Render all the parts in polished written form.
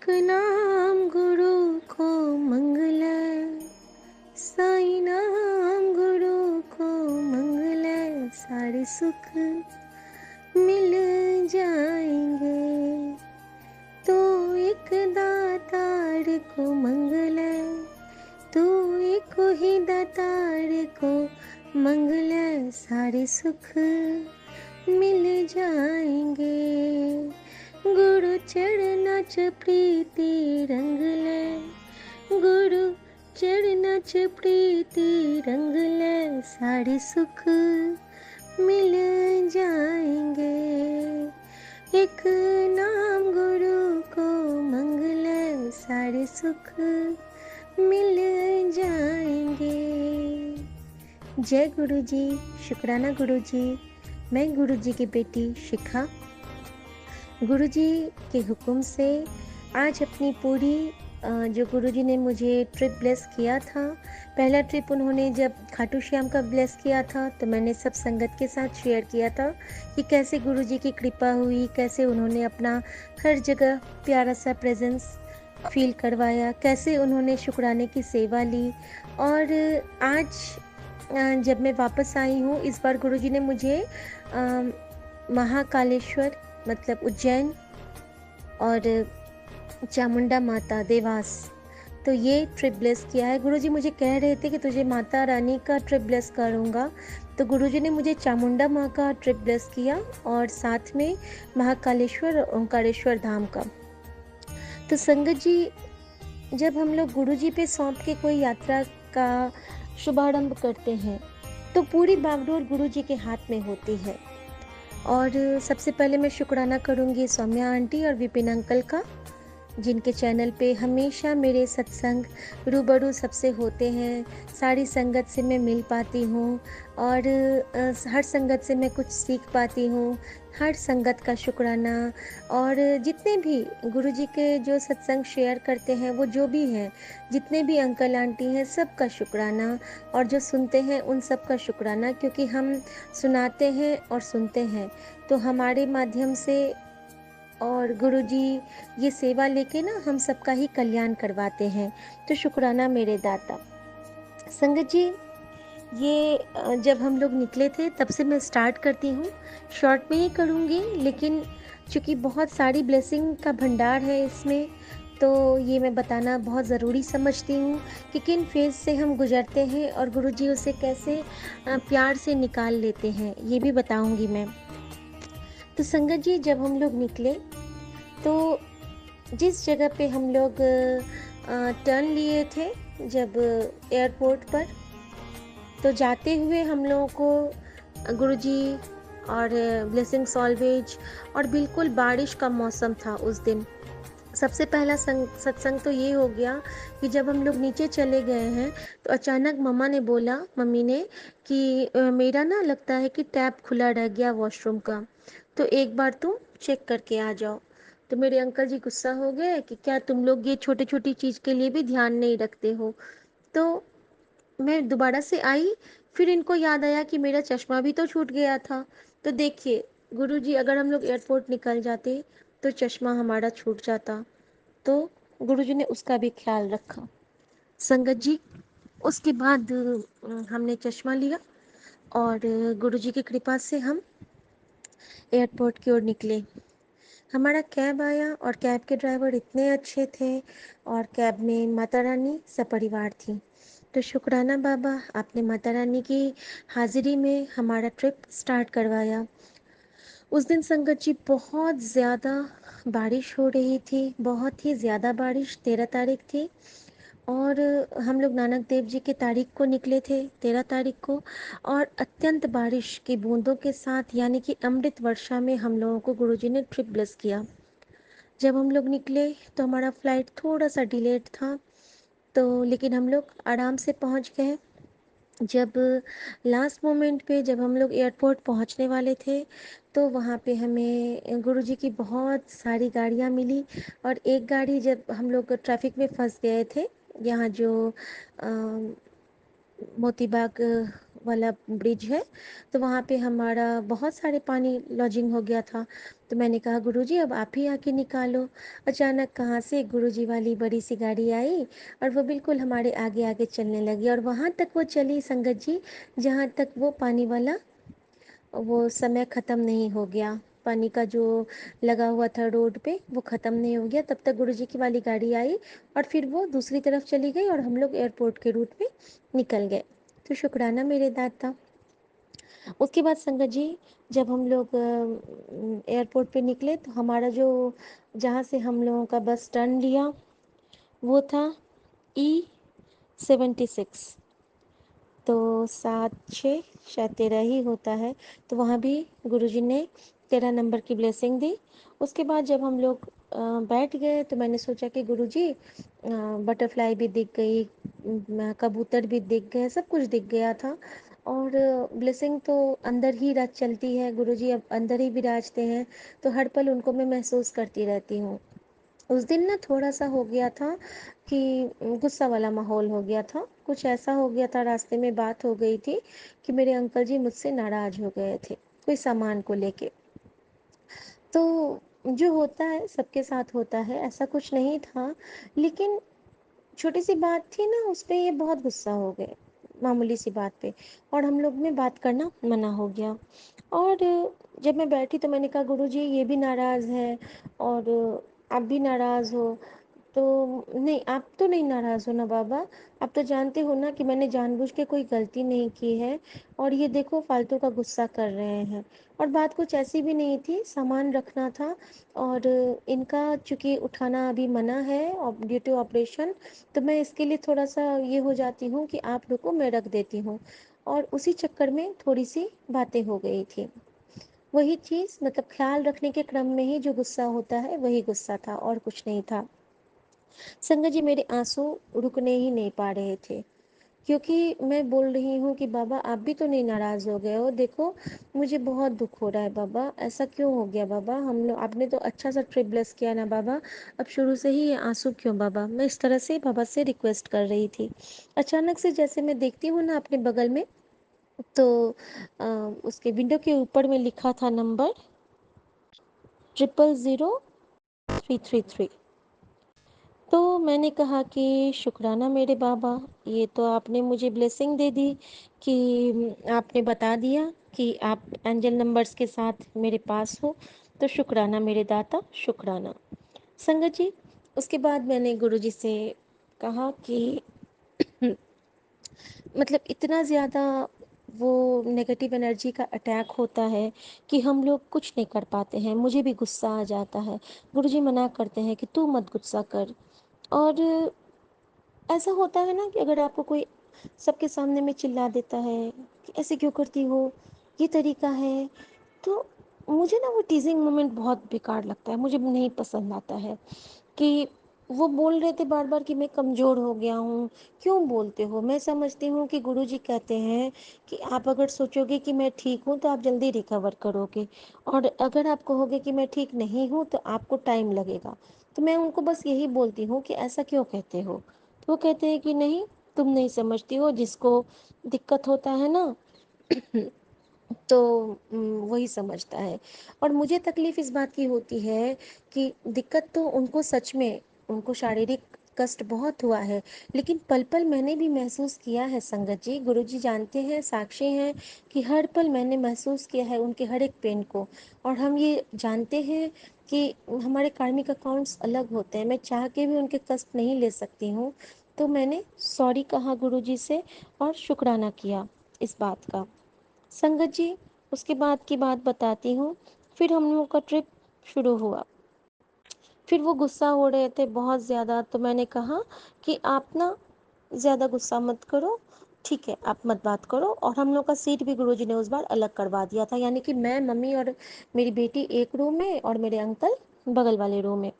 नाम गुरु को मंगल, साईं नाम गुरु को मंगल, सारे सुख मिल जाएंगे। तो एक दातार को मंगल, तू एक ही दातार को मंगल, सारे सुख मिल जाएंगे। गुरु चरणा च प्रीति रंग ले, गुरु चरणा च प्रीति रंग ले, सारे सुख मिल जाएंगे। एक नाम गुरु को मंगल, सारे सुख मिल जाएंगे। जय गुरु जी, शुक्राना गुरु जी। मैं गुरु जी की बेटी शिखा गुरु जी के हुक्म से आज अपनी पूरी जो गुरु जी ने मुझे ट्रिप ब्लेस किया था, पहला ट्रिप उन्होंने जब खाटू श्याम का ब्लेस किया था तो मैंने सब संगत के साथ शेयर किया था कि कैसे गुरु जी की कृपा हुई, कैसे उन्होंने अपना हर जगह प्यारा सा प्रेजेंस फील करवाया, कैसे उन्होंने शुक्राने की सेवा ली। और आज जब मैं वापस आई हूँ, इस बार गुरु जी ने मुझे महाकालेश्वर मतलब उज्जैन और चामुंडा माता देवास, तो ये ट्रिप ब्लेस किया है। गुरुजी मुझे कह रहे थे कि तुझे माता रानी का ट्रिप ब्लेस करूँगा, तो गुरुजी ने मुझे चामुंडा माँ का ट्रिप ब्लेस किया और साथ में महाकालेश्वर और ओंकारेश्वर धाम का। तो संगत जी, जब हम लोग गुरुजी पे सौंप के कोई यात्रा का शुभारंभ करते हैं तो पूरी बागडोर गुरुजी के हाथ में होती है। और सबसे पहले मैं शुक्राना करूँगी सौम्या आंटी और विपिन अंकल का, जिनके चैनल पे हमेशा मेरे सत्संग रूबरू सबसे होते हैं। सारी संगत से मैं मिल पाती हूँ और हर संगत से मैं कुछ सीख पाती हूँ। हर संगत का शुक्राना। और जितने भी गुरुजी के जो सत्संग शेयर करते हैं, वो जो भी हैं, जितने भी अंकल आंटी हैं, सबका शुक्राना। और जो सुनते हैं उन सब का शुक्राना, क्योंकि हम सुनाते हैं और सुनते हैं तो हमारे माध्यम से और गुरुजी ये सेवा लेके ना हम सबका ही कल्याण करवाते हैं। तो शुक्राना मेरे दाता। संगत जी, ये जब हम लोग निकले थे तब से मैं स्टार्ट करती हूँ, शॉर्ट में ही करूँगी, लेकिन चूँकि बहुत सारी ब्लेसिंग का भंडार है इसमें, तो ये मैं बताना बहुत ज़रूरी समझती हूँ कि किन फेज़ से हम गुजरते हैं और गुरुजी उसे कैसे प्यार से निकाल लेते हैं, ये भी बताऊँगी मैं। तो संगत जी, जब हम लोग निकले तो जिस जगह पे हम लोग टर्न लिए थे जब एयरपोर्ट पर, तो जाते हुए हम लोगों को गुरुजी और ब्लेसिंग्स ऑलवेज, और बिल्कुल बारिश का मौसम था उस दिन। सबसे पहला सत्संग तो ये हो गया कि जब हम लोग नीचे चले गए हैं तो अचानक मम्मी ने कि मेरा ना लगता है कि टैप खुला रह गया वॉशरूम का, तो एक बार तुम चेक करके आ जाओ। तो मेरे अंकल जी गुस्सा हो गए कि क्या तुम लोग ये छोटी छोटी चीज़ के लिए भी ध्यान नहीं रखते हो। तो मैं दोबारा से आई, फिर इनको याद आया कि मेरा चश्मा भी तो छूट गया था। तो देखिए गुरुजी, अगर हम लोग एयरपोर्ट निकल जाते तो चश्मा हमारा छूट जाता, तो गुरुजी ने उसका भी ख्याल रखा। संगत जी, उसके बाद हमने चश्मा लिया और गुरुजी की कृपा से हम एयरपोर्ट की ओर निकले। हमारा कैब आया और कैब के ड्राइवर इतने अच्छे थे और कैब में माता रानी सपरिवार थी। तो शुक्राना बाबा, आपने माता रानी की हाजिरी में हमारा ट्रिप स्टार्ट करवाया। उस दिन संगत जी बहुत ज़्यादा बारिश हो रही थी, बहुत ही ज़्यादा बारिश। 13 तारीख थी और हम लोग नानक देव जी की तारीख को निकले थे, 13 तारीख को, और अत्यंत बारिश की बूंदों के साथ यानी कि अमृत वर्षा में हम लोगों को गुरुजी ने ट्रिप ब्लेस किया। जब हम लोग निकले तो हमारा फ्लाइट थोड़ा सा डिलेड था, तो लेकिन हम लोग आराम से पहुंच गए। जब लास्ट मोमेंट पे जब हम लोग एयरपोर्ट पहुंचने वाले थे तो वहाँ पे हमें गुरुजी की बहुत सारी गाड़ियाँ मिली, और एक गाड़ी जब हम लोग ट्रैफिक में फंस गए थे, यहाँ जो मोती बाग वाला ब्रिज है, तो वहाँ पे हमारा बहुत सारे पानी लॉजिंग हो गया था। तो मैंने कहा गुरुजी अब आप ही आके निकालो। अचानक कहाँ से गुरुजी वाली बड़ी सी गाड़ी आई और वो बिल्कुल हमारे आगे आगे चलने लगी, और वहाँ तक वो चली संगत जी जहाँ तक वो पानी वाला वो समय ख़त्म नहीं हो गया। पानी का जो लगा हुआ था रोड पे वो ख़त्म नहीं हो गया, तब तक गुरुजी की वाली गाड़ी आई और फिर वो दूसरी तरफ चली गई और हम लोग एयरपोर्ट के रूट पे निकल गए। तो शुक्राना मेरे दाता। उसके बाद संगत जी जब हम लोग एयरपोर्ट पे निकले तो हमारा जो जहाँ से हम लोगों का बस टर्न लिया वो था E76। तो 7 6 शायद 13 ही होता है। तो वहाँ भी गुरुजी ने 13 नंबर की ब्लेसिंग दी। उसके बाद जब हम लोग बैठ गए तो मैंने सोचा कि गुरुजी बटरफ्लाई भी दिख गई, कबूतर भी दिख गए, सब कुछ दिख गया था। और ब्लेसिंग तो अंदर ही राज चलती है, गुरुजी अब अंदर ही विराजते हैं, तो हर पल उनको मैं महसूस करती रहती हूँ। उस दिन ना थोड़ा-सा हो गया था कि गुस्सा वाला माहौल हो गया था। कुछ ऐसा हो गया था, रास्ते में बात हो गई थी कि मेरे अंकल जी मुझसे नाराज़ हो गए थे, कोई सामान को लेके। तो जो होता है सबके साथ होता है, ऐसा कुछ नहीं था, लेकिन छोटी-सी बात थी ना उस पे ये बहुत गुस्सा हो गए, मामूली सी बात पे, और हम लोग में बात करना मना हो गया। और जब मैं बैठी तो मैंने कहा गुरुजी ये भी नाराज़ है और आप भी नाराज़ हो। तो नहीं, आप तो नहीं नाराज़ हो ना बाबा, आप तो जानते हो ना कि मैंने जानबूझ के कोई गलती नहीं की है, और ये देखो फालतू का गुस्सा कर रहे हैं। और बात कुछ ऐसी भी नहीं थी, सामान रखना था और इनका चूँकि उठाना अभी मना है ड्यू टू ऑपरेशन, तो मैं इसके लिए थोड़ा-सा ये हो जाती हूँ कि आप रुको मैं रख देती हूँ, और उसी चक्कर में थोड़ी-सी बातें हो गई थी। वही चीज़ मतलब ख़्याल रखने के क्रम में ही जो गुस्सा होता है वही गुस्सा था और कुछ नहीं था। संगत जी मेरे आंसू रुकने ही नहीं पा रहे थे, क्योंकि मैं बोल रही हूँ कि बाबा आप भी तो नहीं नाराज़ हो गए हो, देखो मुझे बहुत दुख हो रहा है बाबा, ऐसा क्यों हो गया बाबा, हम लोग आपने तो अच्छा सा ट्रिप ब्लेस किया ना बाबा, अब शुरू से ही ये आंसू क्यों बाबा, मैं इस तरह से बाबा से रिक्वेस्ट कर रही थी। अचानक से जैसे मैं देखती हूँ ना अपने बगल में, तो अ, उसके विंडो के ऊपर में लिखा था नंबर 000333। तो मैंने कहा कि शुक्राना मेरे बाबा, ये तो आपने मुझे ब्लेसिंग दे दी कि आपने बता दिया कि आप एंजल नंबर्स के साथ मेरे पास हो, तो शुक्राना मेरे दाता, शुक्राना। संगत जी उसके बाद मैंने गुरुजी से कहा कि मतलब इतना ज़्यादा वो नेगेटिव एनर्जी का अटैक होता है कि हम लोग कुछ नहीं कर पाते हैं, मुझे भी गुस्सा आ जाता है। गुरुजी मना करते हैं कि तू मत गुस्सा कर। और ऐसा होता है ना कि अगर आपको कोई सबके सामने में चिल्ला देता है कि ऐसे क्यों करती हो, ये तरीका है, तो मुझे ना वो टीजिंग मोमेंट बहुत बेकार लगता है, मुझे नहीं पसंद आता है कि वो बोल रहे थे बार बार कि मैं कमज़ोर हो गया हूँ, क्यों बोलते हो। मैं समझती हूँ कि गुरुजी कहते हैं कि आप अगर सोचोगे कि मैं ठीक हूँ तो आप जल्दी रिकवर करोगे, और अगर आप कहोगे कि मैं ठीक नहीं हूँ तो आपको टाइम लगेगा। तो मैं उनको बस यही बोलती हूँ कि ऐसा क्यों कहते हो। तो वो कहते हैं कि नहीं, तुम नहीं समझती हो, जिसको दिक्कत होता है ना तो वही समझता है। और मुझे तकलीफ़ इस बात की होती है कि दिक्कत तो उनको सच में, उनको शारीरिक कष्ट बहुत हुआ है, लेकिन पल-पल मैंने भी महसूस किया है संगत जी, गुरुजी जानते हैं, साक्षी हैं कि हर पल मैंने महसूस किया है उनके हर एक पेन को। और हम ये जानते हैं कि हमारे कार्मिक अकाउंट्स अलग होते हैं, मैं चाह के भी उनके कष्ट नहीं ले सकती हूँ। तो मैंने सॉरी कहा गुरुजी से और शुक्राना किया इस बात का। संगत जी उसके बाद की बात बताती हूँ। फिर हम लोगों का ट्रिप शुरू हुआ। फिर वो गुस्सा हो रहे थे बहुत ज़्यादा, तो मैंने कहा कि आप ना ज़्यादा गुस्सा मत करो, ठीक है आप मत बात करो। और हम लोग का सीट भी गुरुजी ने उस बार अलग करवा दिया था, यानी कि मैं, मम्मी और मेरी बेटी एक रूम में और मेरे अंकल बगल वाले रूम में।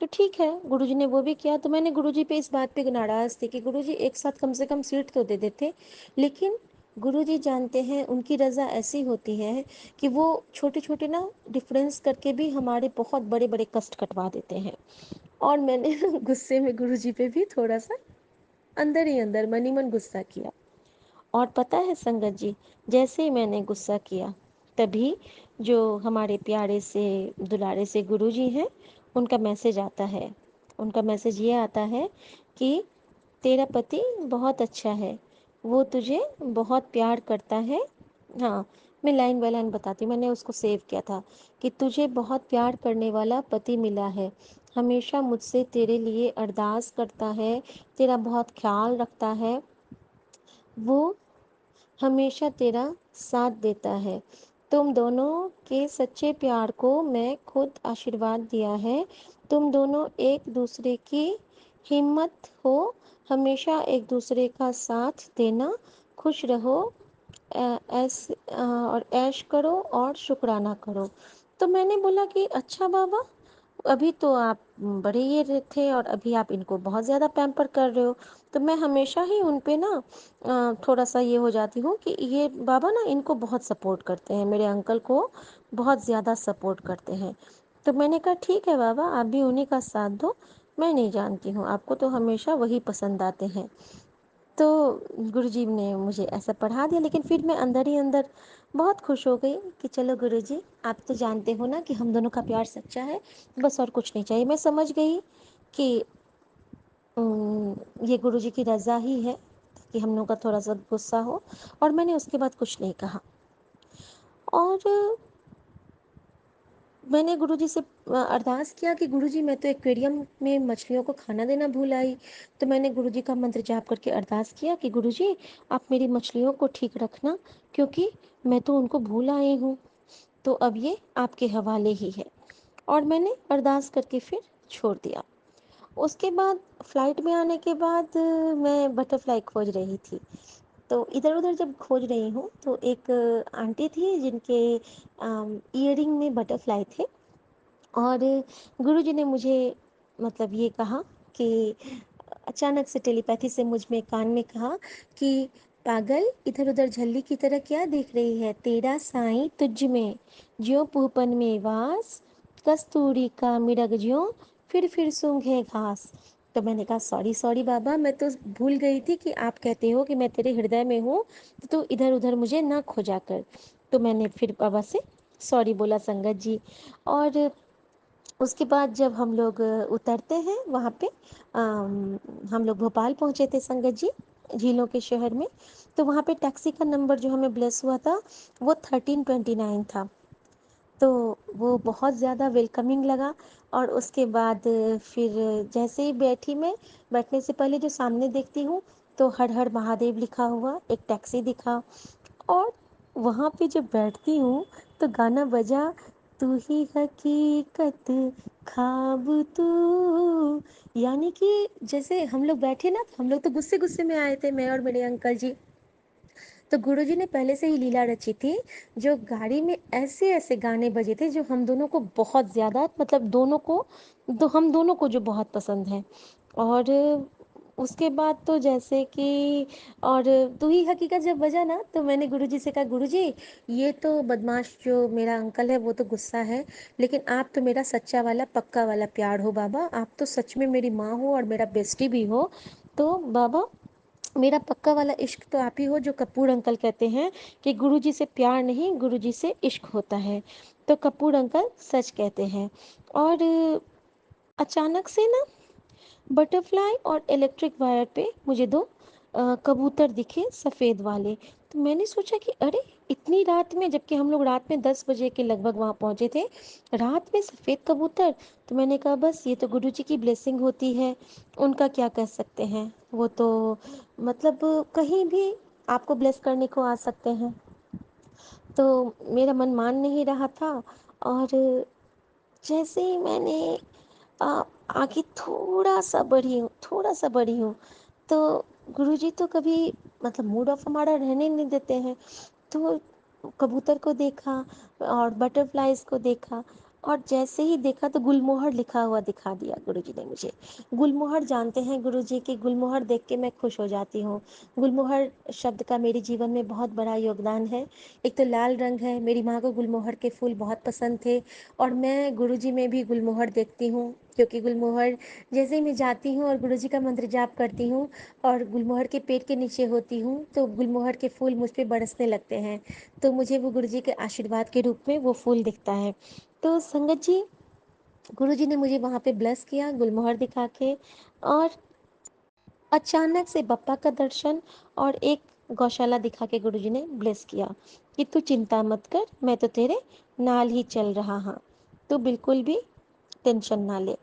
तो ठीक है, गुरुजी ने वो भी किया। तो मैंने गुरुजी पे इस बात पे नाराज़ थी कि गुरुजी एक साथ कम से कम सीट तो दे देते। लेकिन गुरुजी जानते हैं उनकी रज़ा ऐसी होती है कि वो छोटे-छोटे ना डिफ़रेंस करके भी हमारे बहुत बड़े-बड़े कष्ट कटवा देते हैं। और मैंने गुस्से में गुरुजी पे भी थोड़ा-सा अंदर ही अंदर मन ही मन गुस्सा किया। और पता है संगत जी, जैसे ही मैंने गुस्सा किया, तभी जो हमारे प्यारे से दुलारे से गुरुजी हैं, उनका मैसेज आता है। उनका मैसेज ये आता है कि तेरा पति बहुत अच्छा है, वो तुझे बहुत प्यार करता है। हाँ, मैं लाइन बाय लाइन बताती हूँ, मैंने उसको सेव किया था कि तुझे बहुत प्यार करने वाला पति मिला है, हमेशा मुझसे तेरे लिए अरदास करता है, तेरा बहुत ख्याल रखता है, वो हमेशा तेरा साथ देता है। तुम दोनों के सच्चे प्यार को मैं खुद आशीर्वाद दिया है। तुम दोनों एक दूसरे की हिम्मत हो, हमेशा एक दूसरे का साथ देना, खुश रहो, और ऐश करो और शुक्राना करो। तो मैंने बोला कि अच्छा बाबा, अभी तो आप बड़े ये थे और अभी आप इनको बहुत ज़्यादा पैम्पर कर रहे हो। तो मैं हमेशा ही उन पे ना थोड़ा सा ये हो जाती हूँ कि ये बाबा ना इनको बहुत सपोर्ट करते हैं, मेरे अंकल को बहुत ज़्यादा सपोर्ट करते हैं। तो मैंने कहा ठीक है बाबा, आप भी उन्हीं का साथ दो, मैं नहीं जानती हूँ, आपको तो हमेशा वही पसंद आते हैं। तो गुरुजी ने मुझे ऐसा पढ़ा दिया, लेकिन फिर मैं अंदर ही अंदर बहुत खुश हो गई कि चलो गुरुजी, आप तो जानते हो ना कि हम दोनों का प्यार सच्चा है, बस और कुछ नहीं चाहिए। मैं समझ गई कि ये गुरुजी की रज़ा ही है कि हम लोग का थोड़ा सा गुस्सा हो, और मैंने उसके बाद कुछ नहीं कहा। और मैंने गुरुजी से अरदास किया कि गुरुजी, मैं तो एक्वेरियम में मछलियों को खाना देना भूल आई। तो मैंने गुरुजी का मंत्र जाप करके अरदास किया कि गुरुजी, आप मेरी मछलियों को ठीक रखना, क्योंकि मैं तो उनको भूल आई हूँ, तो अब ये आपके हवाले ही है। और मैंने अरदास करके फिर छोड़ दिया। उसके बाद फ्लाइट में आने के बाद मैं बटरफ्लाई खोज रही थी। तो इधर उधर जब खोज रही हूँ तो एक आंटी थी जिनके ईयरिंग में बटरफ्लाई थे, और गुरुजी ने मुझे मतलब ये कहा कि अचानक से टेलीपैथी से मुझ में कान में कहा कि पागल, इधर उधर झल्ली की तरह क्या देख रही है, तेरा साईं तुझ में ज्यों पूपन में वास, कस्तूरी का मिरग ज्यों फिर सूंघे घास। तो मैंने कहा सॉरी सॉरी बाबा, मैं तो भूल गई थी कि आप कहते हो कि मैं तेरे हृदय में हूँ, तो इधर उधर मुझे ना खोजा कर। तो मैंने फिर बाबा से सॉरी बोला संगत जी। और उसके बाद जब हम लोग उतरते हैं वहाँ पे, हम लोग भोपाल पहुँचे थे संगत जी, झीलों के शहर में। तो वहाँ पे टैक्सी का नंबर जो हमें ब्लेस हुआ था वो 1329 था। तो वो बहुत ज़्यादा वेलकमिंग लगा। और उसके बाद फिर जैसे ही बैठी मैं, बैठने से पहले जो सामने देखती हूँ तो हर हर महादेव लिखा हुआ एक टैक्सी दिखा। और वहाँ पे जब बैठती हूँ तो गाना बजा, तू ही हकीकत ख्वाब तू। यानी कि जैसे हम लोग बैठे ना, हम लोग तो गुस्से गुस्से में आए थे, मैं और मेरे अंकल जी। तो गुरुजी ने पहले से ही लीला रची थी, जो गाड़ी में ऐसे ऐसे गाने बजे थे जो हम दोनों को बहुत ज़्यादा, मतलब दोनों को, हम दोनों को जो बहुत पसंद है। और उसके बाद तो जैसे कि, और तू ही हकीकत जब बजा ना, तो मैंने गुरुजी से कहा गुरुजी, ये तो बदमाश जो मेरा अंकल है वो तो गुस्सा है, लेकिन आप तो मेरा सच्चा वाला पक्का वाला प्यार हो बाबा, आप तो सच में मेरी माँ हो और मेरा बेस्टी भी हो। तो बाबा, मेरा पक्का वाला इश्क तो आप ही हो, जो कपूर अंकल कहते हैं कि गुरुजी से प्यार नहीं, गुरुजी से इश्क होता है। तो कपूर अंकल सच कहते हैं। और अचानक से ना बटरफ्लाई और इलेक्ट्रिक वायर पे मुझे दो कबूतर दिखे, सफ़ेद वाले। तो मैंने सोचा कि अरे, इतनी रात में, जबकि हम लोग रात में 10 बजे के लगभग वहाँ पहुँचे थे, रात में सफ़ेद कबूतर। तो मैंने कहा बस ये तो गुरु जी की ब्लेसिंग होती है, उनका क्या कह सकते हैं, वो तो मतलब कहीं भी आपको ब्लेस करने को आ सकते हैं। तो मेरा मन मान नहीं रहा था। और जैसे ही मैंने आ, आगे थोड़ा सा बढ़ी हूँ, तो गुरुजी तो कभी मतलब मूड ऑफ हमारा रहने नहीं देते हैं। तो कबूतर को देखा और बटरफ्लाइज को देखा, और जैसे ही देखा तो गुलमोहर लिखा हुआ दिखा दिया गुरुजी ने मुझे। गुलमोहर जानते हैं गुरुजी कि गुलमोहर देख के मैं खुश हो जाती हूँ। गुलमोहर शब्द का मेरे जीवन में बहुत बड़ा योगदान है। एक तो लाल रंग है, मेरी माँ को गुलमोहर के फूल बहुत पसंद थे, और मैं गुरुजी में भी गुलमोहर देखती हूँ। क्योंकि गुलमोहर जैसे ही मैं जाती हूँ और गुरुजी का मंत्र जाप करती हूँ और गुलमोहर के पेट के नीचे होती हूँ तो गुलमोहर के फूल मुझ पे बरसने लगते हैं, तो मुझे वो गुरुजी के आशीर्वाद के रूप में वो फूल दिखता है। तो संगत जी, गुरुजी ने मुझे वहाँ पे ब्लेस किया गुलमोहर दिखा के, और अचानक से बप्पा का दर्शन और एक गौशाला दिखा के गुरुजी ने ब्लेस किया कि तू चिंता मत कर, मैं तो तेरे नाल ही चल रहा हाँ, तू बिल्कुल भी टेंशन ना ले।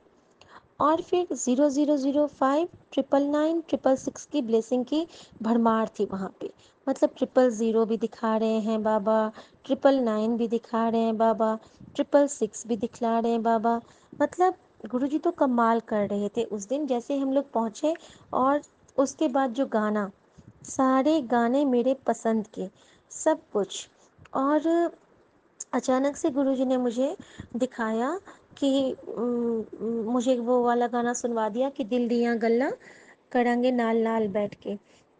और फिर 0005 999 666 की ब्लेसिंग की भरमार थी वहाँ पे। मतलब 000 भी दिखा रहे हैं बाबा, 999 भी दिखा रहे हैं बाबा, 666 भी दिखला रहे हैं बाबा। मतलब गुरुजी तो कमाल कर रहे थे उस दिन। जैसे हम लोग पहुँचे और उसके बाद जो गाना, सारे गाने मेरे पसंद के, सब कुछ। और अचानक से गुरुजी ने मुझे दिखाया कि मुझे वो वाला गाना सुनवा दिया कि दिल दिया गल्ला करांगे नाल नाल बैठ के।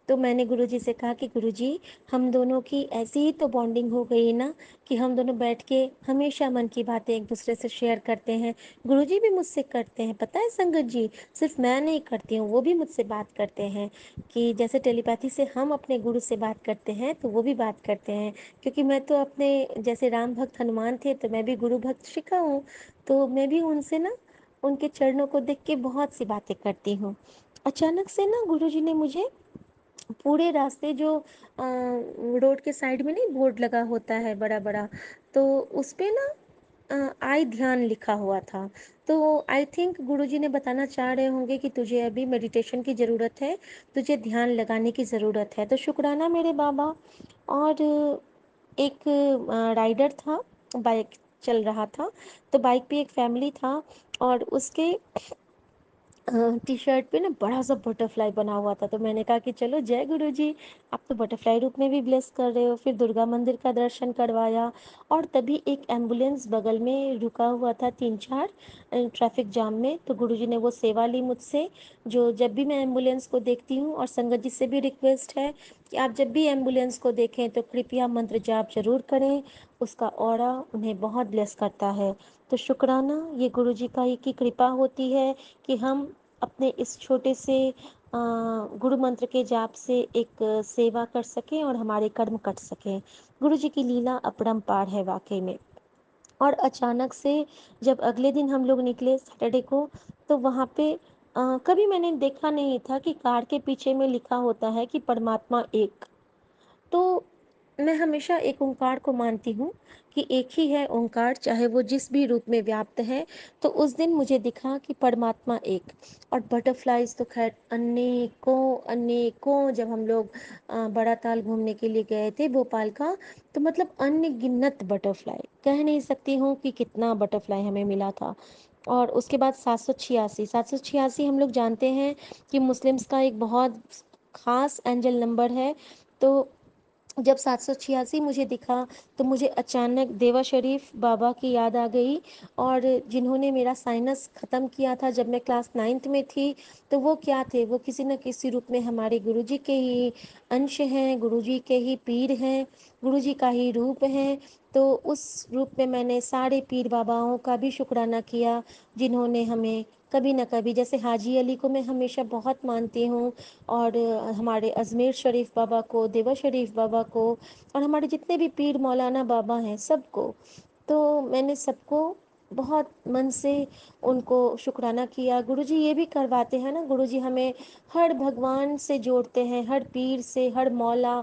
तो मैंने गुरुजी से कहा कि गुरुजी, हम दोनों की ऐसी ही तो बॉन्डिंग हो गई ना कि हम दोनों बैठ के हमेशा मन की बातें एक दूसरे से शेयर करते हैं। गुरुजी भी मुझसे करते हैं, पता है संगत जी, सिर्फ मैं नहीं करती हूँ, वो भी मुझसे बात करते हैं कि जैसे टेलीपैथी से हम अपने गुरु से बात करते हैं तो वो भी बात करते हैं। क्योंकि मैं तो अपने, जैसे राम भक्त हनुमान थे तो मैं भी गुरु भक्त शिखा हूँ, तो मैं भी उनसे ना उनके चरणों को देख के बहुत सी बातें करती हूँ। अचानक से ना गुरुजी ने मुझे पूरे रास्ते जो रोड के साइड में नहीं बोर्ड लगा होता है बड़ा बड़ा, तो उस पे ना आई ध्यान लिखा हुआ था। तो आई थिंक गुरुजी ने बताना चाह रहे होंगे कि तुझे अभी मेडिटेशन की ज़रूरत है, तुझे ध्यान लगाने की ज़रूरत है। तो शुक्राना मेरे बाबा। और एक राइडर था, बाइक चल रहा था, तो बाइक पे एक फैमिली था और उसके टी शर्ट पे ना बड़ा सा बटरफ्लाई बना हुआ था। तो मैंने कहा कि चलो जय गुरु जी, आप तो बटरफ्लाई रूप में भी ब्लेस कर रहे हो। फिर दुर्गा मंदिर का दर्शन करवाया और तभी एक एम्बुलेंस बगल में रुका हुआ था, 3-4 ट्रैफिक जाम में। तो गुरु जी ने वो सेवा ली मुझसे, जो जब भी मैं एम्बुलेंस को देखती हूँ, और संगत जी से भी रिक्वेस्ट है कि आप जब भी एम्बुलेंस को देखें तो कृपया मंत्र जाप जरूर करें, उसका ऑरा उन्हें बहुत ब्लेस करता है। तो शुक्राना, ये गुरु जी का ही की कृपा होती है कि हम अपने इस छोटे से गुरु मंत्र के जाप से एक सेवा कर सकें और हमारे कर्म कट सकें। गुरु जी की लीला अपरंपार है वाकई में। और अचानक से जब अगले दिन हम लोग निकले सैटरडे को, तो वहाँ पे कभी मैंने देखा नहीं था कि कार के पीछे में लिखा होता है कि परमात्मा एक। तो मैं हमेशा एक ओंकार को मानती हूँ कि एक ही है ओंकार, चाहे वो जिस भी रूप में व्याप्त है। तो उस दिन मुझे दिखा कि परमात्मा एक। और बटरफ्लाइज तो खैर अनेकों अनेकों, जब हम लोग बड़ा ताल घूमने के लिए गए थे भोपाल का, तो मतलब अनगिनत बटरफ्लाई, कह नहीं सकती हूँ कि कितना बटरफ्लाई हमें मिला था। और उसके बाद 786 हम लोग जानते हैं कि मुस्लिम्स का एक बहुत खास एंजल नंबर है। तो जब 786 मुझे दिखा तो मुझे अचानक देवा शरीफ बाबा की याद आ गई, और जिन्होंने मेरा साइनस ख़त्म किया था जब मैं क्लास 9th में थी। तो वो क्या थे, वो किसी न किसी रूप में हमारे गुरुजी के ही अंश हैं, गुरुजी के ही पीर हैं, गुरुजी का ही रूप हैं। तो उस रूप में मैंने सारे पीर बाबाओं का भी शुक्राना किया, जिन्होंने हमें कभी न कभी, जैसे हाजी अली को मैं हमेशा बहुत मानती हूँ, और हमारे अजमेर शरीफ बाबा को, देवा शरीफ बाबा को, और हमारे जितने भी पीर मौलाना बाबा हैं सबको, तो मैंने सबको बहुत मन से उनको शुक्राना किया। गुरुजी ये भी करवाते हैं ना, गुरुजी हमें हर भगवान से जोड़ते हैं, हर पीर से, हर मौला,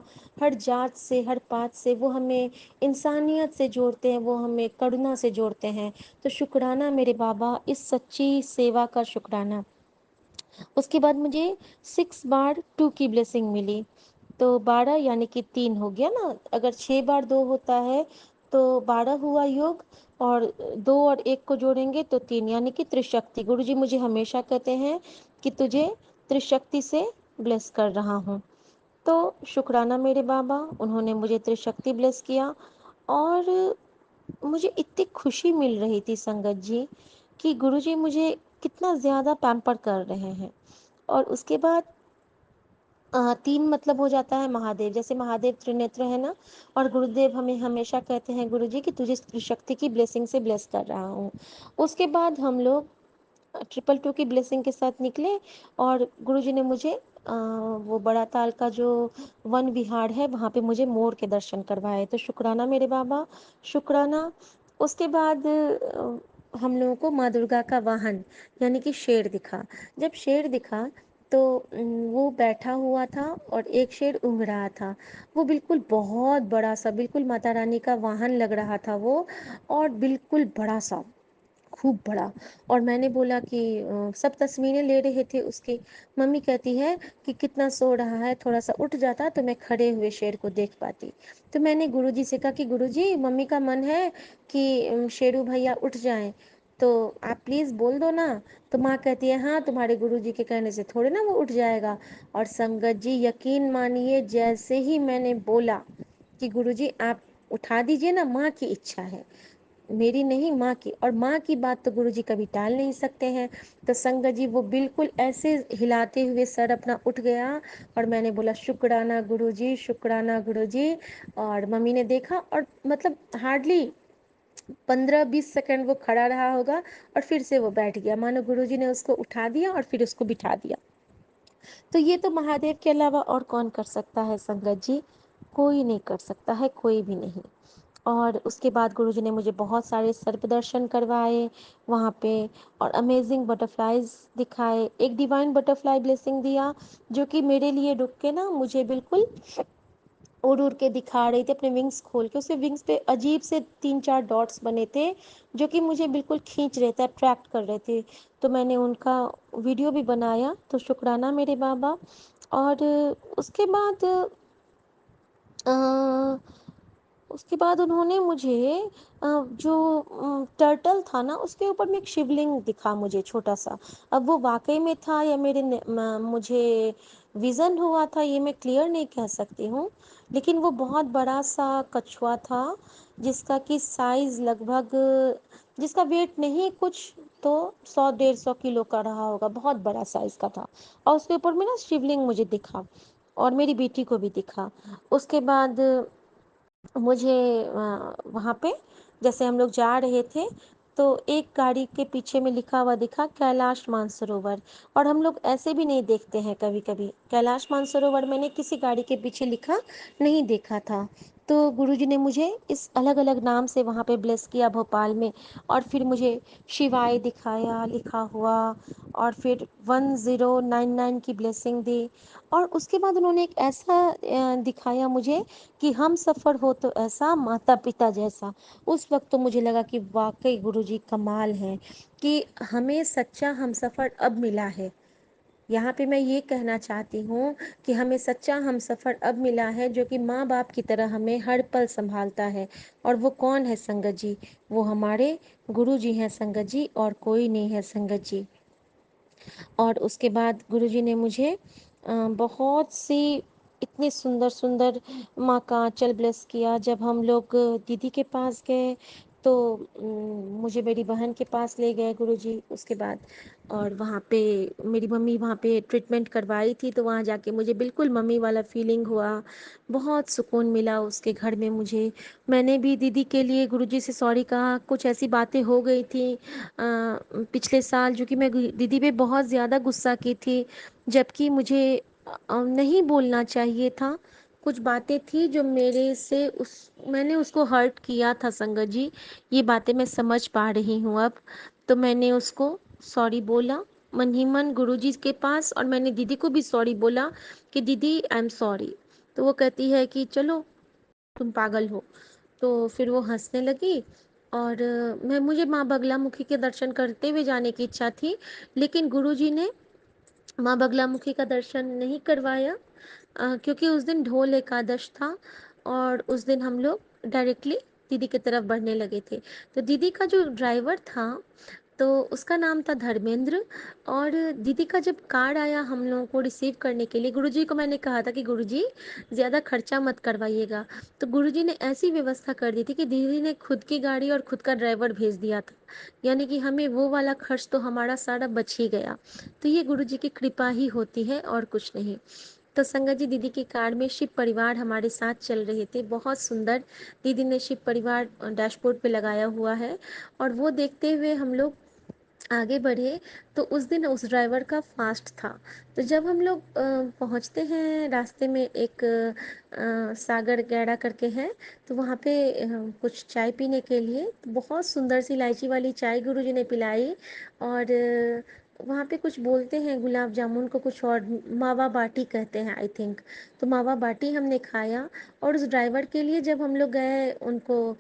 हर जात से, हर पात से। वो हमें इंसानियत से जोड़ते हैं, वो हमें करुणा से जोड़ते हैं। तो शुक्राना मेरे बाबा, इस सच्ची सेवा का शुक्राना। उसके बाद मुझे 6 बार 2 की ब्लेसिंग मिली। तो 12 यानी कि 3 हो गया ना, अगर 6 बार 2 होता है तो 12 हुआ योग, और 2 और 1 को जोड़ेंगे तो 3, यानी कि त्रिशक्ति। गुरुजी मुझे हमेशा कहते हैं कि तुझे त्रिशक्ति से ब्लेस कर रहा हूँ। तो शुक्राना मेरे बाबा, उन्होंने मुझे त्रिशक्ति ब्लेस किया। और मुझे इतनी खुशी मिल रही थी संगत जी कि गुरुजी मुझे कितना ज़्यादा पैम्पर कर रहे हैं। और उसके बाद 3 मतलब हो जाता है महादेव, जैसे महादेव त्रिनेत्र है ना, और गुरुदेव हमें हमेशा कहते हैं गुरुजी कि तुझे त्रिशक्ति की ब्लेसिंग से ब्लेस कर रहा हूँ। उसके बाद हम लोग ट्रिपल टू की ब्लेसिंग के साथ निकले और गुरुजी ने मुझे वो बड़ा ताल का जो वन विहार है वहाँ पे मुझे मोर के दर्शन करवाए। तो शुक्राना मेरे बाबा, शुक्राना। उसके बाद हम लोगों को माँ दुर्गा का वाहन यानी कि शेर दिखा। जब शेर दिखा तो वो बैठा हुआ था और एक शेर ऊँघ रहा था। वो बिल्कुल बहुत बड़ा सा, बिल्कुल माता रानी का वाहन लग रहा था वो, और बिल्कुल बड़ा सा, खूब बड़ा। और मैंने बोला कि सब तस्वीरें ले रहे थे उसकी। मम्मी कहती है कि कितना सो रहा है, थोड़ा सा उठ जाता तो मैं खड़े हुए शेर को देख पाती। तो मैंने गुरुजी से कहा कि गुरुजी मम्मी का मन है कि शेरू भैया उठ जाएं, तो आप प्लीज़ बोल दो ना। तो माँ कहती है हाँ, तुम्हारे गुरुजी के कहने से थोड़े ना वो उठ जाएगा। और संगत जी यकीन मानिए, जैसे ही मैंने बोला कि गुरुजी आप उठा दीजिए ना, माँ की इच्छा है, मेरी नहीं माँ की, और माँ की बात तो गुरुजी कभी टाल नहीं सकते हैं। तो संगत जी वो बिल्कुल ऐसे हिलाते हुए सर अपना उठ गया और मैंने बोला शुक्राना गुरुजी, शुक्राना गुरुजी। और मम्मी ने देखा और मतलब हार्डली 15-20 सेकंड वो खड़ा रहा होगा और फिर से वो बैठ गया, मानो गुरुजी ने उसको उठा दिया और फिर उसको बिठा दिया। तो ये तो महादेव के अलावा और कौन कर सकता है संगत जी? कोई नहीं कर सकता है, कोई भी नहीं। और उसके बाद गुरुजी ने मुझे बहुत सारे सर्प दर्शन करवाए वहाँ पे, और अमेजिंग बटरफ्लाईज दिखाए। एक डिवाइन बटरफ्लाई ब्लेसिंग दिया जो कि मेरे लिए रुक के ना मुझे बिल्कुल उड़ उड़ के दिखा रही थी, अपने विंग्स खोल के। उसके विंग्स पे अजीब से 3-4 डॉट्स बने थे जो कि मुझे बिल्कुल खींच रहे थे, अट्रैक्ट कर रहे थे। तो मैंने उनका वीडियो भी बनाया। तो शुक्राना मेरे बाबा। और उसके बाद अ, उसके बाद उन्होंने मुझे जो टर्टल था ना उसके ऊपर में एक शिवलिंग दिखा मुझे छोटा सा। अब वो वाकई में था या मुझे विजन हुआ था, ये मैं क्लियर नहीं कह सकती हूँ। लेकिन वो बहुत बड़ा सा कछुआ था जिसका कि साइज लगभग, जिसका वेट नहीं कुछ तो 100-150 किलो का रहा होगा, बहुत बड़ा साइज का था। और उसके ऊपर में ना शिवलिंग मुझे दिखा और मेरी बेटी को भी दिखा। उसके बाद मुझे वहाँ पे जैसे हम लोग जा रहे थे तो एक गाड़ी के पीछे में लिखा हुआ दिखा कैलाश मानसरोवर। और हम लोग ऐसे भी नहीं देखते हैं कभी कभी, कैलाश मानसरोवर मैंने किसी गाड़ी के पीछे लिखा नहीं देखा था। तो गुरुजी ने मुझे इस अलग अलग नाम से वहाँ पे ब्लेस किया भोपाल में। और फिर मुझे शिवाय दिखाया लिखा हुआ, और फिर 1099 की ब्लेसिंग दी। और उसके बाद उन्होंने एक ऐसा दिखाया मुझे कि हम सफ़र हो तो ऐसा, माता पिता जैसा। उस वक्त तो मुझे लगा कि वाकई गुरुजी कमाल है कि हमें सच्चा हम सफ़र अब मिला है। यहाँ पे मैं ये कहना चाहती हूँ कि हमें सच्चा हम सफ़र अब मिला है जो कि माँ बाप की तरह हमें हर पल संभालता है। और वो कौन है संगत जी? वो हमारे गुरु जी हैं संगत जी, और कोई नहीं है संगत जी। और उसके बाद गुरुजी ने मुझे बहुत सी इतनी सुंदर सुंदर माँ का आंचल ब्लेस किया। जब हम लोग दीदी के पास गए तो मुझे मेरी बहन के पास ले गए गुरुजी। उसके बाद और वहाँ पे मेरी मम्मी वहाँ पे ट्रीटमेंट करवाई थी, तो वहाँ जाके मुझे बिल्कुल मम्मी वाला फीलिंग हुआ, बहुत सुकून मिला उसके घर में मुझे। मैंने भी दीदी के लिए गुरुजी से सॉरी कहा, कुछ ऐसी बातें हो गई थी पिछले साल जो कि मैं दीदी पे बहुत ज़्यादा गुस्सा की थी, जबकि मुझे नहीं बोलना चाहिए था। कुछ बातें थी जो मेरे से उस मैंने उसको हर्ट किया था संगत जी, ये बातें मैं समझ पा रही हूँ अब। तो मैंने उसको सॉरी बोला मन ही मन गुरुजी के पास, और मैंने दीदी को भी सॉरी बोला कि दीदी आई एम सॉरी। तो वो कहती है कि चलो तुम पागल हो। तो फिर वो हंसने लगी। और मैं मुझे माँ बगलामुखी के दर्शन करते हुए जाने की इच्छा थी, लेकिन गुरुजी ने माँ बगलामुखी का दर्शन नहीं करवाया क्योंकि उस दिन ढोल एकादश था और उस दिन हम लोग डायरेक्टली दीदी की तरफ बढ़ने लगे थे। तो दीदी का जो ड्राइवर था तो उसका नाम था धर्मेंद्र। और दीदी का जब कार्ड आया हम लोगों को रिसीव करने के लिए, गुरुजी को मैंने कहा था कि गुरुजी ज़्यादा खर्चा मत करवाइएगा। तो गुरुजी ने ऐसी व्यवस्था कर दी थी कि दीदी ने खुद की गाड़ी और खुद का ड्राइवर भेज दिया था, यानी कि हमें वो वाला खर्च तो हमारा सारा बच ही गया। तो ये गुरुजी की कृपा ही होती है और कुछ नहीं। तो संगत जी दीदी के कार में शिव परिवार हमारे साथ चल रहे थे, बहुत सुंदर। दीदी ने शिव परिवार डैशबोर्ड पे लगाया हुआ है और वो देखते हुए हम लोग आगे बढ़े तो उस दिन उस ड्राइवर का फास्ट था। तो जब हम लोग पहुँचते हैं, रास्ते में एक सागर गैड़ा करके है, तो वहाँ पे कुछ चाय पीने के लिए तो बहुत सुंदर सी इलायची वाली चाय गुरुजी ने पिलाई। और वहाँ पे कुछ बोलते हैं गुलाब जामुन को, कुछ और मावा बाटी कहते हैं आई थिंक। तो मावा बाटी हमने खाया। और उस ड्राइवर के लिए जब हम लोग गए उनको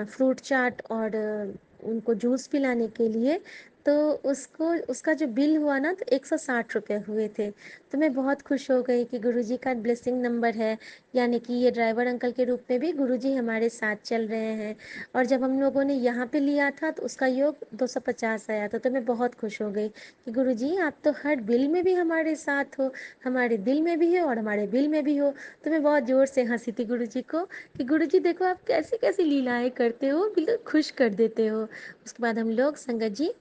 फ्रूट चाट और उनको जूस पिलाने के लिए, तो उसको उसका जो बिल हुआ ना, तो 160 रुपये हुए थे। तो मैं बहुत खुश हो गई कि गुरुजी का ब्लेसिंग नंबर है, यानी कि ये ड्राइवर अंकल के रूप में भी गुरुजी हमारे साथ चल रहे हैं। और जब हम लोगों ने यहाँ पे लिया था तो उसका योग 250 आया था। तो मैं बहुत खुश हो गई कि गुरुजी आप तो हर बिल में भी हमारे साथ हो, हमारे दिल में भी हो और हमारे बिल में भी हो। तो मैं बहुत ज़ोर से हंसी थी गुरुजी को कि गुरुजी देखो आप कैसी कैसी लीलाएं करते हो, बिल्कुल खुश कर देते हो। उसके बाद हम लोग संगत जी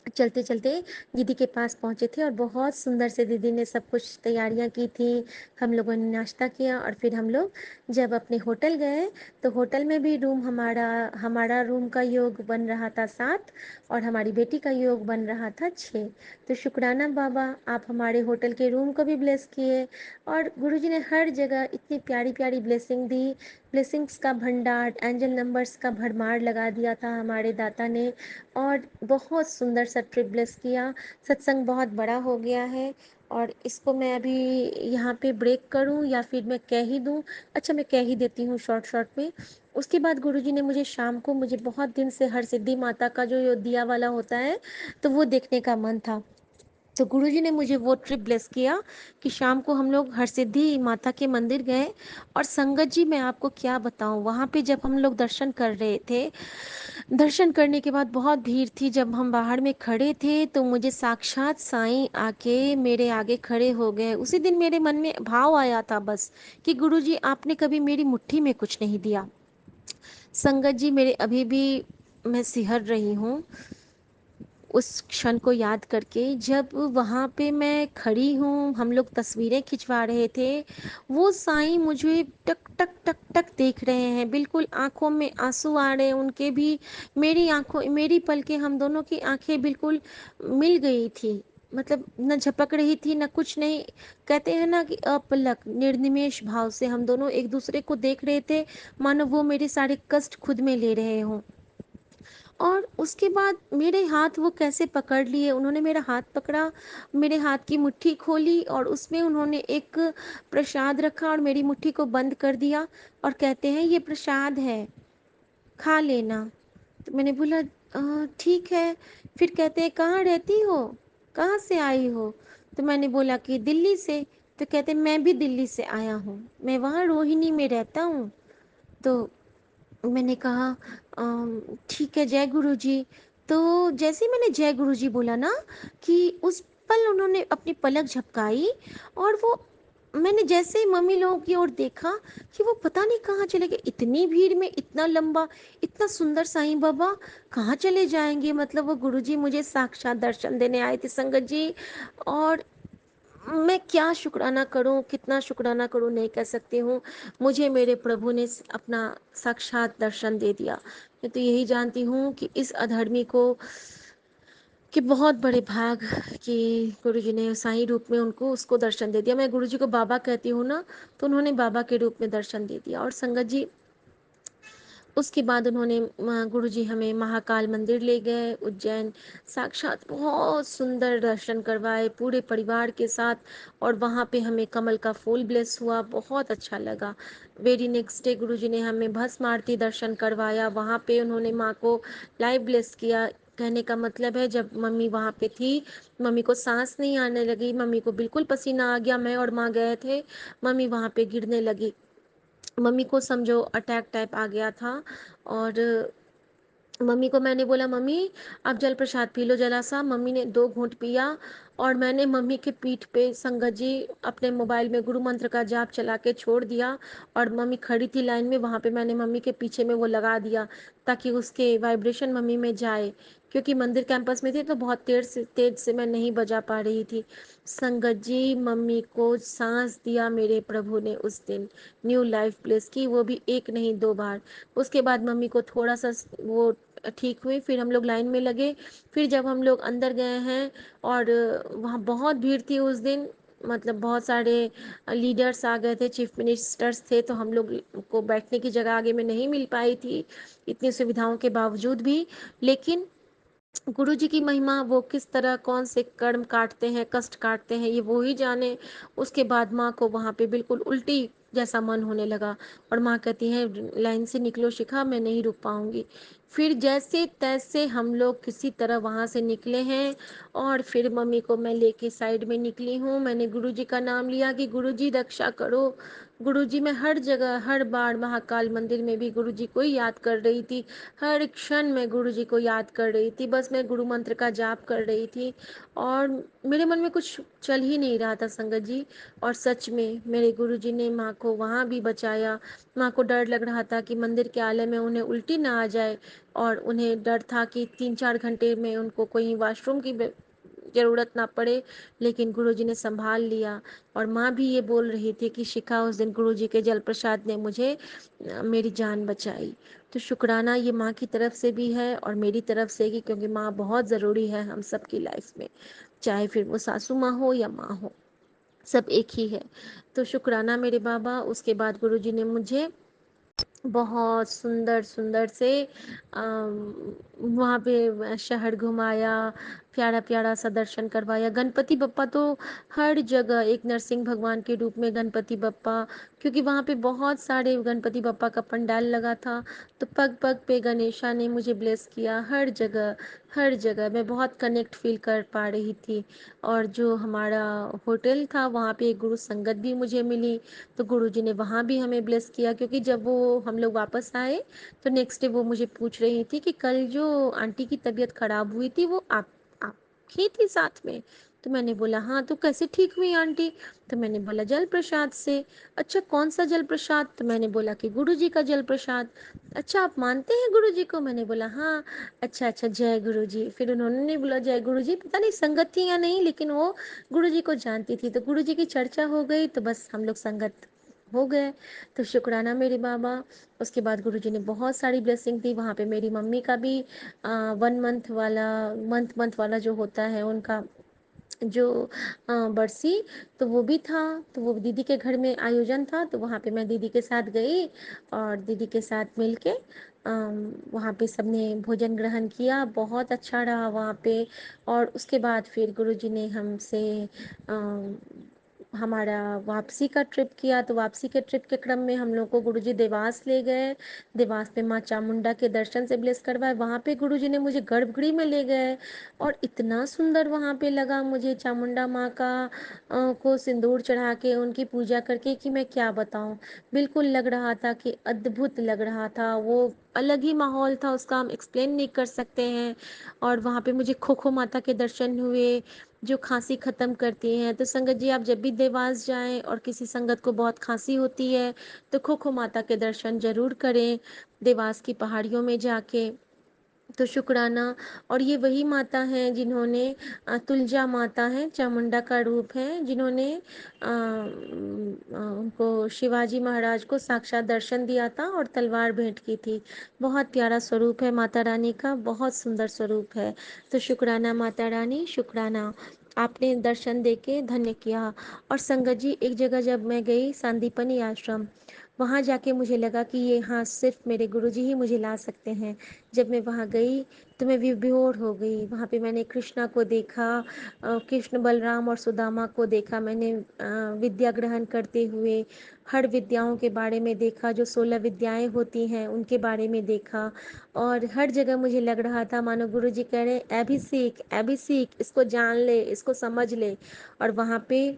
चलते चलते दीदी के पास पहुंचे थे और बहुत सुंदर से दीदी ने सब कुछ तैयारियां की थी। हम लोगों ने नाश्ता किया और फिर हम लोग जब अपने होटल गए, तो होटल में भी रूम हमारा हमारा रूम का योग बन रहा था 7 और हमारी बेटी का योग बन रहा था 6। तो शुक्राना बाबा, आप हमारे होटल के रूम को भी ब्लेस किए। और गुरुजी ने हर जगह इतनी प्यारी प्यारी ब्लेसिंग दी। ब्लेसिंग्स का भंडार, एंजल नंबर्स का भरमार लगा दिया था हमारे दाता ने। और बहुत सुंदर सा ट्रिप ब्लेस किया। सत्संग बहुत बड़ा हो गया है और इसको मैं अभी यहाँ पे ब्रेक करूँ या फिर मैं कह ही दूँ। अच्छा, मैं कह ही देती हूँ शॉर्ट शॉर्ट में। उसके बाद गुरुजी ने मुझे शाम को, मुझे बहुत दिन से हरसिद्धि माता का जो दिया वाला होता है, तो वो देखने का मन था। तो गुरुजी ने मुझे वो ट्रिप ब्लेस किया कि शाम को हम लोग हरसिद्धि माता के मंदिर गए। और संगत जी मैं आपको क्या बताऊं, वहाँ पे जब हम लोग दर्शन कर रहे थे, दर्शन करने के बाद बहुत भीड़ थी। जब हम बाहर में खड़े थे तो मुझे साक्षात साईं आके मेरे आगे खड़े हो गए। उसी दिन मेरे मन में भाव आया था बस कि गुरुजी आपने कभी मेरी मुट्ठी में कुछ नहीं दिया। संगत जी मेरे अभी भी मैं सिहर रही हूँ उस क्षण को याद करके, जब वहाँ पे मैं खड़ी हूँ, हम लोग तस्वीरें खिंचवा रहे थे, वो साईं मुझे टक टक टक टक देख रहे हैं, बिल्कुल आंखों में आंसू आ रहे हैं उनके भी। मेरी आंखों, मेरी पलकें, हम दोनों की आंखें बिल्कुल मिल गई थी। मतलब न झपक रही थी न कुछ नहीं। कहते हैं ना कि अपलक निर्निमेष भाव से हम दोनों एक दूसरे को देख रहे थे, मानो वो मेरे सारे कष्ट खुद में ले रहे हों। और उसके बाद मेरे हाथ वो कैसे पकड़ लिए, उन्होंने मेरा हाथ पकड़ा, मेरे हाथ की मुट्ठी खोली और उसमें उन्होंने एक प्रसाद रखा और मेरी मुट्ठी को बंद कर दिया। और कहते हैं ये प्रसाद है, खा लेना। तो मैंने बोला ठीक है। फिर कहते हैं कहाँ रहती हो, कहाँ से आई हो? तो मैंने बोला कि दिल्ली से। तो कहते मैं भी दिल्ली से आया हूँ, मैं वहाँ रोहिणी में रहता हूँ। तो मैंने कहा ठीक है, जय गुरु जी। तो जैसे ही मैंने जय गुरु जी बोला ना, कि उस पल उन्होंने अपनी पलक झपकाई और वो, मैंने जैसे ही मम्मी लोगों की ओर देखा कि वो पता नहीं कहाँ चले गए। इतनी भीड़ में इतना लंबा, इतना सुंदर साईं बाबा कहाँ चले जाएंगे? मतलब वो गुरुजी मुझे साक्षात दर्शन देने आए थे संगत जी। और मैं क्या शुक्राना करूं, कितना शुक्राना करूं नहीं कह सकती हूँ। मुझे मेरे प्रभु ने अपना साक्षात दर्शन दे दिया। मैं तो यही जानती हूँ कि इस अधर्मी को, कि बहुत बड़े भाग कि गुरुजी ने साईं रूप में उनको उसको दर्शन दे दिया। मैं गुरुजी को बाबा कहती हूँ ना, तो उन्होंने बाबा के रूप में दर्शन दे दिया। और संगत जी उसके बाद उन्होंने गुरुजी हमें महाकाल मंदिर ले गए उज्जैन। साक्षात बहुत सुंदर दर्शन करवाए पूरे परिवार के साथ। और वहाँ पे हमें कमल का फूल ब्लेस हुआ, बहुत अच्छा लगा। वेरी नेक्स्ट डे गुरुजी ने हमें भस्म आरती दर्शन करवाया, वहाँ पे उन्होंने माँ को लाइव ब्लेस किया। कहने का मतलब है जब मम्मी वहाँ पे थी, मम्मी को सांस नहीं आने लगी, मम्मी को बिल्कुल पसीना आ गया, मैं और माँ गए थे, मम्मी वहाँ पे गिरने लगी। मम्मी को समझो अटैक टाइप आ गया था। और मम्मी को मैंने बोला मम्मी आप जल प्रसाद पी लो जरा सा। मम्मी ने 2 घूंट पिया और मैंने मम्मी के पीठ पे संगत जी अपने मोबाइल में गुरु मंत्र का जाप चला के छोड़ दिया। और मम्मी खड़ी थी लाइन में, वहाँ पे मैंने मम्मी के पीछे में वो लगा दिया ताकि उसके वाइब्रेशन मम्मी में जाए, क्योंकि मंदिर कैंपस में थी तो बहुत तेज से मैं नहीं बजा पा रही थी। संगत जी मम्मी को सांस दिया मेरे प्रभु ने उस दिन, न्यू लाइफ प्लेस की, वो भी एक नहीं 2 बार। उसके बाद मम्मी को थोड़ा सा वो ठीक हुई। फिर हम लोग लाइन में लगे। फिर जब हम लोग अंदर गए हैं और वहाँ बहुत भीड़ थी उस दिन, मतलब बहुत सारे लीडर्स आ गए थे, चीफ मिनिस्टर्स थे, तो हम लोग को बैठने की जगह आगे में नहीं मिल पाई थी इतनी सुविधाओं के बावजूद भी। लेकिन गुरु जी की महिमा, वो किस तरह कौन से कर्म काटते हैं, कष्ट काटते हैं, ये वो ही जाने। उसके बाद माँ को वहाँ पे बिल्कुल उल्टी जैसा मन होने लगा और माँ कहती हैं लाइन से निकलो शिखा, मैं नहीं रुक पाऊंगी। फिर जैसे तैसे हम लोग किसी तरह वहाँ से निकले हैं और फिर मम्मी को मैं लेके साइड में निकली हूँ। मैंने गुरु जी का नाम लिया कि गुरु जी रक्षा करो। गुरु जी, मैं हर जगह हर बार महाकाल मंदिर में भी गुरु जी को ही याद कर रही थी, हर क्षण में गुरु जी को याद कर रही थी, बस मैं गुरु मंत्र का जाप कर रही थी और मेरे मन में कुछ चल ही नहीं रहा था संगत जी। और सच में मेरे गुरु जी ने माँ को वहाँ भी बचाया। माँ को डर लग रहा था कि मंदिर के आले में उन्हें उल्टी ना आ जाए और उन्हें डर था कि 3-4 घंटे में उनको कोई वॉशरूम की ज़रूरत ना पड़े, लेकिन गुरुजी ने संभाल लिया। और माँ भी ये बोल रही थी कि शिखा, उस दिन गुरुजी के जल प्रसाद ने मुझे मेरी जान बचाई। तो शुक्राना ये माँ की तरफ से भी है और मेरी तरफ से भी, क्योंकि माँ बहुत ज़रूरी है हम सब की लाइफ में, चाहे फिर वो सासू माँ हो या माँ हो, सब एक ही है। तो शुक्राना मेरे बाबा। उसके बाद गुरुजी ने मुझे बहुत सुंदर सुंदर से वहाँ पे शहर घुमाया, प्यारा प्यारा सा दर्शन करवाया। गणपति बप्पा तो हर जगह, एक नरसिंह भगवान के रूप में गणपति बप्पा, क्योंकि वहाँ पे बहुत सारे गणपति बप्पा का पंडाल लगा था, तो पग पग पे गणेशा ने मुझे ब्लेस किया। हर जगह हर जगह मैं बहुत कनेक्ट फील कर पा रही थी। और जो हमारा होटल था वहाँ पे एक गुरु संगत भी मुझे मिली, तो गुरुजी ने वहाँ भी हमें ब्लेस किया, क्योंकि जब वो हम लोग वापस आए तो नेक्स्ट डे वो मुझे पूछ रही थी कि कल जो आंटी की तबीयत खराब हुई थी वो आप ही थी साथ में। तो मैंने बोला हाँ। तो कैसे ठीक हुई आंटी? तो मैंने बोला जल प्रसाद से। अच्छा, कौन सा जल प्रसाद? तो मैंने बोला कि गुरु जी का जल प्रसाद। अच्छा, आप मानते हैं गुरु जी को? मैंने बोला हाँ। अच्छा अच्छा, जय गुरु जी। फिर उन्होंने नहीं बोला जय गुरु जी, पता नहीं संगत थी या नहीं, लेकिन वो गुरु जी को जानती थी, तो गुरु जी की चर्चा हो गई तो बस हम लोग संगत हो गए। तो शुक्राना मेरे बाबा। उसके बाद गुरुजी ने बहुत सारी ब्लेसिंग दी। वहाँ पे मेरी मम्मी का भी 1 मंथ वाला, मंथ वाला जो होता है उनका जो बरसी, तो वो भी था। तो वो दीदी के घर में आयोजन था, तो वहाँ पे मैं दीदी के साथ गई और दीदी के साथ मिलके वहाँ पे सबने भोजन ग्रहण किया। बहुत अच्छा रहा वहाँ पे। और उसके बाद फिर गुरुजी ने हमसे हमारा वापसी का ट्रिप किया। तो वापसी के ट्रिप के क्रम में हम लोग को गुरुजी देवास ले गए। देवास पे माँ चामुंडा के दर्शन से ब्लेस करवाए। वहाँ पे गुरुजी ने मुझे गर्भगृह में ले गए और इतना सुंदर वहाँ पे लगा मुझे चामुंडा माँ का को सिंदूर चढ़ा के उनकी पूजा करके कि मैं क्या बताऊँ। बिल्कुल लग रहा था कि अद्भुत लग रहा था, वो अलग ही माहौल था, उसका हम एक्सप्लेन नहीं कर सकते हैं। और वहाँ पे मुझे खोखो माता के दर्शन हुए जो खांसी खत्म करती हैं। तो संगत जी, आप जब भी देवास जाएं और किसी संगत को बहुत खांसी होती है तो खोखो माता के दर्शन जरूर करें देवास की पहाड़ियों में जाके। तो शुक्राना। और ये वही माता हैं जिन्होंने तुलजा माता हैं, चामुंडा का रूप है, जिन्होंने उनको शिवाजी महाराज को साक्षात दर्शन दिया था और तलवार भेंट की थी। बहुत प्यारा स्वरूप है माता रानी का, बहुत सुंदर स्वरूप है। तो शुक्राना माता रानी, शुक्राना, आपने दर्शन देके धन्य किया। और संगत जी, एक जगह जब मैं गई सांदीपनी आश्रम, वहाँ जाके मुझे लगा कि ये हाँ सिर्फ मेरे गुरुजी ही मुझे ला सकते हैं। जब मैं वहाँ गई तो मैं विभोर हो गई। वहाँ पे मैंने कृष्णा को देखा, कृष्ण बलराम और सुदामा को देखा। मैंने विद्या ग्रहण करते हुए हर विद्याओं के बारे में देखा, जो 16 विद्याएं होती हैं उनके बारे में देखा। और हर जगह मुझे लग रहा था मानो गुरुजी कह रहे अभी सीख, इसको जान ले, इसको समझ ले। और वहाँ पे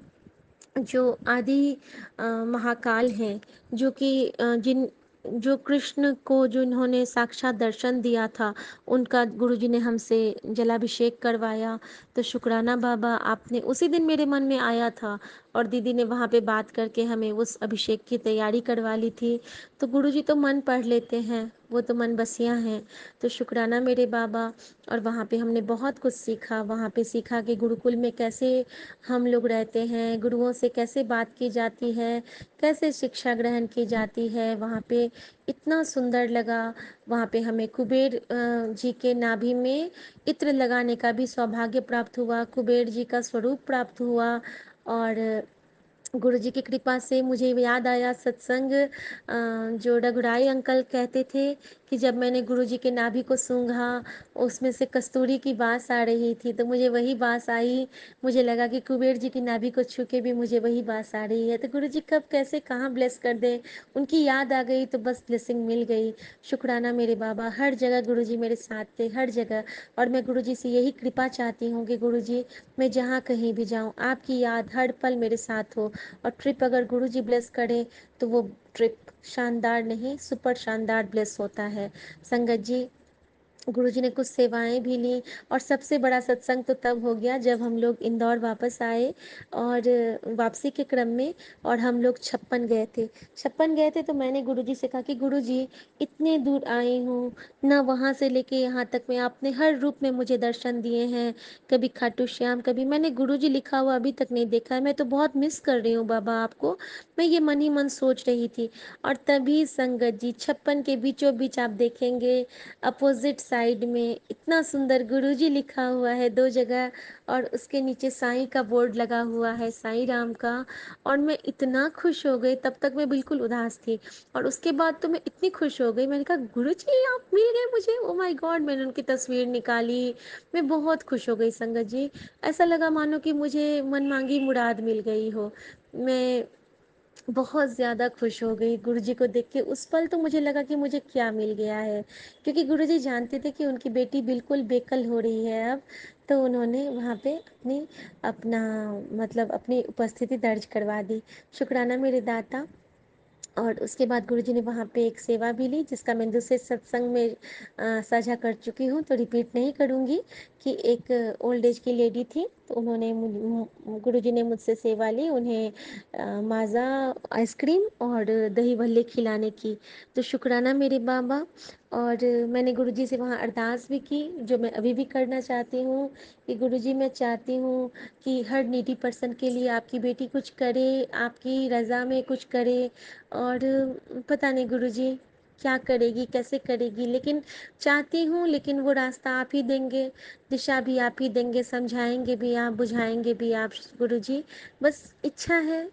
जो आदि महाकाल हैं, जो कि जिन जो कृष्ण को जो इन्होंने साक्षात दर्शन दिया था, उनका गुरुजी ने हमसे जलाभिषेक करवाया। तो शुक्राना बाबा, आपने उसी दिन मेरे मन में आया था और दीदी ने वहाँ पे बात करके हमें उस अभिषेक की तैयारी करवा ली थी। तो गुरुजी तो मन पढ़ लेते हैं, वो तो मन बसिया हैं। तो शुक्राना मेरे बाबा। और वहाँ पे हमने बहुत कुछ सीखा, वहाँ पे सीखा कि गुरुकुल में कैसे हम लोग रहते हैं, गुरुओं से कैसे बात की जाती है, कैसे शिक्षा ग्रहण की जाती है। वहाँ पे इतना सुंदर लगा। वहाँ पे हमें कुबेर जी के नाभि में इत्र लगाने का भी सौभाग्य प्राप्त हुआ, कुबेर जी का स्वरूप प्राप्त हुआ। और गुरु जी की कृपा से मुझे याद आया सत्संग, जो रघुराई अंकल कहते थे कि जब मैंने गुरु जी के नाभि को सूंघा, उसमें से कस्तूरी की बास आ रही थी, तो मुझे वही बास आई। मुझे लगा कि कुबेर जी की नाभि को छू के भी मुझे वही बास आ रही है। तो गुरु जी कब कैसे कहाँ ब्लेस कर दे, उनकी याद आ गई तो बस ब्लेसिंग मिल गई। शुक्राना मेरे बाबा, हर जगह गुरु जी मेरे साथ थे, हर जगह। और मैं गुरु जी से यही कृपा चाहती हूँ कि गुरु जी, मैं जहाँ कहीं भी जाऊँ, आपकी याद हर पल मेरे साथ हो। और ट्रिप अगर गुरुजी ब्लेस करें तो वो ट्रिप शानदार नहीं, सुपर शानदार ब्लेस होता है। संगत जी, गुरुजी ने कुछ सेवाएं भी ली। और सबसे बड़ा सत्संग तो तब हो गया जब हम लोग इंदौर वापस आए, और वापसी के क्रम में और हम लोग छप्पन गए थे। छप्पन गए थे तो मैंने गुरुजी से कहा कि गुरुजी, इतने दूर आई हूँ ना, वहाँ से लेके यहाँ तक में आपने हर रूप में मुझे दर्शन दिए हैं। कभी खाटू श्याम, कभी मैंने गुरुजी लिखा हुआ अभी तक नहीं देखा है। मैं तो बहुत मिस कर रही हूँ बाबा आपको। मैं ये मन ही मन सोच रही थी। और तभी संगत जी, छप्पन के बीचों बीच आप देखेंगे अपोजिट साइड में इतना सुंदर गुरुजी लिखा हुआ है 2 जगह, और उसके नीचे साईं का बोर्ड लगा हुआ है, साईं राम का। और मैं इतना खुश हो गई, तब तक मैं बिल्कुल उदास थी। और उसके बाद तो मैं इतनी खुश हो गई, मैंने कहा गुरुजी आप मिल गए मुझे, ओ माय गॉड। मैंने उनकी तस्वीर निकाली, मैं बहुत खुश हो गई संगत जी। ऐसा लगा मानो कि मुझे मन मांगी मुराद मिल गई हो। मैं बहुत ज़्यादा खुश हो गई गुरुजी को देख के। उस पल तो मुझे लगा कि मुझे क्या मिल गया है, क्योंकि गुरुजी जानते थे कि उनकी बेटी बिल्कुल बेकल हो रही है अब। तो उन्होंने वहाँ पे अपना मतलब अपनी उपस्थिति दर्ज करवा दी। शुक्राना मेरे दाता। और उसके बाद गुरुजी ने वहाँ पे एक सेवा भी ली, जिसका मैं दूसरे सत्संग में साझा कर चुकी हूँ, तो रिपीट नहीं करूँगी। कि एक ओल्ड एज की लेडी थी, तो उन्होंने गुरुजी ने मुझसे सेवा ली, उन्हें माज़ा आइसक्रीम और दही भल्ले खिलाने की। तो शुक्राना मेरे बाबा। और मैंने गुरुजी से वहाँ अरदास भी की, जो मैं अभी भी करना चाहती हूँ कि गुरुजी, मैं चाहती हूँ कि हर नीडी पर्सन के लिए आपकी बेटी कुछ करे, आपकी रज़ा में कुछ करे। और पता नहीं गुरुजी क्या करेगी, कैसे करेगी, लेकिन चाहती हूँ। लेकिन वो रास्ता आप ही देंगे, दिशा भी आप ही देंगे, समझाएंगे भी आप, बुझाएंगे भी आप गुरुजी। बस इच्छा है,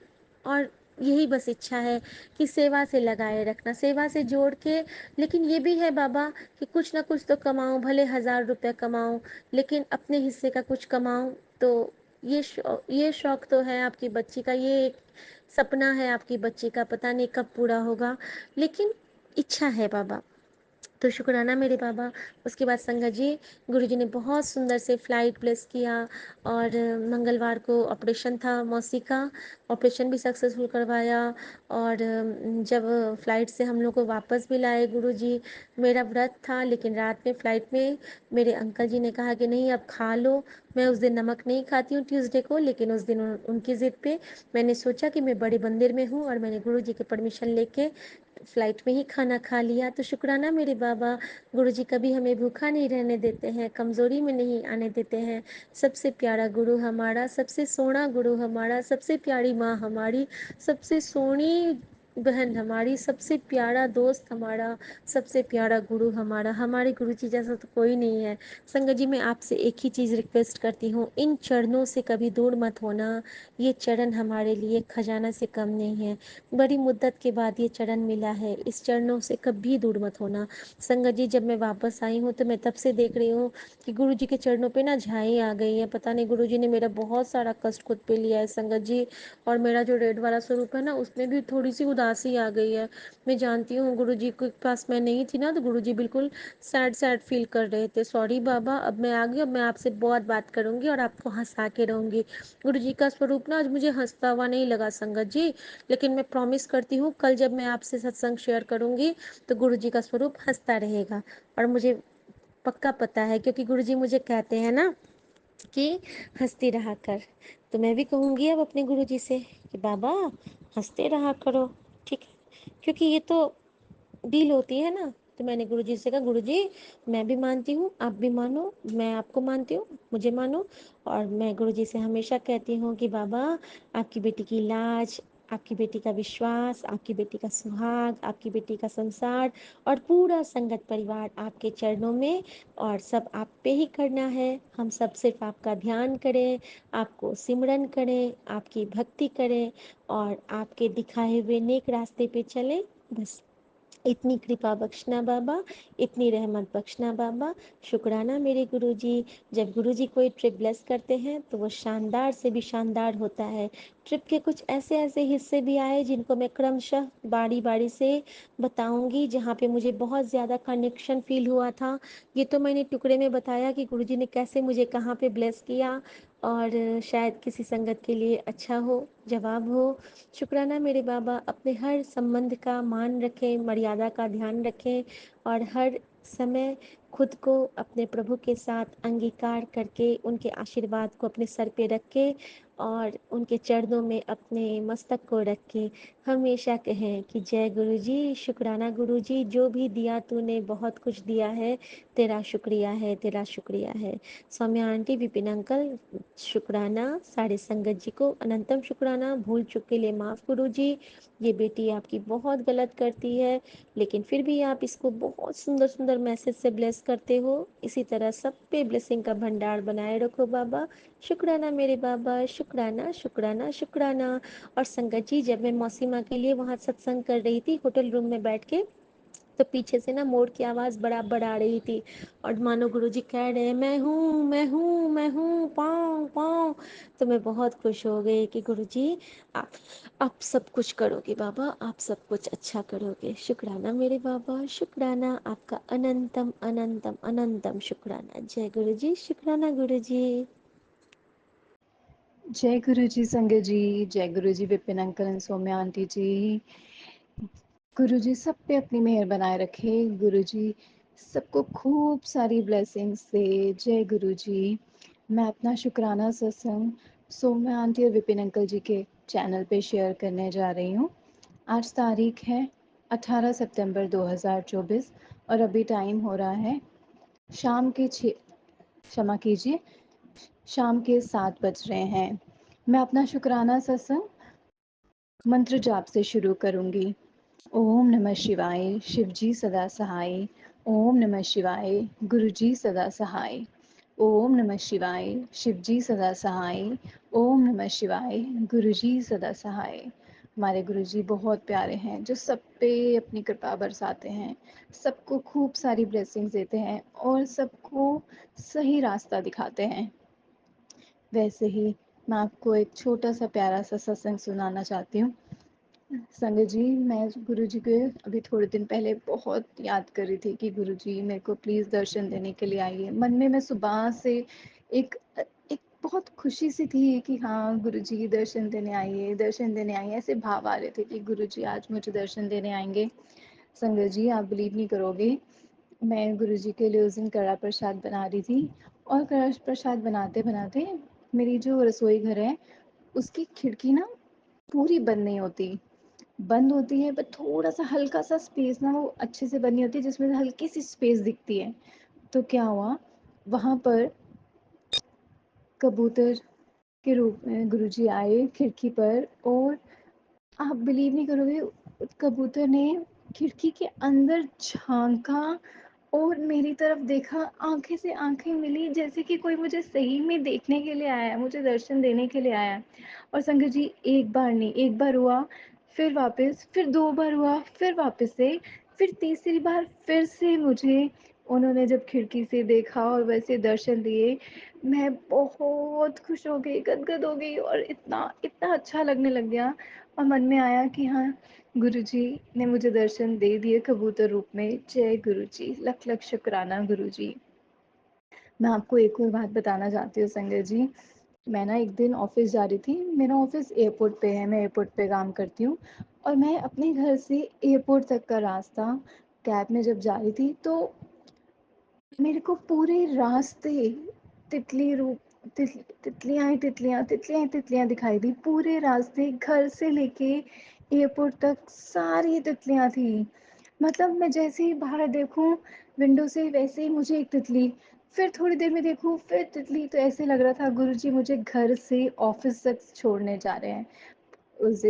और यही बस इच्छा है कि सेवा से लगाए रखना, सेवा से जोड़ के। लेकिन ये भी है बाबा कि कुछ ना कुछ तो कमाऊं, भले 1000 रुपये कमाऊं, लेकिन अपने हिस्से का कुछ कमाऊं। तो ये शौक तो है आपकी बच्ची का, ये एक सपना है आपकी बच्ची का, पता नहीं कब पूरा होगा, लेकिन इच्छा है बाबा। तो शुक्राना मेरे बाबा। उसके बाद संगत जी, गुरुजी ने बहुत सुंदर से फ्लाइट प्लेस किया। और मंगलवार को ऑपरेशन था मौसी का, ऑपरेशन भी सक्सेसफुल करवाया। और जब फ्लाइट से हम लोग को वापस भी लाए गुरुजी, मेरा व्रत था, लेकिन रात में फ्लाइट में मेरे अंकल जी ने कहा कि नहीं अब खा लो। मैं उस दिन नमक नहीं खाती हूँ ट्यूसडे को, लेकिन उस दिन उनकी ज़िद पे मैंने सोचा कि मैं बड़े मंदिर में हूँ, और मैंने गुरुजी की परमिशन लेके फ्लाइट में ही खाना खा लिया। तो शुक्राना मेरे बाबा, गुरुजी कभी हमें भूखा नहीं रहने देते हैं, कमज़ोरी में नहीं आने देते हैं। सबसे प्यारा गुरु हमारा, सबसे सोना गुरु हमारा, सबसे प्यारी माँ हमारी, सबसे सोनी बहन हमारी, सबसे प्यारा दोस्त हमारा, सबसे प्यारा गुरु हमारा। हमारे गुरु जी जैसा तो कोई नहीं है। संगत जी, मैं आपसे एक ही चीज़ रिक्वेस्ट करती हूँ, इन चरणों से कभी दूर मत होना। ये चरण हमारे लिए खजाना से कम नहीं है। बड़ी मुद्दत के बाद ये चरण मिला है, इस चरणों से कभी दूर मत होना। संगत जी, जब मैं वापस आई हूँ तो मैं तब से देख रही हूँ कि गुरु जी के चरणों पे ना झाई आ गई है। पता नहीं गुरु जी ने मेरा बहुत सारा कष्ट खुद पे लिया है संगत जी। और मेरा जो रेड वाला स्वरूप है ना, उसमें भी थोड़ी सी उदासी आ गई है। मैं जानती हूँ गुरु जी के पास मैं नहीं थी ना, तो गुरु जी बिल्कुल सैड सैड फील कर रहे थे। सॉरी बाबा, अब मैं आ गई, अब मैं आपसे बहुत बात करूंगी और आपको हंसा के रहूंगी। गुरु जी का स्वरूप ना आज मुझे हंसता हुआ नहीं लगा संगत जी, लेकिन मैं प्रॉमिस करती हूँ कल जब मैं आपसे सत्संग शेयर करूंगी तो गुरु जी का स्वरूप हंसता रहेगा। और मुझे पक्का पता है, क्योंकि गुरु जी मुझे कहते हैं ना कि हँसते रहा कर। तो मैं भी कहूँगी अब अपने गुरुजी से कि बाबा हँसते रहा करो, ठीक है? क्योंकि ये तो डील होती है ना। तो मैंने गुरुजी से कहा, गुरुजी मैं भी मानती हूँ, आप भी मानो, मैं आपको मानती हूँ, मुझे मानो। और मैं गुरुजी से हमेशा कहती हूँ कि बाबा आपकी बेटी की लाज, आपकी बेटी का विश्वास, आपकी बेटी का सुहाग, आपकी बेटी का संसार और पूरा संगत परिवार आपके चरणों में, और सब आप पे ही करना है। हम सब सिर्फ आपका ध्यान करें, आपको सिमरन करें, आपकी भक्ति करें और आपके दिखाए हुए नेक रास्ते पे चलें। बस इतनी कृपा बख्शना बाबा, इतनी रहमत बख्शना बाबा। शुक्राना मेरे गुरुजी। जब गुरुजी कोई ट्रिप ब्लेस करते हैं तो वो शानदार से भी शानदार होता है। ट्रिप के कुछ ऐसे ऐसे हिस्से भी आए जिनको मैं क्रमशः बारी बारी से बताऊंगी, जहाँ पे मुझे बहुत ज़्यादा कनेक्शन फील हुआ था। ये तो मैंने टुकड़े में बताया कि गुरुजी ने कैसे मुझे कहाँ पे ब्लेस किया, और शायद किसी संगत के लिए अच्छा हो, जवाब हो। शुक्राना मेरे बाबा। अपने हर संबंध का मान रखें, मर्यादा का ध्यान रखें और हर समय खुद को अपने प्रभु के साथ अंगीकार करके उनके आशीर्वाद को अपने सर पे रख के और उनके चरणों में अपने मस्तक को रख के हमेशा कहें कि जय गुरु जी, शुक्राना गुरु जी, जो भी दिया तूने बहुत कुछ दिया है, तेरा शुक्रिया है, तेरा शुक्रिया है। सौम्या आंटी, विपिन अंकल, शुक्राना। सारे संगत जी को अनंतम शुक्राना। भूल चूक के लिए माफ़ गुरु जी। ये बेटी आपकी बहुत गलत करती है, लेकिन फिर भी आप इसको बहुत सुंदर सुंदर मैसेज से ब्लेस करते हो। इसी तरह सब पे ब्लेसिंग का भंडार बनाए रखो बाबा। शुक्राना मेरे बाबा, शुक्राना शुक्राना शुक्राना। और संगत जी, जब मैं मौसीमा के लिए वहाँ सत्संग कर रही थी होटल रूम में बैठ के, तो पीछे से ना मोर की आवाज़ बराबर आ रही थी, और मानो गुरुजी कह रहे हैं, मैं हूँ मैं हूँ मैं हूँ, पाँव पाँव। तो मैं बहुत खुश हो गई कि गुरुजी आप आप सब कुछ करोगे बाबा, आप सब कुछ अच्छा करोगे। शुक्राना मेरे बाबा, शुक्राना आपका अनंतम अनंतम अनंतम शुक्राना। जय गुरुजी, शुक्राना गुरुजी। जय गुरु जी संगत जी, जय Guru ji Vipin uncle and Saumya aunty ji. Guru ji सब पे अपनी मेहर बनाए रखे। गुरु जी सबको खूब सारी ब्लेसिंग्स दे। जय गुरु जी। मैं अपना शुक्राना सत्संग सौम्या आंटी और विपिन अंकल जी के चैनल पे शेयर करने जा रही हूँ। आज तारीख है 18 सितंबर 2024 और अभी टाइम हो रहा है शाम के 6, क्षमा कीजिए, शाम के 7 बज रहे हैं। मैं अपना शुक्राना सत्संग मंत्र जाप से शुरू करूंगी। ओम नमः शिवाय, शिवजी सदा सहाय। ओम नमः शिवाय, गुरुजी सदा सहाय। ओम नमः शिवाय, शिवजी सदा सहाय। ओम नमः शिवाय, गुरुजी सदा सहाय। हमारे गुरुजी बहुत प्यारे हैं, जो सब पे अपनी कृपा बरसाते हैं, सबको खूब सारी ब्लेसिंग्स देते हैं और सबको सही रास्ता दिखाते हैं। वैसे ही मैं आपको एक छोटा सा प्यारा सा सत्संग सुनाना चाहती हूँ। संगत जी, मैं गुरुजी को अभी थोड़े दिन पहले बहुत याद कर रही थी कि गुरुजी मेरे को प्लीज़ दर्शन देने के लिए आइए। मन में मैं सुबह से एक एक बहुत खुशी सी थी कि हाँ गुरुजी दर्शन देने आइए, दर्शन देने आइए, ऐसे भाव आ रहे थे कि गुरुजी आज मुझे दर्शन देने आएंगे। संगत जी, आप बिलीव नहीं करोगे, मैं गुरुजी के लिए उस दिन कड़ा प्रसाद बना रही थी और कड़ा प्रसाद बनाते बनाते मेरी जो रसोई घर है उसकी खिड़की ना पूरी बंद नहीं होती, बंद होती है पर थोड़ा सा हल्का सा स्पेस ना वो अच्छे से बंद नहीं होती जिसमें हल्की सी स्पेस दिखती है। तो क्या हुआ, वहाँ पर कबूतर के रूप में गुरुजी आए खिड़की पर और आप बिलीव नहीं करोगे, कबूतर ने खिड़की के अंदर झांका और मेरी तरफ देखा, आंखें से आंखें मिली जैसे कि कोई मुझे सही में देखने के लिए आया है, मुझे दर्शन देने के लिए आया है। और संगत जी, एक बार नहीं, एक बार हुआ, फिर वापस, फिर 2 बार हुआ, फिर वापस से, फिर तीसरी बार फिर से मुझे उन्होंने जब खिड़की से देखा और वैसे दर्शन दिए, मैं बहुत खुश हो गई, गदगद हो गई और इतना इतना अच्छा लगने लग गया। और मन में आया कि हाँ गुरुजी ने मुझे दर्शन दे दिए कबूतर रूप में। जय गुरुजी, लख लख शुक्राना गुरुजी। मैं आपको एक और बात बताना चाहती हूँ संजय जी। मैं ना एक दिन ऑफिस जा रही थी, मेरा ऑफिस एयरपोर्ट पे है, मैं एयरपोर्ट पे काम करती हूँ और मैं अपने घर से एयरपोर्ट तक का रास्ता कैब में जब जा रही थी तो मेरे को पूरे रास्ते तितली रूप तितलियाँ ही तितलियाँ, तितलियाँ ही तितलियाँ दिखाई दी। पूरे रास्ते घर से लेके एयरपोर्ट तक सारी तितलियाँ थी। मतलब मैं जैसे ही बाहर देखूँ विंडो से, वैसे ही मुझे एक तितली, फिर थोड़ी देर में देखूँ फिर तितली। तो ऐसे लग रहा था गुरुजी मुझे घर से ऑफ़िस तक छोड़ने जा रहे हैं। उस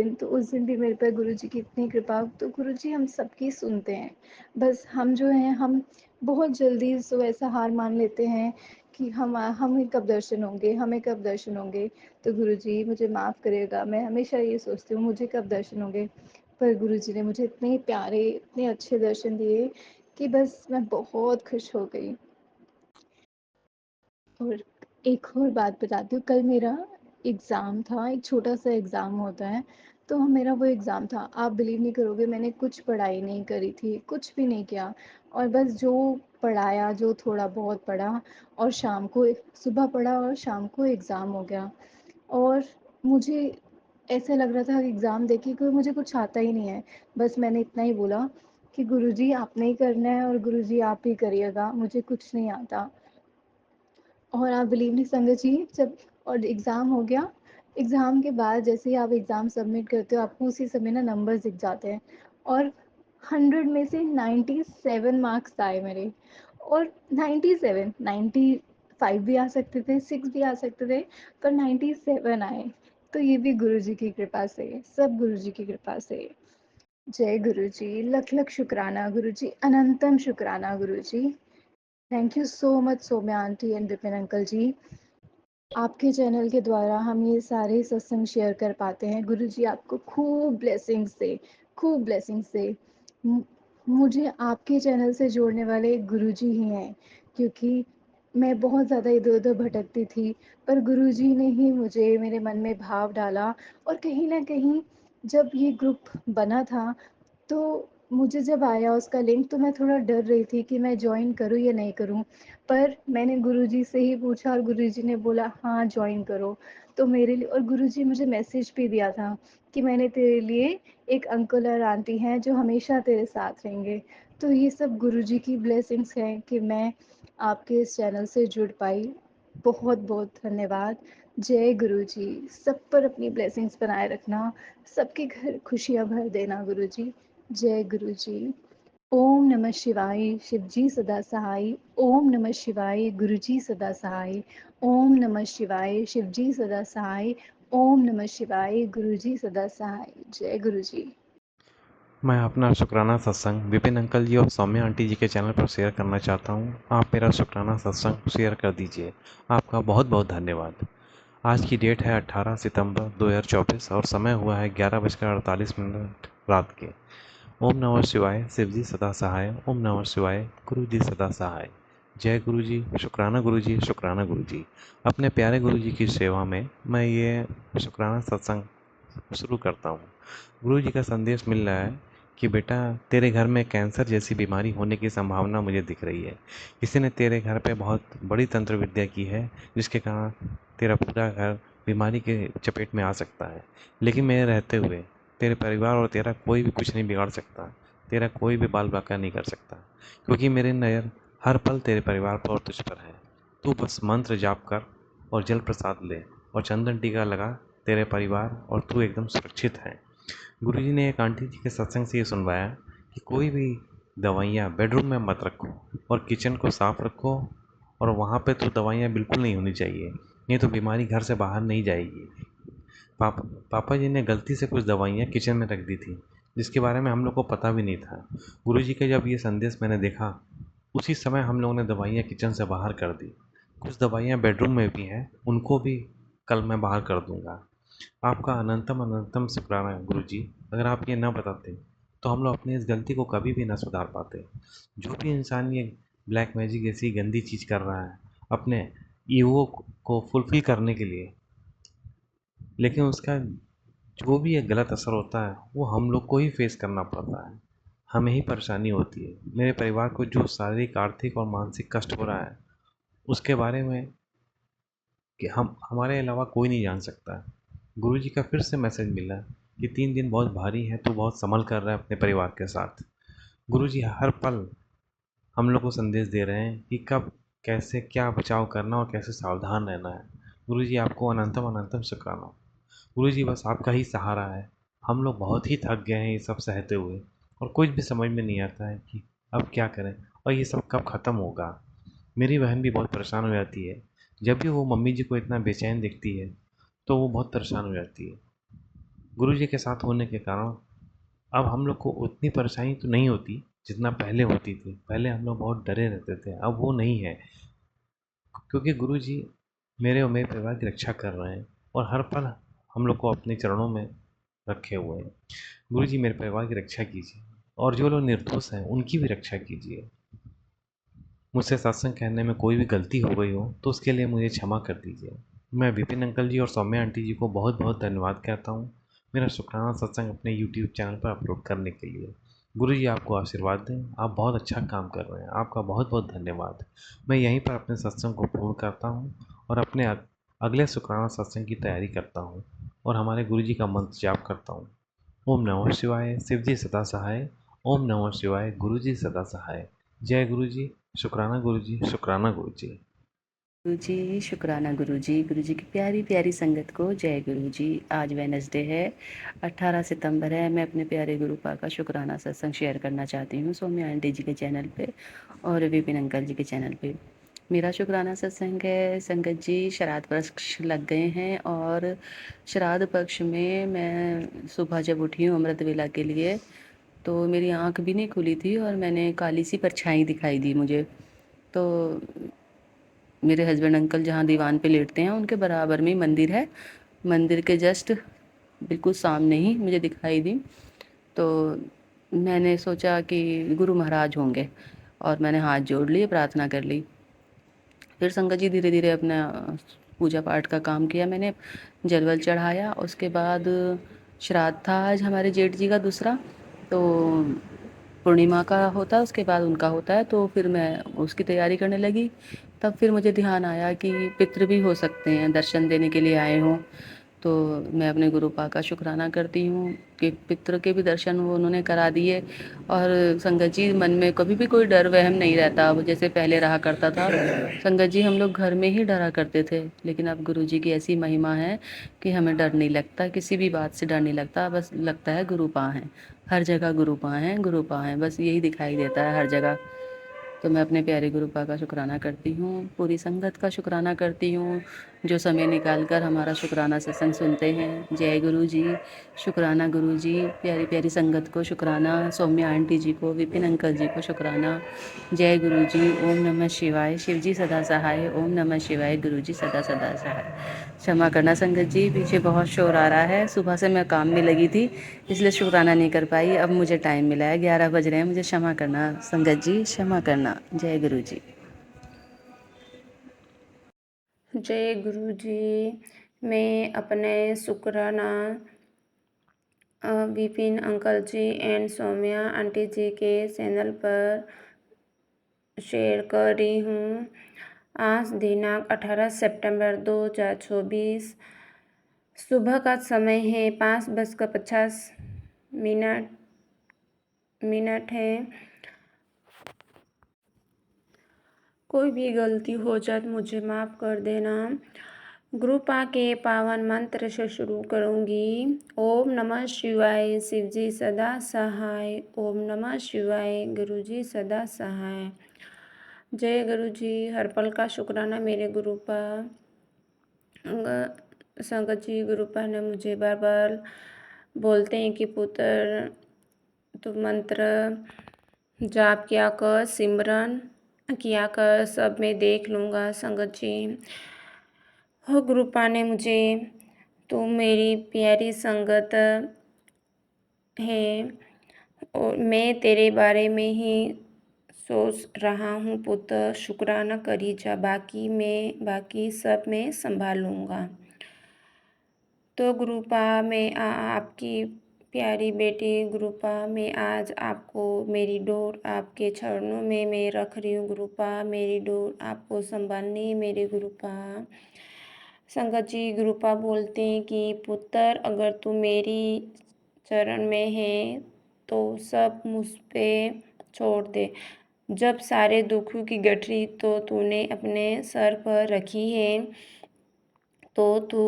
दिन भी मेरे पे गुरुजी की इतनी कृपा। तो गुरुजी हम सबकी सुनते हैं। बस हम जो हैं, हम बहुत जल्दी सो ऐसा हार मान लेते हैं कि हमें कब दर्शन होंगे, हमें कब दर्शन होंगे। तो गुरुजी मुझे माफ़ करिएगा, मैं हमेशा ये सोचती हूँ मुझे कब दर्शन होंगे। पर गुरुजी ने मुझे इतने प्यारे, इतने अच्छे दर्शन दिए कि बस मैं बहुत खुश हो गई। और एक और बात बताती हूँ, कल मेरा एग्ज़ाम था, एक छोटा-सा एग्ज़ाम होता है, तो मेरा वो एग्ज़ाम था। आप बिलीव नहीं करोगे, मैंने कुछ पढ़ाई नहीं करी थी, कुछ भी नहीं किया, और बस जो पढ़ाया, जो थोड़ा बहुत पढ़ा, और सुबह पढ़ा और शाम को एग्ज़ाम हो गया। और मुझे ऐसा लग रहा था एग्ज़ाम दे के कि मुझे कुछ आता ही नहीं है। बस मैंने इतना ही बोला कि गुरुजी आपने ही करना है और गुरुजी आप ही करिएगा, मुझे कुछ नहीं आता। और आप बिलीव नहीं संगत जी, जब और एग्ज़ाम हो गया, एग्ज़ाम के बाद जैसे ही आप एग्ज़ाम सबमिट करते हो, आपको उसी समय ना नंबर्स दिख जाते हैं, और 100 में से 97 मार्क्स आए मेरे। और 97, 95 भी आ सकते थे, 6 भी आ सकते थे, पर 97 आए। तो ये भी गुरुजी की कृपा से, सब गुरुजी की कृपा से। जय गुरुजी, लख-लख शुक्राना गुरुजी, अनंतम शुक्राना Guruji. Thank you so much Saumya aunty and Vipin uncle ji. आपके चैनल के द्वारा हम ये सारे सत्संग शेयर कर पाते हैं। गुरुजी आपको खूब ब्लेसिंग्स दे, खूब ब्लेसिंग्स दे। मु मुझे आपके चैनल से जोड़ने वाले गुरुजी ही हैं, क्योंकि मैं बहुत ज़्यादा इधर-उधर भटकती थी, पर गुरुजी ने ही मुझे मेरे मन में भाव डाला। और कहीं न कहीं जब ये ग्रुप बना था, तो मुझे जब आया उसका लिंक, तो मैं थोड़ा डर रही थी कि मैं जॉइन करूँ या नहीं करूँ। पर मैंने गुरुजी से ही पूछा और गुरुजी ने बोला हाँ जॉइन करो। तो मेरे लिए, और गुरुजी मुझे मैसेज भी दिया था कि मैंने तेरे लिए एक अंकल और आंटी हैं जो हमेशा तेरे साथ रहेंगे। तो ये सब गुरुजी की ब्लेसिंग्स हैं कि मैं आपके इस चैनल से जुड़ पाई। बहुत बहुत धन्यवाद। जय गुरुजी। सब पर अपनी ब्लेसिंग्स बनाए रखना, सबके घर खुशियाँ भर देना गुरुजी। जय गुरुजी। ओम नमः शिवाय, शिवजी सदा सहाय। ओम नमः शिवाय, गुरुजी सदा सहाय। ओम नमः शिवाय, शिवजी सदा सहाय। ओम नमः शिवाय, गुरुजी सदा सहाय। जय गुरुजी। मैं अपना शुक्राना सत्संग विपिन अंकल जी और सौम्या आंटी जी के चैनल पर शेयर करना चाहता हूँ। आप मेरा शुक्राना सत्संग शेयर कर दीजिए। आपका बहुत बहुत धन्यवाद। आज की डेट है 18 सितंबर 2024 और समय हुआ है 11:48 रात के। ओम नमः शिवाय, शिवजी सदा सहाय। ओम नमः शिवाय, गुरु जी सदा सहाय। जय गुरु जी, शुक्राना गुरु जी, शुक्राना गुरु जी। अपने प्यारे गुरु जी की सेवा में मैं ये शुक्राना सत्संग शुरू करता हूँ। गुरु जी का संदेश मिल रहा है कि बेटा तेरे घर में कैंसर जैसी बीमारी होने की संभावना मुझे दिख रही है। किसी ने तेरे घर पे बहुत बड़ी तंत्र विद्या की है जिसके कारण तेरा पूरा घर बीमारी के चपेट में आ सकता है। लेकिन मेरे रहते हुए तेरे परिवार और तेरा कोई भी कुछ नहीं बिगाड़ सकता। तेरा कोई भी बाल बाका नहीं कर सकता, क्योंकि मेरी नज़र हर पल तेरे परिवार पर और तुझ पर है। तू बस मंत्र जाप कर और जल प्रसाद ले और चंदन टीका लगा। तेरे परिवार और तू एकदम सुरक्षित है। गुरुजी ने एक आंटी जी के सत्संग से ये सुनवाया कि कोई भी दवाइयाँ बेडरूम में मत रखो और किचन को साफ रखो, और वहाँ पे तो दवाइयाँ बिल्कुल नहीं होनी चाहिए, नहीं तो बीमारी घर से बाहर नहीं जाएगी। पापा पापा जी ने गलती से कुछ दवाइयाँ किचन में रख दी थी, जिसके बारे में हम लोग को पता भी नहीं था। गुरुजी का जब ये संदेश मैंने देखा, उसी समय हम लोगों ने दवाइयाँ किचन से बाहर कर दी। कुछ दवाइयाँ बेडरूम में भी हैं, उनको भी कल मैं बाहर कर दूंगा। आपका अनंतम अनंतम शुक्राना है गुरु जी। अगर आप ये ना बताते तो हम लोग अपनी इस गलती को कभी भी ना सुधार पाते। जो भी इंसान ये ब्लैक मैजिक ऐसी गंदी चीज़ कर रहा है अपने ईगो को फुलफिल करने के लिए, लेकिन उसका जो भी एक गलत असर होता है वो हम लोग को ही फेस करना पड़ता है। हमें ही परेशानी होती है। मेरे परिवार को जो शारीरिक, आर्थिक और मानसिक कष्ट हो रहा है उसके बारे में कि हम हमारे अलावा कोई नहीं जान सकता। गुरु जी का फिर से मैसेज मिला कि 3 दिन बहुत भारी है, तो बहुत संभल कर रहा है अपने परिवार के साथ। गुरु जी हर पल हम लोग को संदेश दे रहे हैं कि कब कैसे क्या बचाव करना और कैसे सावधान रहना है। गुरुजी आपको अनंतम अनंतम शुक्राना। गुरुजी बस आपका ही सहारा है। हम लोग बहुत ही थक गए हैं ये सब सहते हुए, और कुछ भी समझ में नहीं आता है कि अब क्या करें और ये सब कब ख़त्म होगा। मेरी बहन भी बहुत परेशान हो जाती है। जब भी वो मम्मी जी को इतना बेचैन दिखती है तो वो बहुत परेशान हो जाती है। गुरुजी के साथ होने के कारण अब हम लोग को उतनी परेशानी तो नहीं होती जितना पहले होती थी। पहले हम लोग बहुत डरे रहते थे, अब वो नहीं है, क्योंकि गुरुजी मेरे और मेरे परिवार की रक्षा कर रहे हैं और हर पल हम लोग को अपने चरणों में रखे हुए हैं। गुरुजी मेरे परिवार की रक्षा कीजिए और जो लोग निर्दोष हैं उनकी भी रक्षा कीजिए। मुझसे सत्संग कहने में कोई भी गलती हो गई हो तो उसके लिए मुझे क्षमा कर दीजिए। मैं विपिन अंकल जी और सौम्या आंटी जी को बहुत बहुत धन्यवाद कहता हूँ मेरा शुक्राना सत्संग अपने यूट्यूब चैनल पर अपलोड करने के लिए। गुरु जी आपको आशीर्वाद दें, आप बहुत अच्छा काम कर रहे हैं, आपका बहुत बहुत धन्यवाद। मैं यहीं पर अपने सत्संग को पूर्ण करता हूँ और अपने अगले शुक्राना सत्संग की तैयारी करता हूँ और हमारे गुरु जी का मंत्र जाप करता हूँ। ओम नमः शिवाय, शिव जी सदा सहाय। ओम नमः शिवाय, गुरु जी सदा सहाय। जय गुरु जी, शुक्राना गुरु जी, शुक्राना गुरु जी। गुरु जी शुक्राना गुरु जी की प्यारी प्यारी संगत को जय गुरु जी। आज वेनसडे है, 18 सितंबर है। मैं अपने प्यारे गुरु पा का शुक्राना सत्संग शेयर करना चाहती हूँ सौम्या आंटी जी के चैनल पे और विपिन अंकल जी के चैनल पे। मेरा शुक्राना सत्संग है संगत जी, श्राद्ध पक्ष लग गए हैं और श्राद्ध पक्ष में मैं सुबह जब उठी हूँ अमृत वेला के लिए तो मेरी आँख भी नहीं खुली थी और मैंने काली सी परछाई दिखाई दी मुझे। तो मेरे हस्बैंड अंकल जहाँ दीवान पे लेटते हैं उनके बराबर में ही मंदिर है, मंदिर के जस्ट बिल्कुल सामने ही मुझे दिखाई दी। तो मैंने सोचा कि गुरु महाराज होंगे और मैंने हाथ जोड़ लिए, प्रार्थना कर ली। फिर संगत जी धीरे धीरे अपना पूजा पाठ का काम किया, मैंने जलवल चढ़ाया। उसके बाद श्राद्ध था आज हमारे जेठ जी का दूसरा, तो पूर्णिमा का होता है, उसके बाद उनका होता है, तो फिर मैं उसकी तैयारी करने लगी। तब फिर मुझे ध्यान आया कि पितृ भी हो सकते हैं, दर्शन देने के लिए आए हों। तो मैं अपने गुरु पा का शुक्राना करती हूँ कि पितृ के भी दर्शन वो उन्होंने करा दिए। और संगत जी मन में कभी भी कोई डर वहम नहीं रहता अब जैसे पहले रहा करता था। संगत जी हम लोग घर में ही डरा करते थे, लेकिन अब गुरु जी की ऐसी महिमा है कि हमें डर नहीं लगता, किसी भी बात से डर नहीं लगता। बस लगता है गुरु पा हैं, हर जगह गुरु पा हैं, गुरु पा हैं, बस यही दिखाई देता है हर जगह। तो मैं अपने प्यारे गुरु पा का शुक्राना करती हूँ, पूरी संगत का शुक्राना करती हूँ जो समय निकाल कर हमारा शुक्राना सत्संग सुनते हैं। जय गुरु जी, शुक्राना गुरु जी, प्यारी प्यारी संगत को शुक्राना, सौम्या आंटी जी को, विपिन अंकल जी को शुक्राना। जय गुरु जी। ओम नमः शिवाय, शिव जी सदा सहाय। ओम नमः शिवाय, गुरु जी सदा सदा सहाय। क्षमा करना संगत जी, पीछे बहुत शोर आ रहा है, सुबह से मैं काम में लगी थी इसलिए शुक्राना नहीं कर पाई। अब मुझे टाइम मिला है, 11 बज रहे हैं, मुझे क्षमा करना संगत जी, क्षमा करना। जय गुरु जी। जय गुरु जी। मैं अपने शुक्राना Vipin uncle ji and Saumya aunty ji के चैनल पर शेयर कर रही हूँ। आज दिनांक 18 सितंबर 2024 सुबह का समय है, 5:50 है। कोई भी गलती हो जाए तो मुझे माफ़ कर देना। गुरु पा के पावन मंत्र से शुरू करूँगी। ओम नमः शिवाय, शिव जी सदा सहाय। ओम नमः शिवाय, गुरु जी सदा सहाय। जय गुरु जी, हर पल का शुक्राना मेरे गुरु पा। संगत जी गुरु पा ने मुझे बार बार बोलते हैं कि पुत्र तो मंत्र जाप किया कर, सिमरन किया कर, सब मैं देख लूँगा। संगत जी हो गुरु पा ने मुझे, तो मेरी प्यारी संगत है और मैं तेरे बारे में ही सोच रहा हूँ पुत्र, शुक्राना करी जा, बाकी सब मैं संभाल लूँगा। तो गुरुपा मैं आपकी प्यारी बेटी गुरुपा, मैं आज आपको मेरी डोर आपके चरणों में मैं रख रही हूँ। गुरुपा मेरी डोर आपको संभालनी मेरे गुरुपा। संगत जी गुरुपा बोलते हैं कि पुत्र अगर तू मेरी चरण में है तो सब मुझ पे छोड़ दे। जब सारे दुखों की गठरी तो तूने अपने सर पर रखी है, तो तू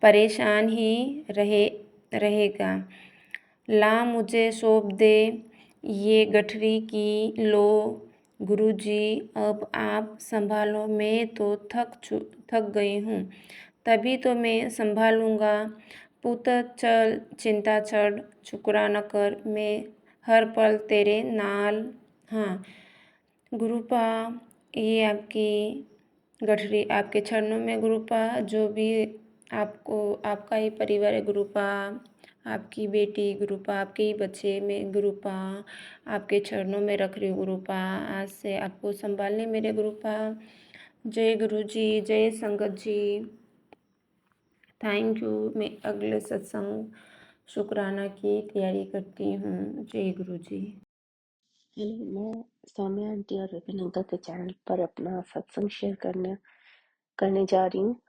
परेशान ही रहेगा। ला मुझे सौंप दे ये गठरी की लो गुरुजी, अब आप संभालो, मैं तो थक गई हूँ, तभी तो मैं संभालूंगा। पुत चल चिंता छड़, शुक्राना कर, मैं हर पल तेरे नाल। हाँ गुरुपा, ये आपकी गठरी आपके चरणों में गुरुपा। जो भी आपको आपका ही परिवार है गुरुपा, आपकी बेटी गुरुपा, आपके ही बच्चे में गुरुपा, आपके चरणों में रख रही हूँ गुरुपा। आज से आपको संभालने मेरे गुरुपा। जय गुरु जी, जय संगत जी। Thank you. मैं अगले सत्संग शुक्राना की तैयारी करती हूँ। जय गुरु जी। हेलो, मैं सौम्या आंटी और विपिन अंकल के चैनल पर अपना सत्संग शेयर करने जा रही हूँ।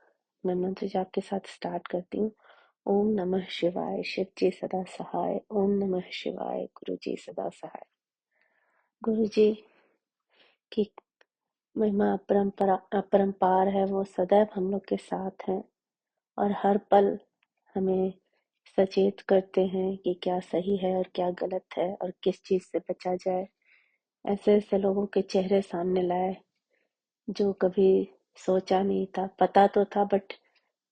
मैं मंत्र जाप के साथ स्टार्ट करती हूँ। ओम नमः शिवाय, शिव जी सदा सहाय। ओम नमः शिवाय, गुरु जी सदा सहाय। गुरु जी की महिमा अपरंपार है, वो सदैव हम लोग के साथ हैं और हर पल हमें सचेत करते हैं कि क्या सही है और क्या गलत है और किस चीज से बचा जाए। ऐसे ऐसे लोगों के चेहरे सामने लाए जो कभी सोचा नहीं था। पता तो था बट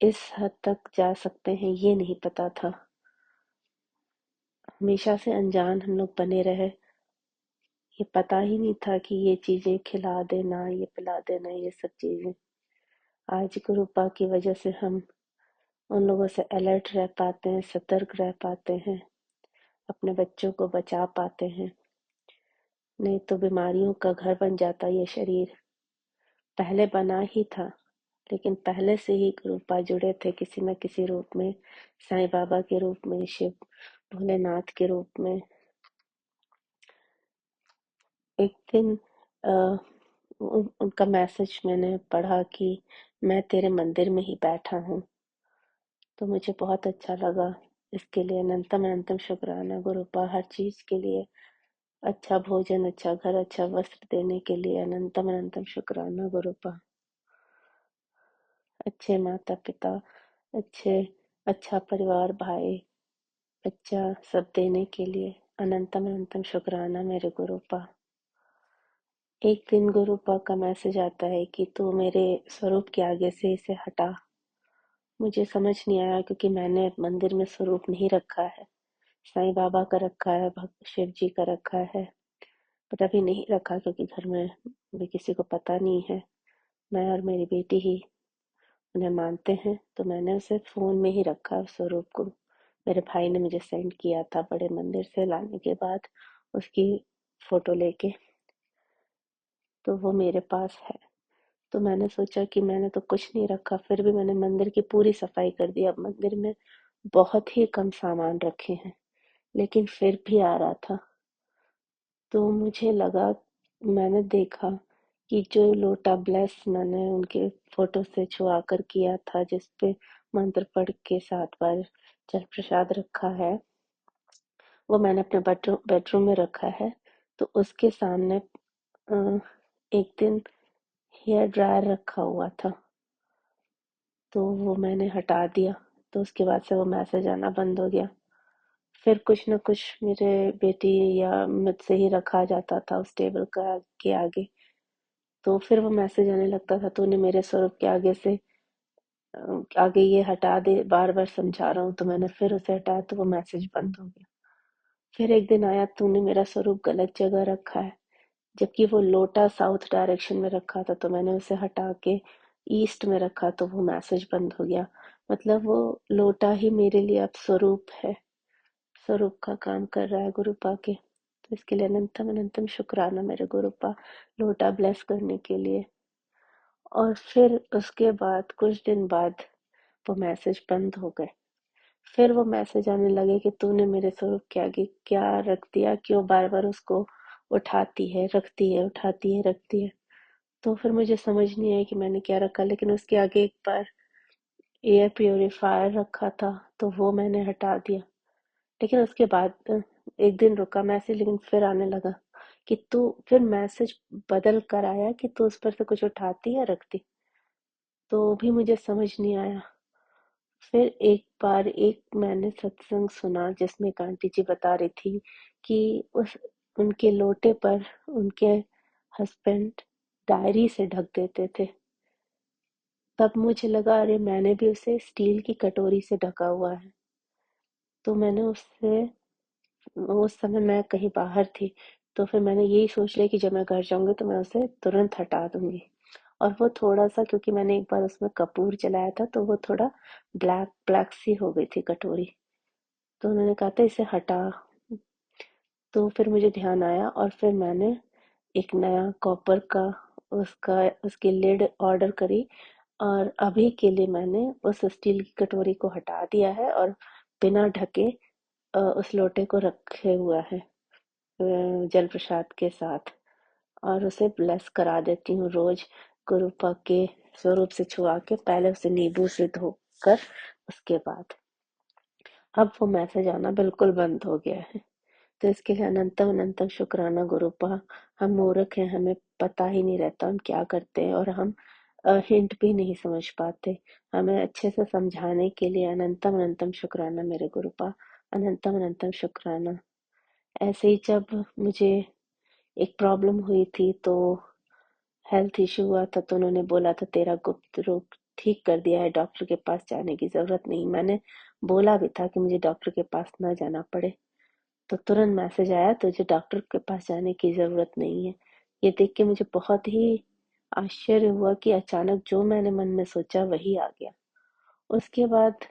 इस हद तक जा सकते हैं ये नहीं पता था। हमेशा से अनजान हम लोग बने रहे। ये पता ही नहीं था कि ये चीजें खिला देना, ये पिला देना, ये सब चीजें। आज गुरुपा की वजह से हम उन लोगों से अलर्ट रह पाते हैं, सतर्क रह पाते हैं, अपने बच्चों को बचा पाते हैं। नहीं तो बीमारियों का घर बन जाता ये शरीर। पहले बना ही था, लेकिन पहले से ही गुरुपा जुड़े थे किसी न किसी रूप में, साईं बाबा के रूप में, शिव भोलेनाथ के रूप में। एक दिन उनका मैसेज मैंने पढ़ा कि मैं तेरे मंदिर में ही बैठा हूँ, तो मुझे बहुत अच्छा लगा। इसके लिए अनंतम अनंतम शुक्राना गुरुपा। हर चीज के लिए, अच्छा भोजन, अच्छा घर, अच्छा वस्त्र देने के लिए अनंतम अनंतम शुक्राना गुरुपा। अच्छे माता पिता, अच्छा परिवार, भाई बच्चा सब देने के लिए अनंतम अनंतम शुक्राना मेरे गुरुपा। एक दिन गुरुपा का मैसेज आता है कि तू मेरे स्वरूप के आगे से इसे हटा। मुझे समझ नहीं आया क्योंकि मैंने मंदिर में स्वरूप नहीं रखा है। साईं बाबा का रखा है, भक्त शिव जी का रखा है, बट अभी नहीं रखा क्योंकि घर में भी किसी को पता नहीं है। मैं और मेरी बेटी ही उन्हें मानते हैं, तो मैंने उसे फोन में ही रखा उस स्वरूप को। मेरे भाई ने मुझे सेंड किया था बड़े मंदिर से लाने के बाद उसकी फोटो लेके, तो वो मेरे पास है। तो मैंने सोचा कि मैंने तो कुछ नहीं रखा, फिर भी मैंने मंदिर की पूरी सफाई कर दी। अब मंदिर में बहुत ही कम सामान रखे हैं, लेकिन फिर भी आ रहा था। तो मुझे लगा, मैंने देखा कि जो लोटा ब्लेस मैंने उनके फोटो से छुआ कर किया था, जिसपे मंत्र पढ़ के 7 बार जल प्रसाद रखा है, वो मैंने अपने बेडरूम में रखा है। तो उसके सामने एक दिन हेयर ड्रायर रखा हुआ था, तो वो मैंने हटा दिया। तो उसके बाद से वो मैसेज आना बंद हो गया। फिर कुछ न कुछ मेरे बेटी या मुझसे ही रखा जाता था उस टेबल का के आगे, तो फिर वो मैसेज आने लगता था, तूने मेरे स्वरूप के आगे से आगे ये हटा दे, बार बार समझा रहा हूँ। तो मैंने फिर उसे हटाया, तो वो मैसेज बंद हो गया। फिर एक दिन आया, तूने मेरा स्वरूप गलत जगह रखा है, जबकि वो लोटा साउथ डायरेक्शन में रखा था, तो मैंने उसे हटा के ईस्ट में रखा, तो वो मैसेज बंद हो गया। मतलब वो लोटा ही मेरे लिए अब स्वरूप है, स्वरूप का काम कर रहा है गुरुपा के। तो इसके लिए अनंतम अनंतम शुक्राना मेरे गुरुपा, लोटा ब्लेस करने के लिए। और फिर उसके बाद कुछ दिन बाद वो मैसेज बंद हो गए। फिर वो मैसेज आने लगे कि तूने मेरे स्वरूप के आगे क्या रख दिया, क्यों बार बार उसको उठाती है, रखती है, उठाती है, रखती है। तो फिर मुझे समझ नहीं आया कि मैंने क्या रखा, लेकिन उसके आगे एक बार एयर प्योरीफायर रखा था, तो वो मैंने हटा दिया। लेकिन उसके बाद एक दिन रुका मैसेज, लेकिन फिर आने लगा कि तू, फिर मैसेज बदल कर आया कि तू उस पर से कुछ उठाती है, रखती। तो भी मुझे समझ नहीं आया। फिर एक बार एक मैंने सत्संग सुना जिसमें एक आंटी जी बता रही थी कि उस उनके लोटे पर उनके हस्बैंड डायरी से ढक देते थे। तब मुझे लगा अरे मैंने भी उसे स्टील की कटोरी से ढका हुआ है। तो मैंने उससे उस समय मैं कहीं बाहर थी, तो फिर मैंने यही सोच लिया कि जब मैं घर जाऊंगी तो मैं उसे तुरंत हटा दूंगी। और वो थोड़ा सा, क्योंकि मैंने एक बार उसमें कपूर जलाया था, तो वो थोड़ा ब्लैक ब्लैक सी हो गई थी कटोरी। तो उन्होंने कहा था इसे हटा। तो फिर मुझे ध्यान आया और फिर मैंने एक नया कॉपर का उसका उसकी लिड ऑर्डर करी। और अभी के लिए मैंने उस स्टील की कटोरी को हटा दिया है और बिना ढके उस लोटे को रखे हुआ है जल प्रसाद के साथ। और उसे ब्लेस करा देती हूँ रोज गुरुपा के स्वरूप से छुआ के, पहले उसे नींबू से धोकर उसके बाद। अब वो मैसेज आना बिल्कुल बंद हो गया है। तो इसके लिए अनंतम अनंतम शुक्राना गुरुपा। हम मूर्ख हैं, हमें पता ही नहीं रहता हम क्या करते हैं, और हम हिंट भी नहीं समझ पाते। हमें अच्छे से समझाने के लिए अनंतम अनंतम शुक्राना मेरे गुरुपा, अनंतम अनंतम शुक्राना। ऐसे ही जब मुझे एक प्रॉब्लम हुई थी, तो हेल्थ इशू हुआ था, तो उन्होंने बोला था तेरा गुप्त रोग ठीक कर दिया है, डॉक्टर के पास जाने की जरूरत नहीं। मैंने बोला भी था कि मुझे डॉक्टर के पास ना जाना पड़े, तो तुरंत मैसेज आया तुझे डॉक्टर के पास जाने की जरूरत नहीं है। ये देख के मुझे बहुत ही आश्चर्य हुआ कि अचानक जो मैंने मन में सोचा वही आ गया। उसके बाद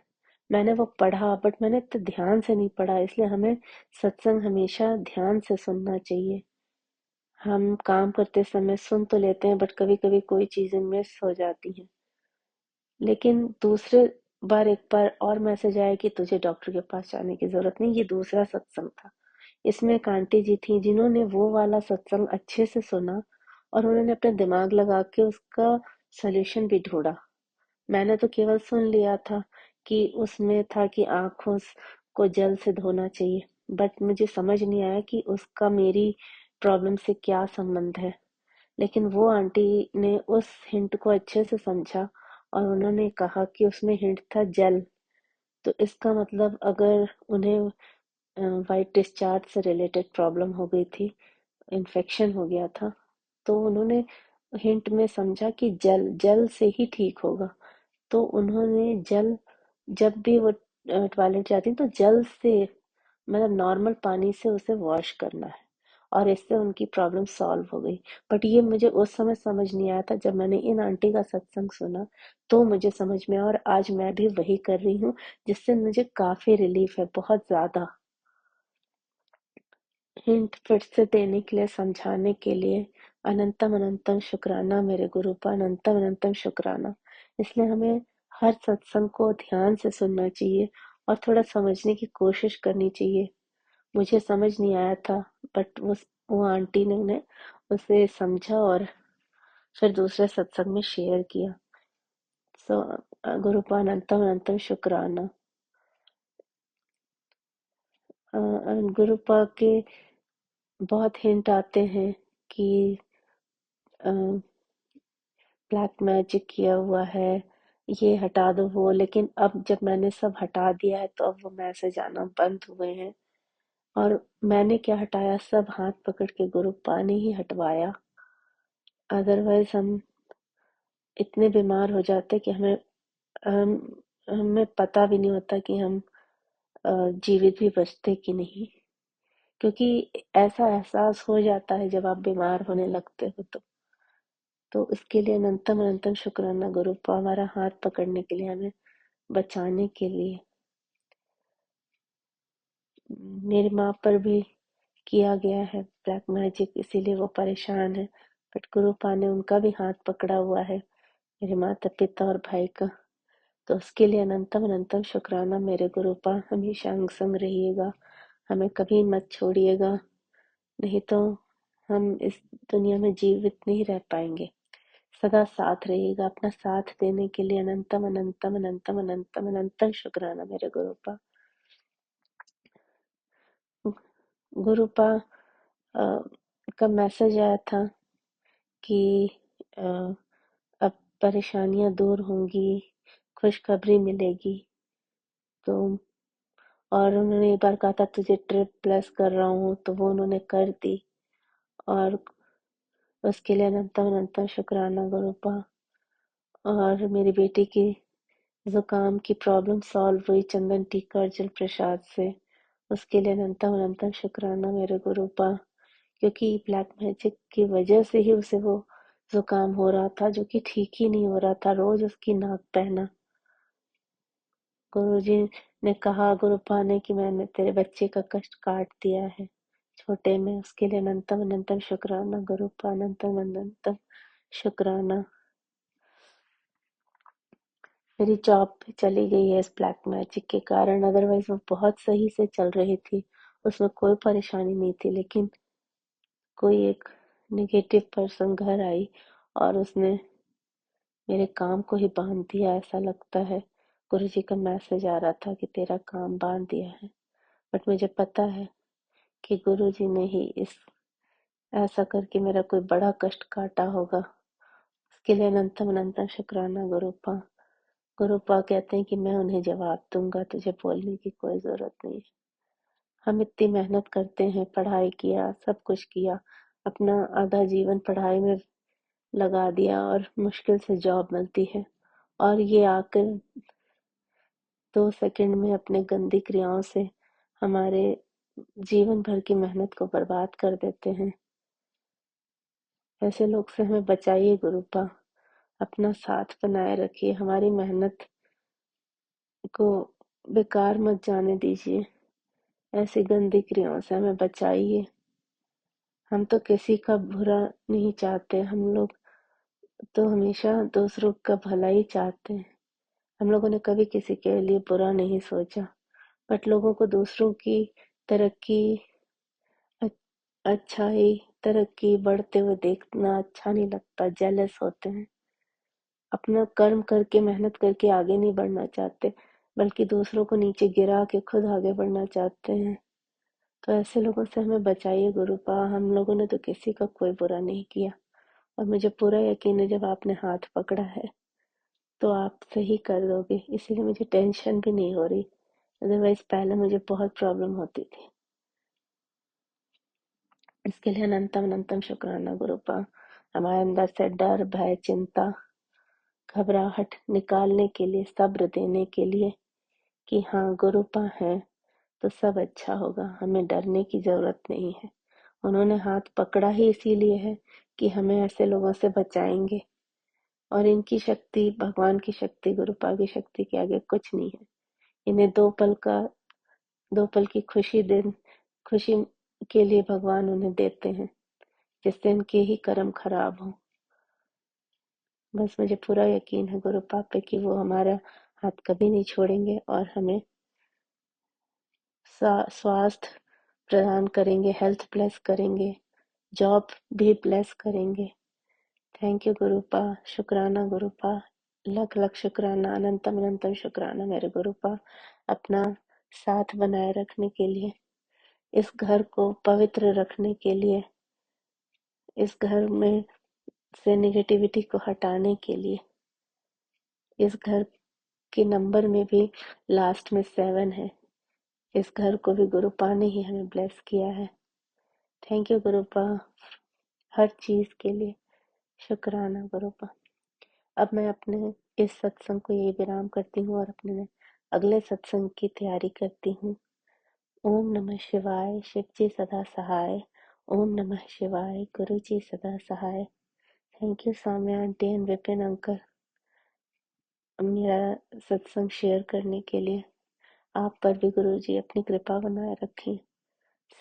मैंने वो पढ़ा, बट मैंने तो ध्यान से नहीं पढ़ा। इसलिए हमें सत्संग हमेशा ध्यान से सुनना चाहिए। हम काम करते समय सुन तो लेते हैं, बट कभी कभी कोई चीजें मिस हो जाती हैं। लेकिन दूसरे बार एक बार और मैसेज आया कि तुझे डॉक्टर के पास जाने की जरूरत नहीं। ये दूसरा सत्संग था। इसमें एक आंटी जी थी जिन्होंने वो वाला सत्संग अच्छे से सुना और उन्होंने अपना दिमाग लगा के उसका सलूशन भी ढूंढा। मैंने तो केवल सुन लिया था कि उसमें था कि आंखों को जल से धोना चाहिए, बट मुझे समझ नहीं आया कि उसका मेरी प्रॉब्लम से क्या संबंध है। लेकिन वो आंटी ने उस हिंट को अच्छे से समझा और उन्होंने कहा कि उसमें हिंट था जल। तो इसका मतलब अगर उन्हें वाइट डिस्चार्ज से रिलेटेड प्रॉब्लम हो गई थी, इन्फेक्शन हो गया था, तो उन्होंने हिंट में समझा कि जल जल से ही ठीक होगा। तो उन्होंने जल, जब भी वो टॉयलेट जाती तो जल से, मतलब नॉर्मल पानी से उसे वॉश करना है, और इससे उनकी प्रॉब्लम सॉल्व हो गई। बट ये मुझे उस समय समझ नहीं आया था। जब मैंने इन आंटी का सत्संग सुना तो मुझे समझ में आया, और आज मैं भी वही कर रही हूँ, जिससे मुझे काफी रिलीफ है, बहुत ज्यादा। हिंट फिर से देने के लिए, समझाने के लिए अनंतम अनंतम शुक्राना मेरे गुरु पर, अनंतम अनंतम शुक्राना। इसलिए हमें हर सत्संग को ध्यान से सुनना चाहिए और थोड़ा समझने की कोशिश करनी चाहिए। मुझे समझ नहीं आया था, बट वो आंटी ने उन्हें उसे समझा और फिर दूसरे सत्संग में शेयर किया। सो गुरु पर अनंतम अनंतम शुक्राना। गुरु पर के बहुत हिंट आते हैं कि ब्लैक मैजिक किया हुआ है, ये हटा दो वो। लेकिन अब जब मैंने सब हटा दिया है तो अब वो मैसेज आना बंद हुए हैं। और मैंने क्या हटाया, सब हाथ पकड़ के गुरुपा ने ही हटवाया। अदरवाइज हम इतने बीमार हो जाते कि हम हमें पता भी नहीं होता कि हम जीवित भी बचते कि नहीं। क्योंकि ऐसा एहसास हो जाता है जब आप बीमार होने लगते हो। तो इसके लिए अनंतम अनंतम शुक्राना गुरुपा, हमारा हाथ पकड़ने के लिए, हमें बचाने के लिए। मेरी माँ पर भी किया गया है ब्लैक मैजिक, इसीलिए वो परेशान है। बट गुरुपा ने उनका भी हाथ पकड़ा हुआ है, मेरे माता पिता और भाई का। तो उसके लिए अनंतम अनंतम शुक्राना मेरे गुरुपा। हमेशा अंग संग रहिएगा, हमें कभी मत छोड़िएगा, नहीं तो हम इस दुनिया में जीवित नहीं रह पाएंगे। सदा साथ रहिएगा। अपना साथ देने के लिए अनंतम अनंतम अनंतम अनंतम अनंतम शुक्राना मेरे गुरुपा। गुरुपा का मैसेज आया था कि अ, अब परेशानियां दूर होंगी, खुशखबरी मिलेगी। तो और उन्होंने एक बार कहा था तुझे ट्रिप प्लस कर रहा हूँ, तो वो उन्होंने कर दी। और उसके लिए अनंतम अनंतम शुक्राना गुरुपा। और मेरी बेटी की जुकाम की प्रॉब्लम सॉल्व हुई चंदन टीका और जल प्रसाद से, उसके लिए अनंतम अनंतम शुक्राना मेरे गुरुपा। क्योंकि ब्लैक मैजिक की वजह से ही उसे वो जुकाम हो रहा था, जो कि ठीक ही नहीं हो रहा था, रोज उसकी नाक बहना। गुरुजी ने कहा गुरुपा ने कि मैंने तेरे बच्चे का कष्ट काट दिया है छोटे में, उसके लिए अनंतम अनंतम शुक्राना गुरुपा, अनंतम अनंतम शुक्राना। मेरी जॉब भी चली गई है इस ब्लैक मैजिक के कारण, अदरवाइज वो बहुत सही से चल रही थी, उसमें कोई परेशानी नहीं थी। लेकिन कोई एक निगेटिव पर्सन घर आई और उसने मेरे काम को ही बांध दिया, ऐसा लगता है। गुरुजी का मैसेज आ रहा था कि तेरा काम बांध दिया है, बट मुझे पता है कि गुरुजी ने ही इस ऐसा करके मेरा कोई बड़ा कष्ट काटा होगा। उसके लिए अनंतम अनंतम शुक्राना गुरुपा। गुरुपा कहते हैं कि मैं उन्हें जवाब दूंगा, तुझे बोलने की कोई जरूरत नहीं है। हम इतनी मेहनत करते हैं, पढ़ाई किया, सब कुछ किया, अपना आधा जीवन पढ़ाई में लगा दिया और मुश्किल से जॉब मिलती है, और ये आकर 2 सेकंड में अपने गंदी क्रियाओं से हमारे जीवन भर की मेहनत को बर्बाद कर देते हैं। ऐसे लोग से हमें बचाइए गुरुपा, अपना साथ बनाए रखिए, हमारी मेहनत को बेकार मत जाने दीजिए, ऐसी गंदी क्रियाओं से हमें बचाइए। हम तो किसी का बुरा नहीं चाहते, हम लोग तो हमेशा दूसरों का भला ही चाहते हैं। हम लोगों ने कभी किसी के लिए बुरा नहीं सोचा, बट लोगों को दूसरों की तरक्की, अच्छाई, तरक्की बढ़ते हुए देखना अच्छा नहीं लगता, जेलस होते हैं। अपना कर्म करके मेहनत करके आगे नहीं बढ़ना चाहते, बल्कि दूसरों को नीचे गिरा के खुद आगे बढ़ना चाहते हैं। तो ऐसे लोगों से हमें बचाइए गुरुपा, हम लोगों ने तो किसी का कोई बुरा नहीं किया, और मुझे पूरा यकीन है जब आपने हाथ पकड़ा है तो आप सही कर दोगे, इसीलिए मुझे टेंशन भी नहीं हो रही, अदरवाइज पहले मुझे बहुत प्रॉब्लम होती थी। इसके लिए अनंतम अनंतम शुक्राना गुरुपा। हमारे अंदर से डर, भय, चिंता, घबराहट निकालने के लिए, सब्र देने के लिए कि हाँ गुरुपा है तो सब अच्छा होगा, हमें डरने की जरूरत नहीं है। उन्होंने हाथ पकड़ा ही इसीलिए है कि हमें ऐसे लोगों से बचाएंगे, और इनकी शक्ति, भगवान की शक्ति, गुरुपा की शक्ति के आगे कुछ नहीं है। इन्हें 2 पल की खुशी के लिए भगवान उन्हें देते हैं, जिससे इनके ही कर्म खराब हो। बस मुझे पूरा यकीन है गुरुपा पे कि वो हमारा हाथ कभी नहीं छोड़ेंगे और हमें स्वास्थ्य प्रदान करेंगे, हेल्थ ब्लेस करेंगे, जॉब भी ब्लेस करेंगे। थैंक यू गुरुपा, शुक्राना गुरुपा, लख लख शुक्राना, अनंतम अनंतम शुक्राना मेरे गुरुपा, अपना साथ बनाए रखने के लिए, इस घर को पवित्र रखने के लिए, इस घर में से निगेटिविटी को हटाने के लिए। इस घर के नंबर में भी लास्ट में 7 है, इस घर को भी गुरुपा ने ही हमें ब्लेस किया है। थैंक यू गुरुपा, हर चीज के लिए शुक्राना गुरुपा। अब मैं अपने इस सत्संग को यही विराम करती हूँ और अपने अगले सत्संग की तैयारी करती हूँ। ओम नमः शिवाय, शिव जी सदा सहाय। ओम नमः शिवाय, गुरु जी सदा सहाय। Thank you Saumya aunty and Vipin uncle मेरा सत्संग शेयर करने के लिए। आप पर भी गुरु जी अपनी कृपा बनाए रखें,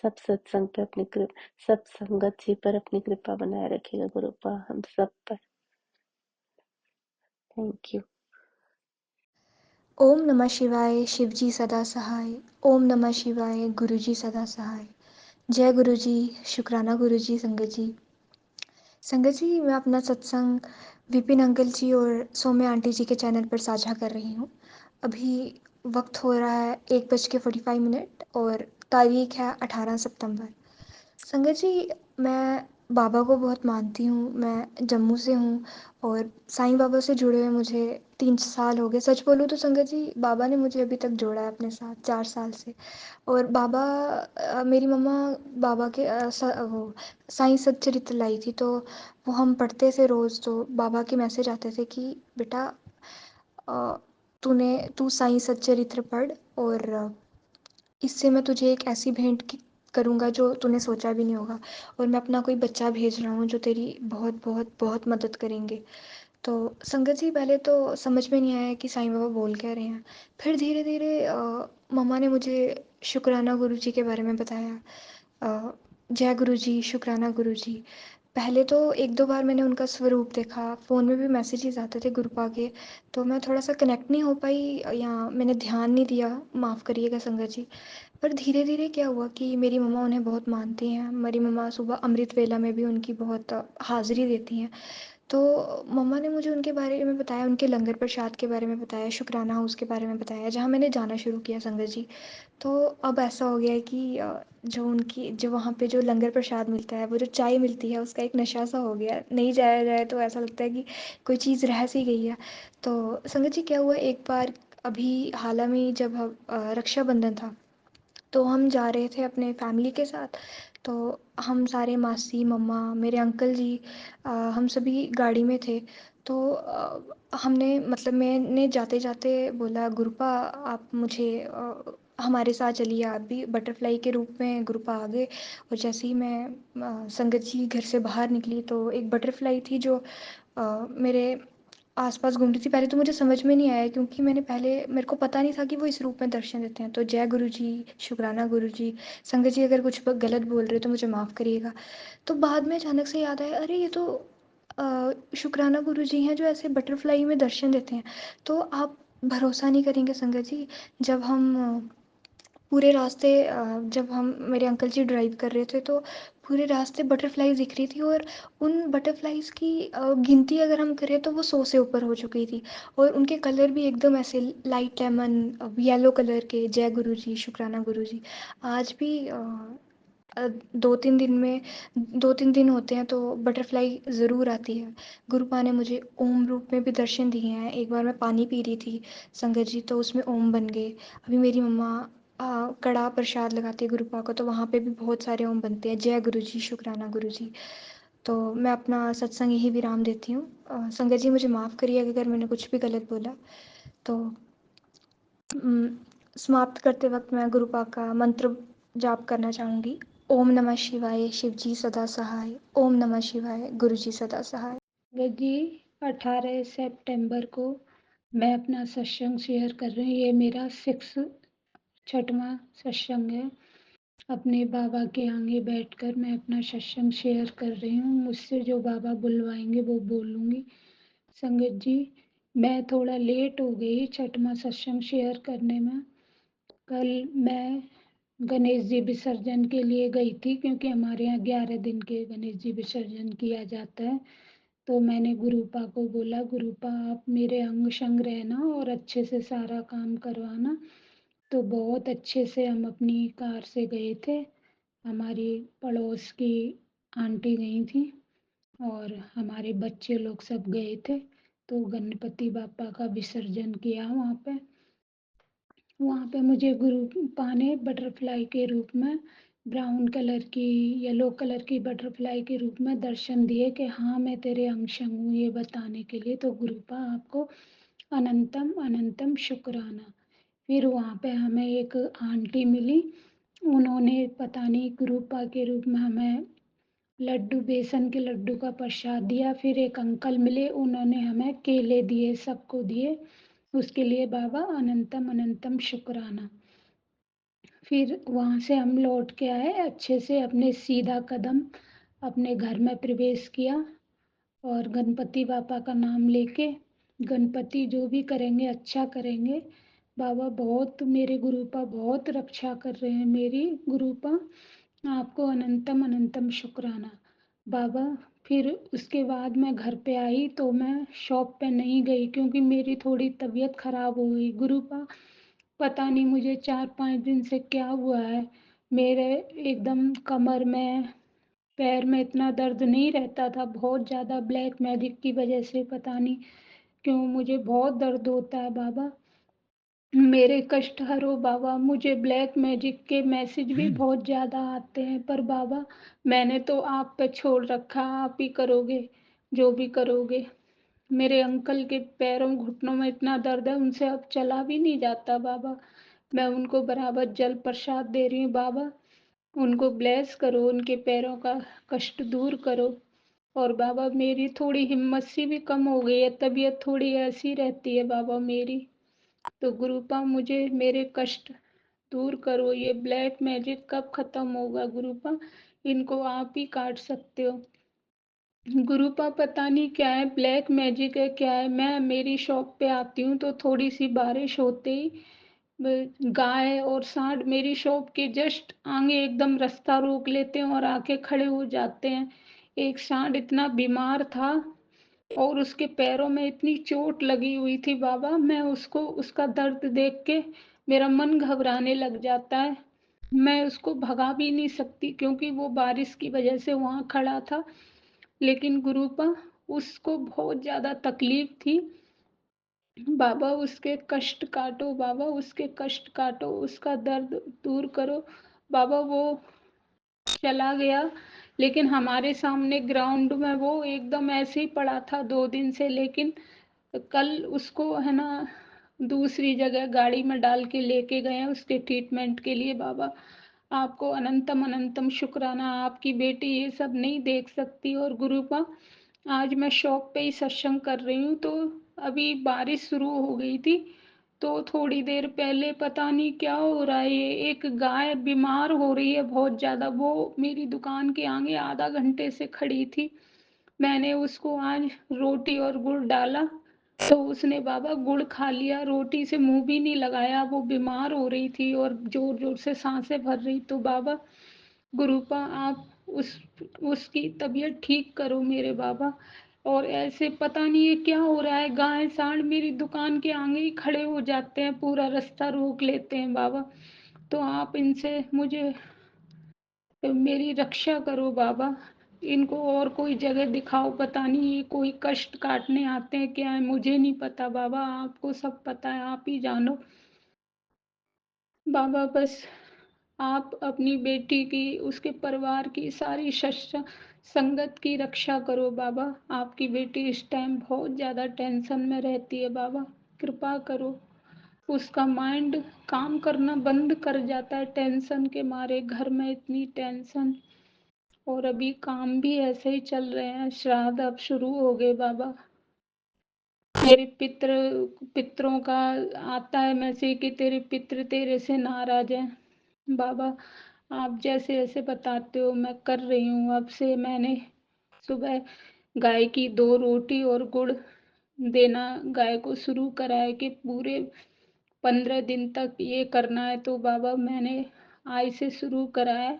सब सत्संग पे अपनी कृपा, सब संगत जी पर अपनी कृपा बनाए रखिएगा गुरुपा, हम सब पर। Thank you. ओम नमः शिवाय, शिवजी सदा सहाय। ओम नमः शिवाय, गुरुजी सदा सहाय। जय गुरुजी, शुक्राना गुरुजी, संगत जी। संगत जी, मैं अपना सत्संग विपिन अंकल जी और सौम्या आंटी जी के चैनल पर साझा कर रही हूँ। अभी वक्त हो रहा है 1:45 और तारीख है 18 सितंबर। संगत जी, मैं बाबा को बहुत मानती हूँ। मैं जम्मू से हूँ और साईं बाबा से जुड़े हुए मुझे 3 साल हो गए। सच बोलूँ तो संगत जी, बाबा ने मुझे अभी तक जोड़ा है अपने साथ 4 साल से। और बाबा मेरी मम्मा बाबा के वो साईं सच्चरित्र लाई थी, तो वो हम पढ़ते थे रोज़। तो बाबा के मैसेज आते थे कि बेटा, अ, तू साईं सच्चरित्र पढ़, और इससे मैं तुझे एक ऐसी भेंट करूँगा जो तूने सोचा भी नहीं होगा। और मैं अपना कोई बच्चा भेज रहा हूँ जो तेरी बहुत बहुत बहुत मदद करेंगे। तो संगत जी, पहले तो समझ में नहीं आया कि साईं बाबा बोल क्या रहे हैं। फिर धीरे धीरे मम्मा ने मुझे शुक्राना गुरु जी के बारे में बताया। अ, जय गुरु जी, शुक्राना गुरु जी। पहले तो एक दो बार मैंने उनका स्वरूप देखा, फ़ोन में भी मैसेजेस आते थे गुरुपा के, तो मैं थोड़ा सा कनेक्ट नहीं हो पाई, या मैंने ध्यान नहीं दिया, माफ़ करिएगा संगत जी। पर धीरे धीरे क्या हुआ कि मेरी मम्मा उन्हें बहुत मानती हैं। मेरी मम्मा सुबह अमृत वेला में भी उनकी बहुत हाज़िरी देती हैं। तो मम्मा ने मुझे उनके बारे में बताया, उनके लंगर प्रसाद के बारे में बताया, शुक्राना हाउस के बारे में बताया, जहाँ मैंने जाना शुरू किया संगत जी। तो अब ऐसा हो गया है कि जो वहाँ पे जो लंगर प्रसाद मिलता है, वो जो चाय मिलती है, उसका एक नशा सा हो गया है। नहीं जाया जाए तो ऐसा लगता है कि कोई चीज़ रह सी गई है। तो संगत जी, क्या हुआ एक बार, अभी हाल ही में जब रक्षाबंधन था, तो हम जा रहे थे अपने फैमिली के साथ। तो हम सारे, मासी, मम्मा, मेरे अंकल जी, हम सभी गाड़ी में थे। तो हमने मतलब मैंने जाते जाते बोला, गुरुपा आप मुझे हमारे साथ चलिए, आप भी। बटरफ्लाई के रूप में गुरुपा आ गए। और जैसे ही मैं संगत जी घर से बाहर निकली, तो एक बटरफ्लाई थी जो मेरे आस-पास घूम रही थी। पहले तो मुझे समझ में नहीं आया, क्योंकि मेरे को पता नहीं था कि वो इस रूप में दर्शन देते हैं। तो जय गुरु जी, शुक्राना गुरु जी। संगत जी, अगर कुछ गलत बोल रहे हो तो मुझे माफ़ करिएगा। तो बाद में अचानक से याद आया, अरे ये तो शुक्राना गुरु जी हैं जो ऐसे बटरफ्लाई में दर्शन देते हैं। तो आप भरोसा नहीं करेंगे संगत जी, जब हम पूरे रास्ते जब हम मेरे अंकल जी ड्राइव कर रहे थे, तो पूरे रास्ते बटरफ्लाइज दिख रही थी। और उन बटरफ्लाइज की गिनती अगर हम करें तो वो 100 से ऊपर हो चुकी थी। और उनके कलर भी एकदम ऐसे लाइट लेमन येलो कलर के। जय गुरु जी, शुक्राना गुरु जी। आज भी 2-3 दिन होते हैं तो बटरफ्लाई ज़रूर आती है। गुरुपा ने मुझे ओम रूप में भी दर्शन दिए हैं। एक बार मैं पानी पी रही थी संगत जी, तो उसमें ओम बन गए। अभी मेरी मम्मा कड़ा प्रसाद लगाती है गुरुपा को, तो वहाँ पे भी बहुत सारे ओम बनते हैं। जय गुरु जी, शुक्राना गुरु जी। तो मैं अपना सत्संग यही विराम देती हूँ। संगत जी, मुझे माफ़ करिए अगर मैंने कुछ भी गलत बोला। तो उम, समाप्त करते वक़्त मैं गुरुपा का मंत्र जाप करना चाहूँगी। ओम नमः शिवाय, शिव जी सदा सहाय। ओम नमः शिवाय, गुरु जी सदा सहाय। संगत जी, 18 सितंबर को मैं अपना सत्संग शेयर कर रही हूँ। ये मेरा छठवां सत्संग है। अपने बाबा के आगे बैठकर मैं अपना सत्संग शेयर कर रही हूँ। मुझसे जो बाबा बुलवाएंगे वो बोलूँगी। संगत जी, मैं थोड़ा लेट हो गई छठवां सत्संग शेयर करने में। कल मैं गणेश जी विसर्जन के लिए गई थी, क्योंकि हमारे यहाँ 11 दिन के गणेश जी विसर्जन किया जाता है। तो मैंने गुरुपा को बोला, गुरुपा आप मेरे अंग संग रहना और अच्छे से सारा काम करवाना। तो बहुत अच्छे से हम अपनी कार से गए थे। हमारी पड़ोस की आंटी गई थी और हमारे बच्चे लोग सब गए थे। तो गणपति बापा का विसर्जन किया वहाँ पे। वहाँ पे मुझे गुरुपा ने बटरफ्लाई के रूप में ब्राउन कलर की, येलो कलर की बटरफ्लाई के रूप में दर्शन दिए कि हाँ मैं तेरे अंग संग हूँ, ये बताने के लिए। तो गुरुपा आपको अनंतम अनंतम शुक्राना। फिर वहाँ पे हमें एक आंटी मिली, उन्होंने पता नहीं गुरुपा के रूप में हमें लड्डू, बेसन के लड्डू का प्रसाद दिया। फिर एक अंकल मिले, उन्होंने हमें केले दिए, सबको दिए। उसके लिए बाबा अनंतम अनंतम शुक्राना। फिर वहाँ से हम लौट के आए अच्छे से, अपने सीधा कदम अपने घर में प्रवेश किया और गणपति बापा का नाम लेके, गणपति जो भी करेंगे अच्छा करेंगे। बाबा बहुत, मेरे गुरुपा बहुत रक्षा कर रहे हैं मेरी। गुरुपा आपको अनंतम अनंतम शुक्राना बाबा। फिर उसके बाद मैं घर पे आई तो मैं शॉप पे नहीं गई, क्योंकि मेरी थोड़ी तबीयत खराब हो गई। गुरुपा पता नहीं मुझे 4-5 दिन से क्या हुआ है, मेरे एकदम कमर में पैर में इतना दर्द नहीं रहता था, बहुत ज़्यादा ब्लैक मैजिक की वजह से पता नहीं क्यों मुझे बहुत दर्द होता है बाबा। मेरे कष्ट हरो बाबा। मुझे ब्लैक मैजिक के मैसेज भी बहुत ज़्यादा आते हैं, पर बाबा मैंने तो आप पे छोड़ रखा, आप ही करोगे जो भी करोगे। मेरे अंकल के पैरों घुटनों में इतना दर्द है, उनसे अब चला भी नहीं जाता बाबा। मैं उनको बराबर जल प्रसाद दे रही हूँ बाबा। उनको ब्लेस करो, उनके पैरों का कष्ट दूर करो। और बाबा मेरी थोड़ी हिम्मत सी भी कम हो गई है, तबीयत थोड़ी ऐसी रहती है बाबा मेरी। तो गुरुपा मुझे मेरे कष्ट दूर करो। ये ब्लैक मैजिक कब खत्म होगा गुरुपा? इनको आप ही काट सकते हो। गुरुपा पता नहीं क्या है, ब्लैक मैजिक है क्या है। मैं मेरी शॉप पे आती हूँ तो थोड़ी सी बारिश होते ही गाय और सांड मेरी शॉप के जस्ट आगे एकदम रास्ता रोक लेते हैं और आके खड़े हो जाते हैं। एक सांड इतना बीमार था और उसके पैरों में इतनी चोट लगी हुई थी बाबा, मैं उसको उसका दर्द देख के मेरा मन घबराने लग जाता है। मैं उसको भगा भी नहीं सकती क्योंकि वो बारिश की वजह से वहाँ खड़ा था। लेकिन गुरुपा उसको बहुत ज़्यादा तकलीफ थी बाबा। उसके कष्ट काटो बाबा, उसके कष्ट काटो, उसका दर्द दूर करो बाबा। वो चला गया, लेकिन हमारे सामने ग्राउंड में वो एकदम ऐसे ही पड़ा था 2 दिन से। लेकिन कल उसको है ना दूसरी जगह गाड़ी में डाल के लेके गए हैं उसके ट्रीटमेंट के लिए बाबा। आपको अनंतम अनंतम शुक्राना। आपकी बेटी ये सब नहीं देख सकती। और गुरुपा आज मैं शॉप पे ही सत्संग कर रही हूँ, तो अभी बारिश शुरू हो गई थी, तो थोड़ी देर पहले पता नहीं क्या हो रहा है, ये एक गाय बीमार हो रही है बहुत ज़्यादा। वो मेरी दुकान के आगे आधा घंटे से खड़ी थी। मैंने उसको आज रोटी और गुड़ डाला तो उसने बाबा गुड़ खा लिया, रोटी से मुंह भी नहीं लगाया। वो बीमार हो रही थी और जोर जोर से सांसें भर रही। तो बाबा गुरुपा आप उस उसकी तबीयत ठीक करो मेरे बाबा। और ऐसे पता नहीं ये क्या हो रहा है, गाय सांड मेरी दुकान के आगे ही खड़े हो जाते हैं, पूरा रास्ता रोक लेते हैं बाबा। तो आप इनसे मुझे मेरी रक्षा करो बाबा। इनको और कोई जगह दिखाओ, पता नहीं ये कोई कष्ट काटने आते हैं क्या है, मुझे नहीं पता बाबा। आपको सब पता है, आप ही जानो बाबा। बस आप अपनी बेटी की, उसके परिवार की, सारी संगत की रक्षा करो बाबा। आपकी बेटी इस टाइम बहुत ज़्यादा टेंशन में रहती है बाबा। कृपा करो। उसका माइंड काम करना बंद कर जाता है टेंशन के मारे, घर में इतनी टेंशन। और अभी काम भी ऐसे ही चल रहे हैं, श्राद्ध अब शुरू हो गए बाबा। मेरे पितरों का आता है मैसेज कि तेरे पितृ तेरे से नाराज हैं बाबा। आप जैसे जैसे बताते हो मैं कर रही हूँ। अब से मैंने सुबह गाय की 2 रोटी और गुड़ देना गाय को शुरू करा है कि पूरे 15 दिन तक ये करना है। तो बाबा मैंने आज से शुरू करा है।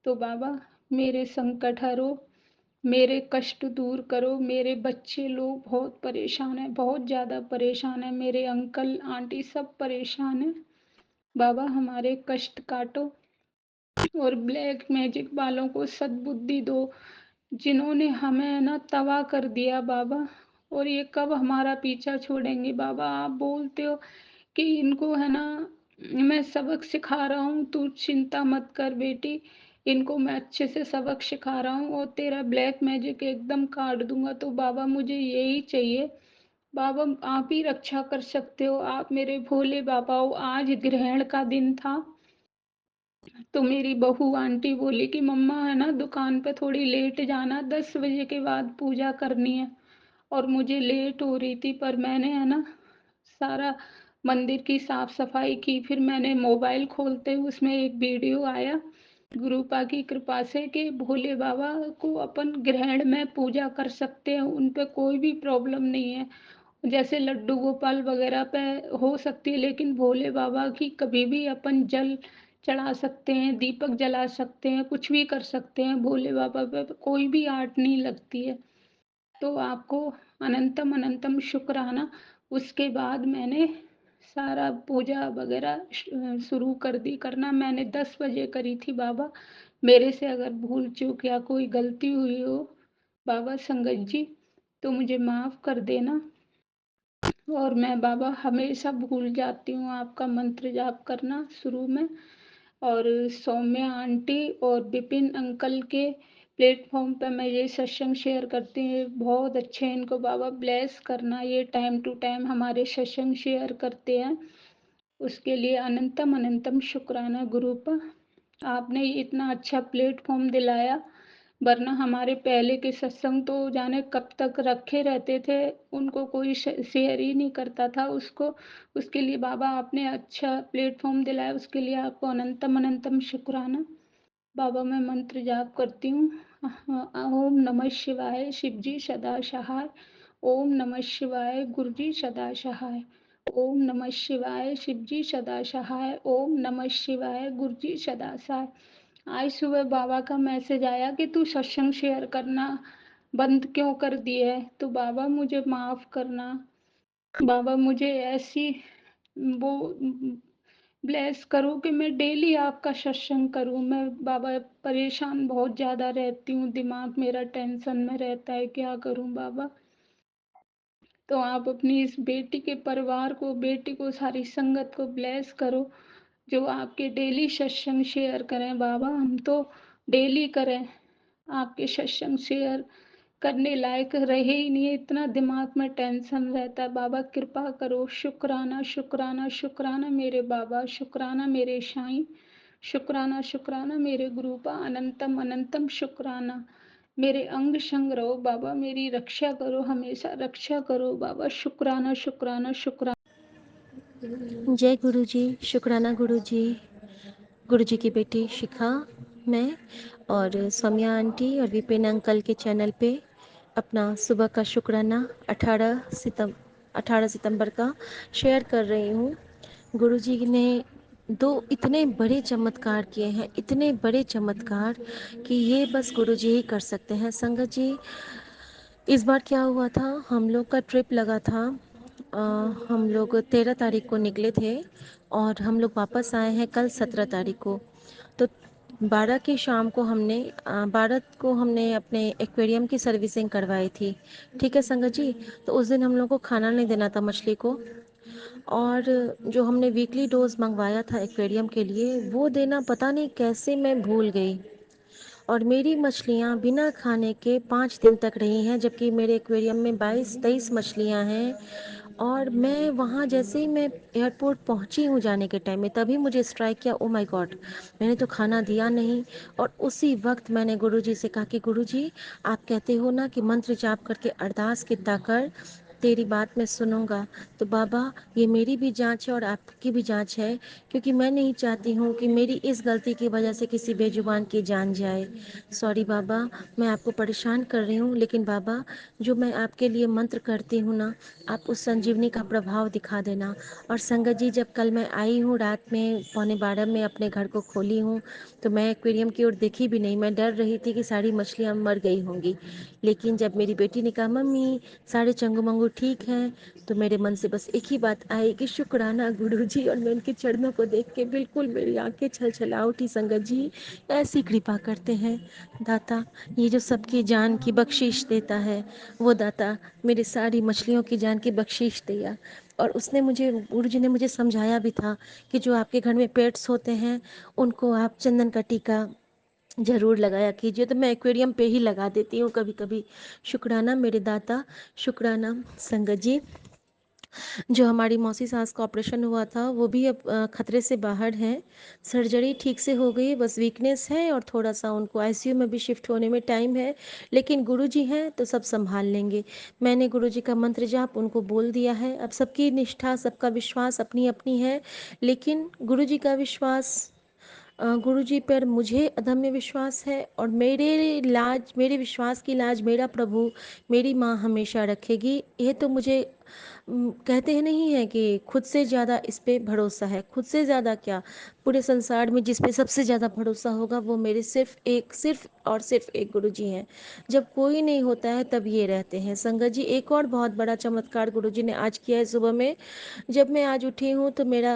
तो बाबा मेरे संकट हरो, मेरे कष्ट दूर करो। मेरे बच्चे लोग बहुत परेशान हैं, बहुत ज़्यादा परेशान हैं। मेरे अंकल आंटी सब परेशान हैं बाबा। हमारे कष्ट काटो और ब्लैक मैजिक वालों को सद्बुद्धि दो, जिन्होंने हमें है ना तबाह कर दिया बाबा। और ये कब हमारा पीछा छोड़ेंगे बाबा? आप बोलते हो कि इनको है ना मैं सबक सिखा रहा हूँ, तू चिंता मत कर बेटी, इनको मैं अच्छे से सबक सिखा रहा हूँ और तेरा ब्लैक मैजिक एकदम काट दूंगा। तो बाबा मुझे यही चाहिए बाबा, आप ही रक्षा कर सकते हो। आप मेरे भोले बाबा हो। आज ग्रहण का दिन था, तो मेरी बहू आंटी बोली कि मम्मा है ना दुकान पे थोड़ी लेट जाना, 10 बजे के बाद पूजा करनी है। और मुझे लेट हो रही थी, पर मैंने है ना सारा मंदिर की साफ सफाई की। फिर मैंने मोबाइल खोलते ही उसमें एक वीडियो आया, गुरुपा की कृपा से, कि भोले बाबा को अपन ग्रहण में पूजा कर सकते हैं, उन पे कोई भी प्रॉब्लम नहीं है। जैसे लड्डू गोपाल वगैरह पे हो सकती है, लेकिन भोले बाबा की कभी भी अपन जल चढ़ा सकते हैं, दीपक जला सकते हैं, कुछ भी कर सकते हैं। भोले बाबा पे कोई भी आट नहीं लगती है। तो आपको अनंतम अनंतम शुक्राना। उसके बाद मैंने सारा पूजा वगैरह शुरू कर दी करना। मैंने 10 बजे करी थी बाबा, मेरे से अगर भूल चूक या कोई गलती हुई हो बाबा संगत जी तो मुझे माफ़ कर देना। और मैं बाबा हमेशा भूल जाती हूँ आपका मंत्र जाप करना शुरू में। और सौम्या आंटी और विपिन अंकल के प्लेटफॉर्म पे मैं ये सत्संग शेयर करती हूँ, बहुत अच्छे हैं, इनको बाबा ब्लेस करना। ये टाइम टू टाइम हमारे सत्संग शेयर करते हैं, उसके लिए अनंतम अनंतम शुक्राना गुरुपा। आपने इतना अच्छा प्लेटफॉर्म दिलाया, वरना हमारे पहले के सत्संग तो जाने कब तक रखे रहते थे, उनको कोई शेयर ही नहीं करता था उसको। उसके लिए बाबा आपने अच्छा प्लेटफॉर्म दिलाया, उसके लिए आपको अनंतम अनंतम शुक्राना। बाबा मैं मंत्र जाप करती हूँ। ओम नमः शिवाय शिवजी सदा सहाय। ओम नमः शिवाय गुरुजी सदा सहाय। ओम नमः शिवाय शिवजी सदा सहाय। ओम नमः शिवाय गुरुजी सदा सहाय। आज सुबह बाबा का मैसेज आया कि तू सत्संग शेयर करना बंद क्यों कर दिया है, तो बाबा मुझे माफ़ करना। बाबा मुझे ऐसी वो ब्लेस करो कि मैं डेली आपका सत्संग करूं। मैं बाबा परेशान बहुत ज़्यादा रहती हूँ, दिमाग मेरा टेंशन में रहता है, क्या करूं बाबा। तो आप अपनी इस बेटी के परिवार को, बेटी को, सारी संगत को ब्लेस करो जो आपके डेली सत्संग शेयर करें बाबा। हम तो डेली करें, आपके सत्संग शेयर करने लायक रहे ही नहीं, इतना दिमाग में टेंशन रहता है। बाबा कृपा करो। शुक्राना शुक्राना शुक्राना मेरे बाबा, शुक्राना मेरे साईं, शुक्राना शुक्राना मेरे गुरुपा, अनंतम अनंतम शुक्राना। मेरे अंग संग रहो बाबा, मेरी रक्षा करो, हमेशा रक्षा करो बाबा। शुक्राना शुक्राना शुक्राना। जय गुरु जी, शुक्राना गुरु जी। गुरु जी की बेटी शिखा मैं और सौम्या आंटी और विपिन अंकल के चैनल पे अपना सुबह का शुक्राना 18 सितंबर का शेयर कर रही हूँ। गुरु जी ने दो इतने बड़े चमत्कार किए हैं, इतने बड़े चमत्कार कि ये बस गुरु जी ही कर सकते हैं। संगत जी, इस बार क्या हुआ था, हम लोग का ट्रिप लगा था, हम लोग 13 तारीख को निकले थे और हम लोग वापस आए हैं कल 17 तारीख को। तो 12 की शाम को हमने 12 को हमने अपने एक्वेरियम की सर्विसिंग करवाई थी। ठीक है संगत जी, तो उस दिन हम लोग को खाना नहीं देना था मछली को, और जो हमने वीकली डोज मंगवाया था एक्वेरियम के लिए वो देना पता नहीं कैसे मैं भूल गई, और मेरी मछलियाँ बिना खाने के 5 दिन तक रही हैं, जबकि मेरे एक्वेरियम में 22-23 मछलियाँ हैं। और मैं वहाँ जैसे ही मैं एयरपोर्ट पहुँची हूँ जाने के टाइम में, तभी मुझे स्ट्राइक किया, ओ माय गॉड, मैंने तो खाना दिया नहीं। और उसी वक्त मैंने गुरुजी से कहा कि गुरुजी, आप कहते हो ना कि मंत्र जाप करके अरदास कितना कर, तेरी बात मैं सुनूंगा। तो बाबा, ये मेरी भी जांच है और आपकी भी जांच है, क्योंकि मैं नहीं चाहती हूँ कि मेरी इस गलती की वजह से किसी बेजुबान की जान जाए। सॉरी बाबा, मैं आपको परेशान कर रही हूँ, लेकिन बाबा जो मैं आपके लिए मंत्र करती हूँ ना, आप उस संजीवनी का प्रभाव दिखा देना। और संगत जी, जब कल मैं आई हूँ रात में 11:15 में अपने घर को खोली हूँ, तो मैं एक्वेरियम की ओर देखी भी नहीं। मैं डर रही थी कि सारी मछलियाँ मर गई होंगी, लेकिन जब मेरी बेटी ने कहा मम्मी सारे चंगू मंगू ठीक हैं, तो मेरे मन से बस एक ही बात आई कि शुक्राना गुरुजी। और मैं उनके चरणों को देख के बिल्कुल मेरी आंखें छलछला उठी। संगत जी, ऐसी कृपा करते हैं दाता, ये जो सबकी जान की बख्शिश देता है, वो दाता मेरी सारी मछलियों की जान की बख्शिश दिया। और उसने मुझे, गुरुजी ने मुझे समझाया भी था कि जो आपके घर में पेट्स होते हैं उनको आप चंदन का टीका ज़रूर लगाया कीजिए। तो मैं एक्वेरियम पे ही लगा देती हूँ कभी कभी। शुक्राना मेरे दाता, शुक्राना। संगत जी, जो हमारी मौसी सास का ऑपरेशन हुआ था वो भी अब खतरे से बाहर है। सर्जरी ठीक से हो गई, बस वीकनेस है और थोड़ा सा उनको आईसीयू में भी शिफ्ट होने में टाइम है, लेकिन गुरुजी हैं तो सब संभाल लेंगे। मैंने गुरुजी का मंत्र जाप उनको बोल दिया है। अब सबकी निष्ठा, सबका विश्वास अपनी अपनी है, लेकिन गुरुजी का विश्वास, गुरुजी पर मुझे अदम्य विश्वास है, और मेरे विश्वास की लाज मेरा प्रभु, मेरी माँ हमेशा रखेगी। ये तो मुझे कहते हैं नहीं है कि खुद से ज़्यादा इस पे भरोसा है, खुद से ज़्यादा क्या, पूरे संसार में जिस पे सबसे ज़्यादा भरोसा होगा वो मेरे सिर्फ और सिर्फ एक गुरुजी हैं। जब कोई नहीं होता है तब ये रहते हैं। संगत जी, एक और बहुत बड़ा चमत्कार गुरुजी ने आज किया है सुबह में। जब मैं आज उठी हूँ तो मेरा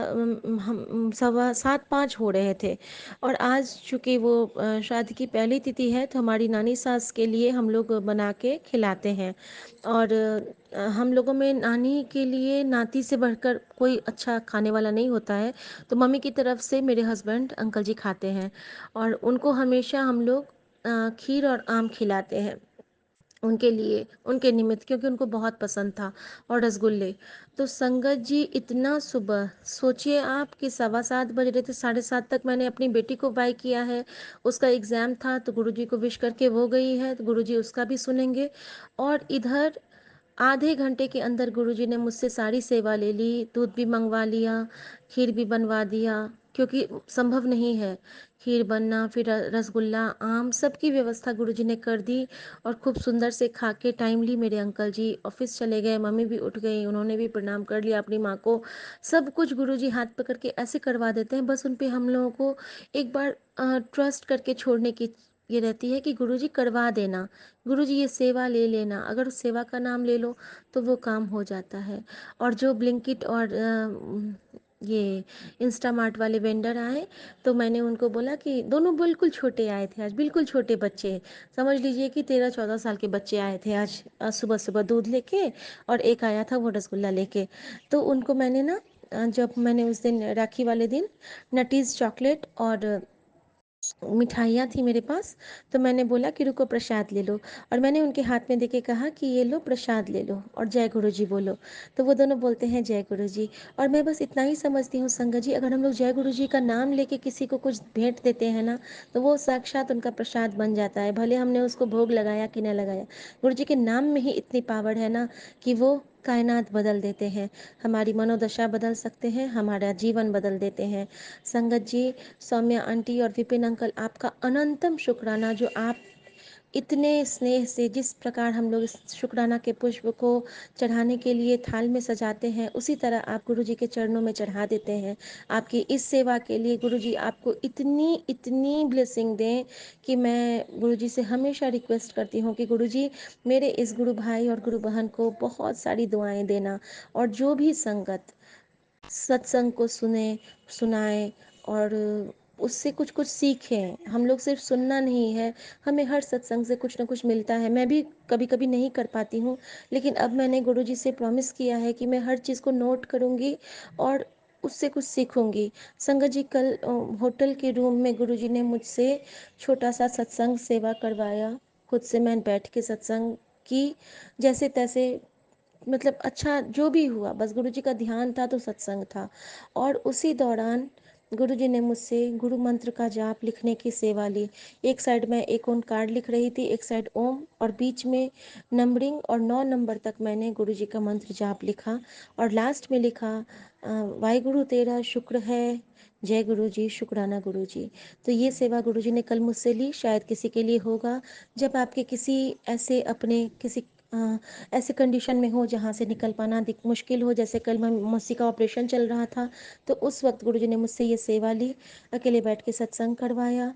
हम 7:15 हो रहे थे, और आज चूँकि वो श्राद्ध की पहली तिथि है तो हमारी नानी सास के लिए हम लोग बना के खिलाते हैं। और हम लोगों में नानी के लिए नाती से बढ़कर कोई अच्छा खाने वाला नहीं होता है, तो मम्मी की तरफ से मेरे हस्बैंड अंकल जी खाते हैं, और उनको हमेशा हम लोग खीर और आम खिलाते हैं उनके लिए, उनके निमित्त, क्योंकि उनको बहुत पसंद था, और रसगुल्ले। तो संगत जी, इतना सुबह सोचिए आप कि 7:15 बज रहे थे, 7:30 तक मैंने अपनी बेटी को बाय किया है। उसका एग्ज़ाम था तो गुरुजी को विश करके वो गई है, तो गुरुजी उसका भी सुनेंगे। और इधर आधे घंटे के अंदर गुरुजी ने मुझसे सारी सेवा ले ली, दूध भी मंगवा लिया, खीर भी बनवा दिया, क्योंकि संभव नहीं है खीर बनना, फिर रसगुल्ला, आम, सबकी व्यवस्था गुरुजी ने कर दी। और खूब सुंदर से खा के टाइमली मेरे अंकल जी ऑफिस चले गए, मम्मी भी उठ गई, उन्होंने भी प्रणाम कर लिया अपनी माँ को। सब कुछ गुरुजी हाथ पकड़ के ऐसे करवा देते हैं, बस उन पे हम लोगों को एक बार ट्रस्ट करके छोड़ने की ये रहती है कि गुरुजी करवा देना, गुरुजी ये सेवा ले लेना, अगर उस सेवा का नाम ले लो तो वो काम हो जाता है। और जो ब्लिंकिट और ये इंस्टामार्ट वाले वेंडर आए, तो मैंने उनको बोला कि दोनों बिल्कुल छोटे आए थे आज, बिल्कुल छोटे बच्चे, समझ लीजिए कि 13-14 साल के बच्चे आए थे आज सुबह सुबह दूध लेके, और एक आया था वो रसगुल्ला लेके। तो उनको मैंने ना जब मैंने उस दिन राखी वाले दिन नटीज चॉकलेट और मिठाइयाँ थी मेरे पास, तो मैंने बोला कि रुको प्रसाद ले लो, और मैंने उनके हाथ में देके कहा कि ये लो प्रसाद ले लो और जय गुरु जी बोलो। तो वो दोनों बोलते हैं जय गुरु जी। और मैं बस इतना ही समझती हूँ संगत जी, अगर हम लोग जय गुरु जी का नाम लेके किसी को कुछ भेंट देते हैं ना, तो वो साक्षात उनका प्रसाद बन जाता है, भले हमने उसको भोग लगाया कि न लगाया। गुरु जी के नाम में ही इतनी पावर है ना कि वो कायनात बदल देते हैं, हमारी मनोदशा बदल सकते हैं, हमारा जीवन बदल देते हैं। संगत जी, सौम्या आंटी और विपिन अंकल, आपका अनंतम शुक्राना, जो आप इतने स्नेह से, जिस प्रकार हम लोग इस शुक्राना के पुष्प को चढ़ाने के लिए थाल में सजाते हैं, उसी तरह आप गुरुजी के चरणों में चढ़ा देते हैं। आपकी इस सेवा के लिए गुरुजी आपको इतनी इतनी ब्लेसिंग दें कि मैं गुरुजी से हमेशा रिक्वेस्ट करती हूँ कि गुरुजी मेरे इस गुरु भाई और गुरु बहन को बहुत सारी दुआएं देना, और जो भी संगत सत्संग को सुनाए और उससे कुछ कुछ सीखें। हम लोग सिर्फ सुनना नहीं है, हमें हर सत्संग से कुछ ना कुछ मिलता है। मैं भी कभी कभी नहीं कर पाती हूँ, लेकिन अब मैंने गुरुजी से प्रॉमिस किया है कि मैं हर चीज़ को नोट करूँगी और उससे कुछ सीखूंगी। संगत जी, कल होटल के रूम में गुरुजी ने मुझसे छोटा सा सत्संग सेवा करवाया। खुद से मैं बैठ के सत्संग की, जैसे तैसे, मतलब अच्छा जो भी हुआ, बस गुरुजी का ध्यान था तो सत्संग था। और उसी दौरान गुरुजी ने मुझसे गुरु मंत्र का जाप लिखने की सेवा ली। एक साइड में एक ओंकार लिख रही थी, एक साइड ओम, और बीच में नंबरिंग, और 9 नंबर तक मैंने गुरुजी का मंत्र जाप लिखा, और लास्ट में लिखा वाहिगुरु तेरा शुक्र है, जय गुरु जी, शुक्राना गुरु जी। तो ये सेवा गुरुजी ने कल मुझसे ली, शायद किसी के लिए होगा। जब आपके किसी ऐसे अपने किसी ऐसे कंडीशन में हो जहाँ से निकल पाना मुश्किल हो, जैसे कल मौसी का ऑपरेशन चल रहा था, तो उस वक्त गुरुजी ने मुझसे ये सेवा ली, अकेले बैठ के सत्संग करवाया।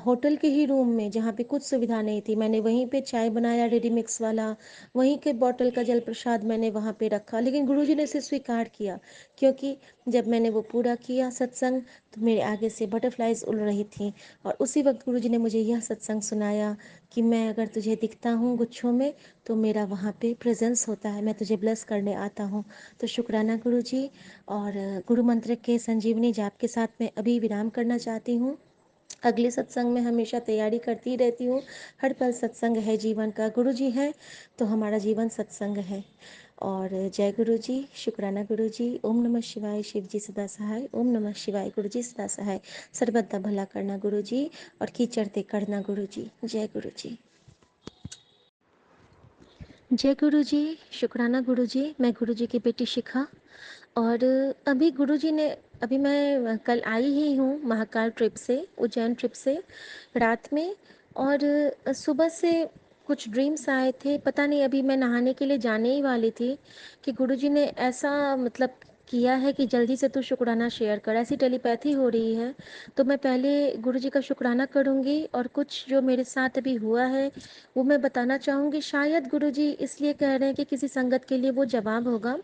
होटल के ही रूम में जहाँ पे कुछ सुविधा नहीं थी, मैंने वहीं पे चाय बनाया रेडी मिक्स वाला, वहीं के बॉटल का जल प्रसाद मैंने वहाँ पे रखा, लेकिन गुरुजी ने इसे स्वीकार किया, क्योंकि जब मैंने वो पूरा किया सत्संग, तो मेरे आगे से बटरफ्लाइज उड़ रही थी। और उसी वक्त गुरुजी ने मुझे यह सत्संग सुनाया कि मैं अगर तुझे दिखता हूँ गुच्छों में, तो मेरा वहाँ पे प्रेजेंस होता है, मैं तुझे ब्लेस करने आता हूँ। तो शुक्राना गुरु जी। और गुरु मंत्र के संजीवनी जाप के साथ मैं अभी विराम करना चाहती हूँ। अगले सत्संग में हमेशा तैयारी करती रहती हूँ, हर पल सत्संग है जीवन का, गुरु जी हैं तो हमारा जीवन सत्संग है। और जय गुरु जी, शुक्राना गुरु जी। ओम नमः शिवाय, शिव जी सदा सहाय। ओम नमः शिवाय, गुरु जी सदा सहाय। सर्वदा भला करना गुरु जी, और कीचड़ते करना गुरु जी। जय गुरु जी। जय गुरु जी, शुक्राना गुरु जी। मैं गुरु जी की बेटी शिखा, और अभी गुरु जी ने, अभी मैं कल आई ही हूँ महाकाल ट्रिप से, उज्जैन ट्रिप से रात में, और सुबह से कुछ ड्रीम्स आए थे, पता नहीं अभी मैं नहाने के लिए जाने ही वाली थी कि गुरुजी ने ऐसा मतलब किया है कि जल्दी से तू शुक्राना शेयर कर, ऐसी टेलीपैथी हो रही है। तो मैं पहले गुरुजी का शुक्राना करूँगी और कुछ जो मेरे साथ अभी हुआ है वो मैं बताना चाहूँगी। शायद गुरुजी इसलिए कह रहे हैं कि किसी संगत के लिए वो जवाब होगा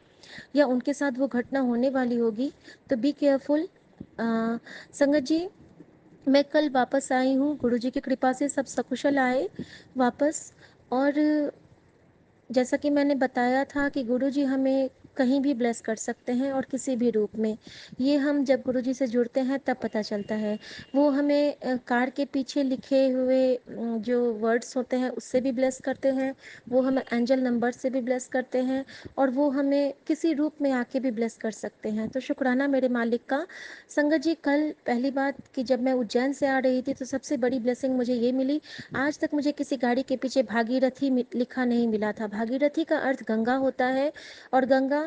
या उनके साथ वो घटना होने वाली होगी, तो बी केयरफुल। संगत जी, मैं कल वापस आई हूँ, गुरुजी की कृपा से सब सकुशल आए वापस। और जैसा कि मैंने बताया था कि गुरुजी हमें कहीं भी ब्लेस कर सकते हैं और किसी भी रूप में। ये हम जब गुरुजी से जुड़ते हैं तब पता चलता है। वो हमें कार के पीछे लिखे हुए जो वर्ड्स होते हैं उससे भी ब्लेस करते हैं, वो हमें एंजल नंबर से भी ब्लेस करते हैं, और वो हमें किसी रूप में आके भी ब्लेस कर सकते हैं। तो शुक्राना मेरे मालिक का। संगत जी, कल पहली बात कि जब मैं उज्जैन से आ रही थी तो सबसे बड़ी ब्लेसिंग मुझे ये मिली, आज तक मुझे किसी गाड़ी के पीछे भागीरथी लिखा नहीं मिला था। भागीरथी का अर्थ गंगा होता है, और गंगा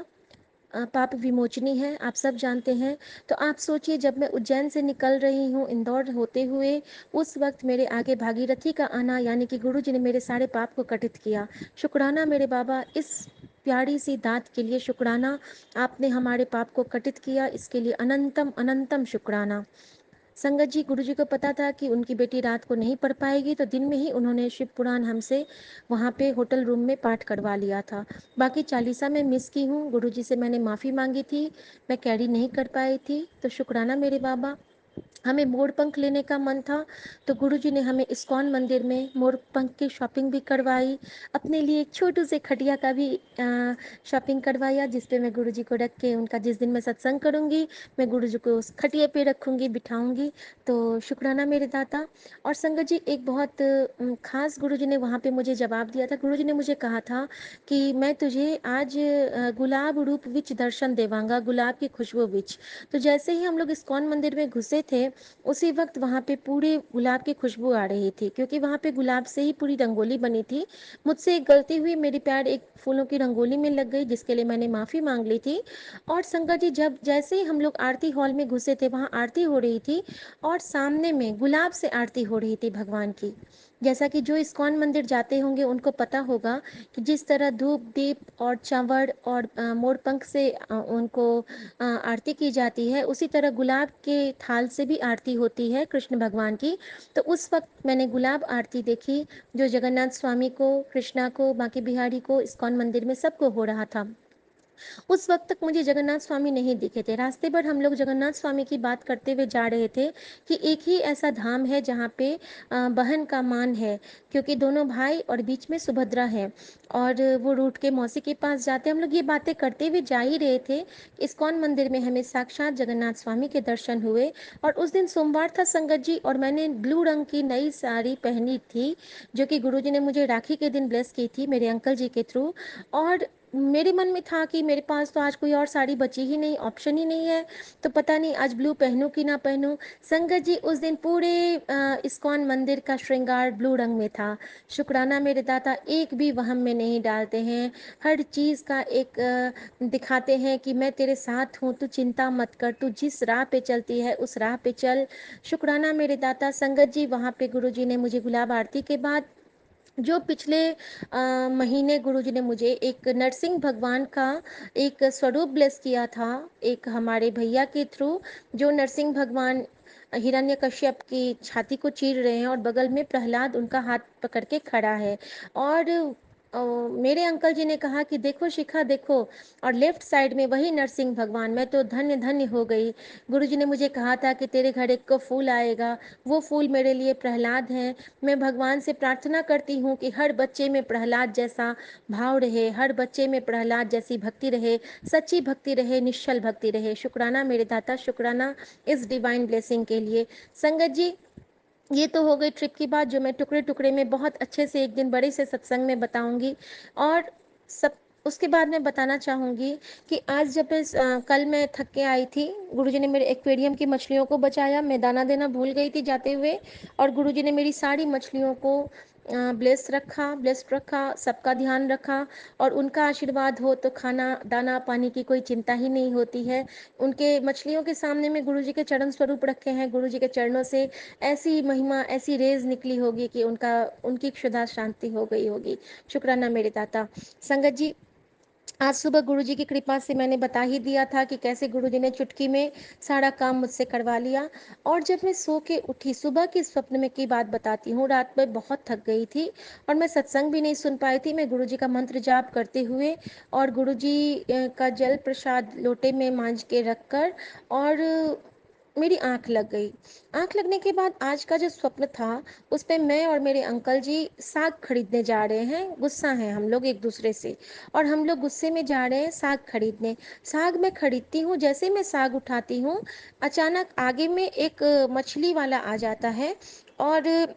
पाप विमोचनी है, आप सब जानते हैं। तो आप सोचिए, जब मैं उज्जैन से निकल रही हूँ इंदौर होते हुए, उस वक्त मेरे आगे भागीरथी का आना, यानी कि गुरु जी ने मेरे सारे पाप को कटित किया। शुक्राना मेरे बाबा, इस प्यारी सी दात के लिए शुक्राना। आपने हमारे पाप को कटित किया, इसके लिए अनंतम अनंतम शुक्राना। संगत जी, गुरु जी को पता था कि उनकी बेटी रात को नहीं पढ़ पाएगी, तो दिन में ही उन्होंने शिव पुराण हमसे वहाँ पे होटल रूम में पाठ करवा लिया था। बाकी चालीसा मैं मिस की हूँ, गुरु जी से मैंने माफ़ी मांगी थी, मैं कैरी नहीं कर पाई थी। तो शुक्राना मेरे बाबा। हमें मोर पंख लेने का मन था, तो गुरुजी ने हमें इस्कॉन मंदिर में मोर पंख की शॉपिंग भी करवाई। अपने लिए एक छोटू से खटिया का भी शॉपिंग करवाया, जिस पे मैं गुरुजी को रख के, उनका जिस दिन मैं सत्संग करूँगी मैं गुरुजी को उस खटिया पे रखूँगी, बिठाऊँगी। तो शुक्राना मेरे दाता। और संगत जी, एक बहुत खास गुरुजी ने वहाँ पे मुझे जवाब दिया था। गुरुजी ने मुझे कहा था कि मैं तुझे आज गुलाब रूप विच दर्शन देवांगा, गुलाब की खुशबू विच। तो जैसे ही हम लोग इस्कॉन मंदिर में घुसे थे, उसी वक्त वहाँ पे पूरे गुलाब की खुशबू आ रही थी, क्योंकि वहाँ पे गुलाब से ही पूरी रंगोली बनी थी। मुझसे एक गलती हुई, मेरी पैर एक फूलों की रंगोली में लग गई, जिसके लिए मैंने माफ़ी मांग ली थी। और संगत जी, जब जैसे ही हम लोग आरती हॉल में घुसे थे, वहाँ आरती हो रही थी और सामने में गुलाब से आरती हो रही थी भगवान की। जैसा कि जो इस्कॉन मंदिर जाते होंगे उनको पता होगा कि जिस तरह धूप दीप और चावड़ और मोरपंख से उनको आरती की जाती है, उसी तरह गुलाब के थाल से भी आरती होती है कृष्ण भगवान की। तो उस वक्त मैंने गुलाब आरती देखी, जो जगन्नाथ स्वामी को, कृष्णा को, बांके बिहारी को, इस्कॉन मंदिर में सबको हो रहा था। उस वक्त तक मुझे जगन्नाथ स्वामी नहीं दिखे थे। रास्ते पर हम लोग जगन्नाथ स्वामी की बात करते हुए जा रहे थे कि एक ही ऐसा धाम है जहाँ पे बहन का मान है, क्योंकि दोनों भाई और बीच में सुभद्रा है, और वो रूट के मौसी के पास जाते। हम लोग ये बातें करते हुए जा ही रहे थे, इस्कॉन मंदिर में हमें साक्षात जगन्नाथ स्वामी के दर्शन हुए। और उस दिन सोमवार था संगत जी, और मैंने ब्लू रंग की नई साड़ी पहनी थी, जो कि गुरुजी ने मुझे राखी के दिन ब्लेस की थी मेरे अंकल जी के थ्रू। और मेरे मन में था कि मेरे पास तो आज कोई और साड़ी बची ही नहीं, ऑप्शन ही नहीं है, तो पता नहीं आज ब्लू पहनूं कि ना पहनूं। संगत जी, उस दिन पूरे इस्कॉन मंदिर का श्रृंगार ब्लू रंग में था। शुक्राना मेरे दाता, एक भी वहम में नहीं डालते हैं, हर चीज़ का एक दिखाते हैं कि मैं तेरे साथ हूँ, तू चिंता मत कर, तू जिस राह पे चलती है उस राह पे चल। शुक्राना मेरे दाता। संगत जी, वहाँ पे गुरुजी ने मुझे गुलाब आरती के बाद, जो पिछले महीने गुरुजी ने मुझे एक नरसिंह भगवान का एक स्वरूप ब्लेस किया था, एक हमारे भैया के थ्रू, जो नरसिंह भगवान हिरण्यकश्यप की छाती को चीर रहे हैं और बगल में प्रहलाद उनका हाथ पकड़ के खड़ा है। और मेरे अंकल जी ने कहा कि देखो शिखा देखो, और लेफ्ट साइड में वही नरसिंह भगवान। मैं तो धन्य धन्य हो गई। गुरुजी ने मुझे कहा था कि तेरे घर एक को फूल आएगा, वो फूल मेरे लिए प्रहलाद हैं। मैं भगवान से प्रार्थना करती हूँ कि हर बच्चे में प्रहलाद जैसा भाव रहे, हर बच्चे में प्रहलाद जैसी भक्ति रहे, सच्ची भक्ति रहे, निश्चल भक्ति रहे। शुक्राना मेरे दाता, शुक्राना इस डिवाइन ब्लेसिंग के लिए। संगत जी, ये तो हो गई ट्रिप की बात, जो मैं टुकड़े टुकड़े में बहुत अच्छे से एक दिन बड़े से सत्संग में बताऊंगी। और सब उसके बाद मैं बताना चाहूँगी कि आज जब कल मैं थक के आई थी, गुरुजी ने मेरे एक्वेरियम की मछलियों को बचाया। मैं दाना देना भूल गई थी जाते हुए, और गुरुजी ने मेरी सारी मछलियों को ब्लेस्ड रखा, सबका ध्यान रखा, और उनका आशीर्वाद हो तो खाना दाना पानी की कोई चिंता ही नहीं होती है। उनके मछलियों के सामने में गुरु जी के चरण स्वरूप रखे हैं। गुरु जी के चरणों से ऐसी महिमा, ऐसी रेज निकली होगी कि उनकी क्षुधा शांति हो गई होगी। शुक्राना मेरे दाता। संगत जी, आज सुबह गुरुजी की कृपा से मैंने बता ही दिया था कि कैसे गुरुजी ने चुटकी में सारा काम मुझसे करवा लिया। और जब मैं सो के उठी, सुबह के स्वप्न में की बात बताती हूँ, रात में बहुत थक गई थी और मैं सत्संग भी नहीं सुन पाई थी। मैं गुरुजी का मंत्र जाप करते हुए और गुरुजी का जल प्रसाद लोटे में मांझ के रख कर, और मेरी आंख लग गई। आंख लगने के बाद आज का जो स्वप्न था, उस पे मैं और मेरे अंकल जी साग खरीदने जा रहे हैं। गुस्सा है हम लोग एक दूसरे से, और हम लोग गुस्से में जा रहे हैं साग खरीदने। साग मैं खरीदती हूँ, जैसे मैं साग उठाती हूँ, अचानक आगे में एक मछली वाला आ जाता है और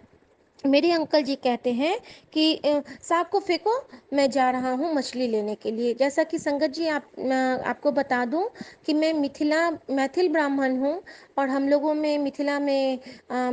मेरे अंकल जी कहते हैं कि साग को फेंको, मैं जा रहा हूँ मछली लेने के लिए। जैसा कि संगत जी, आपको बता दूं कि मैं मैथिल ब्राह्मण हूँ, और हम लोगों में मिथिला में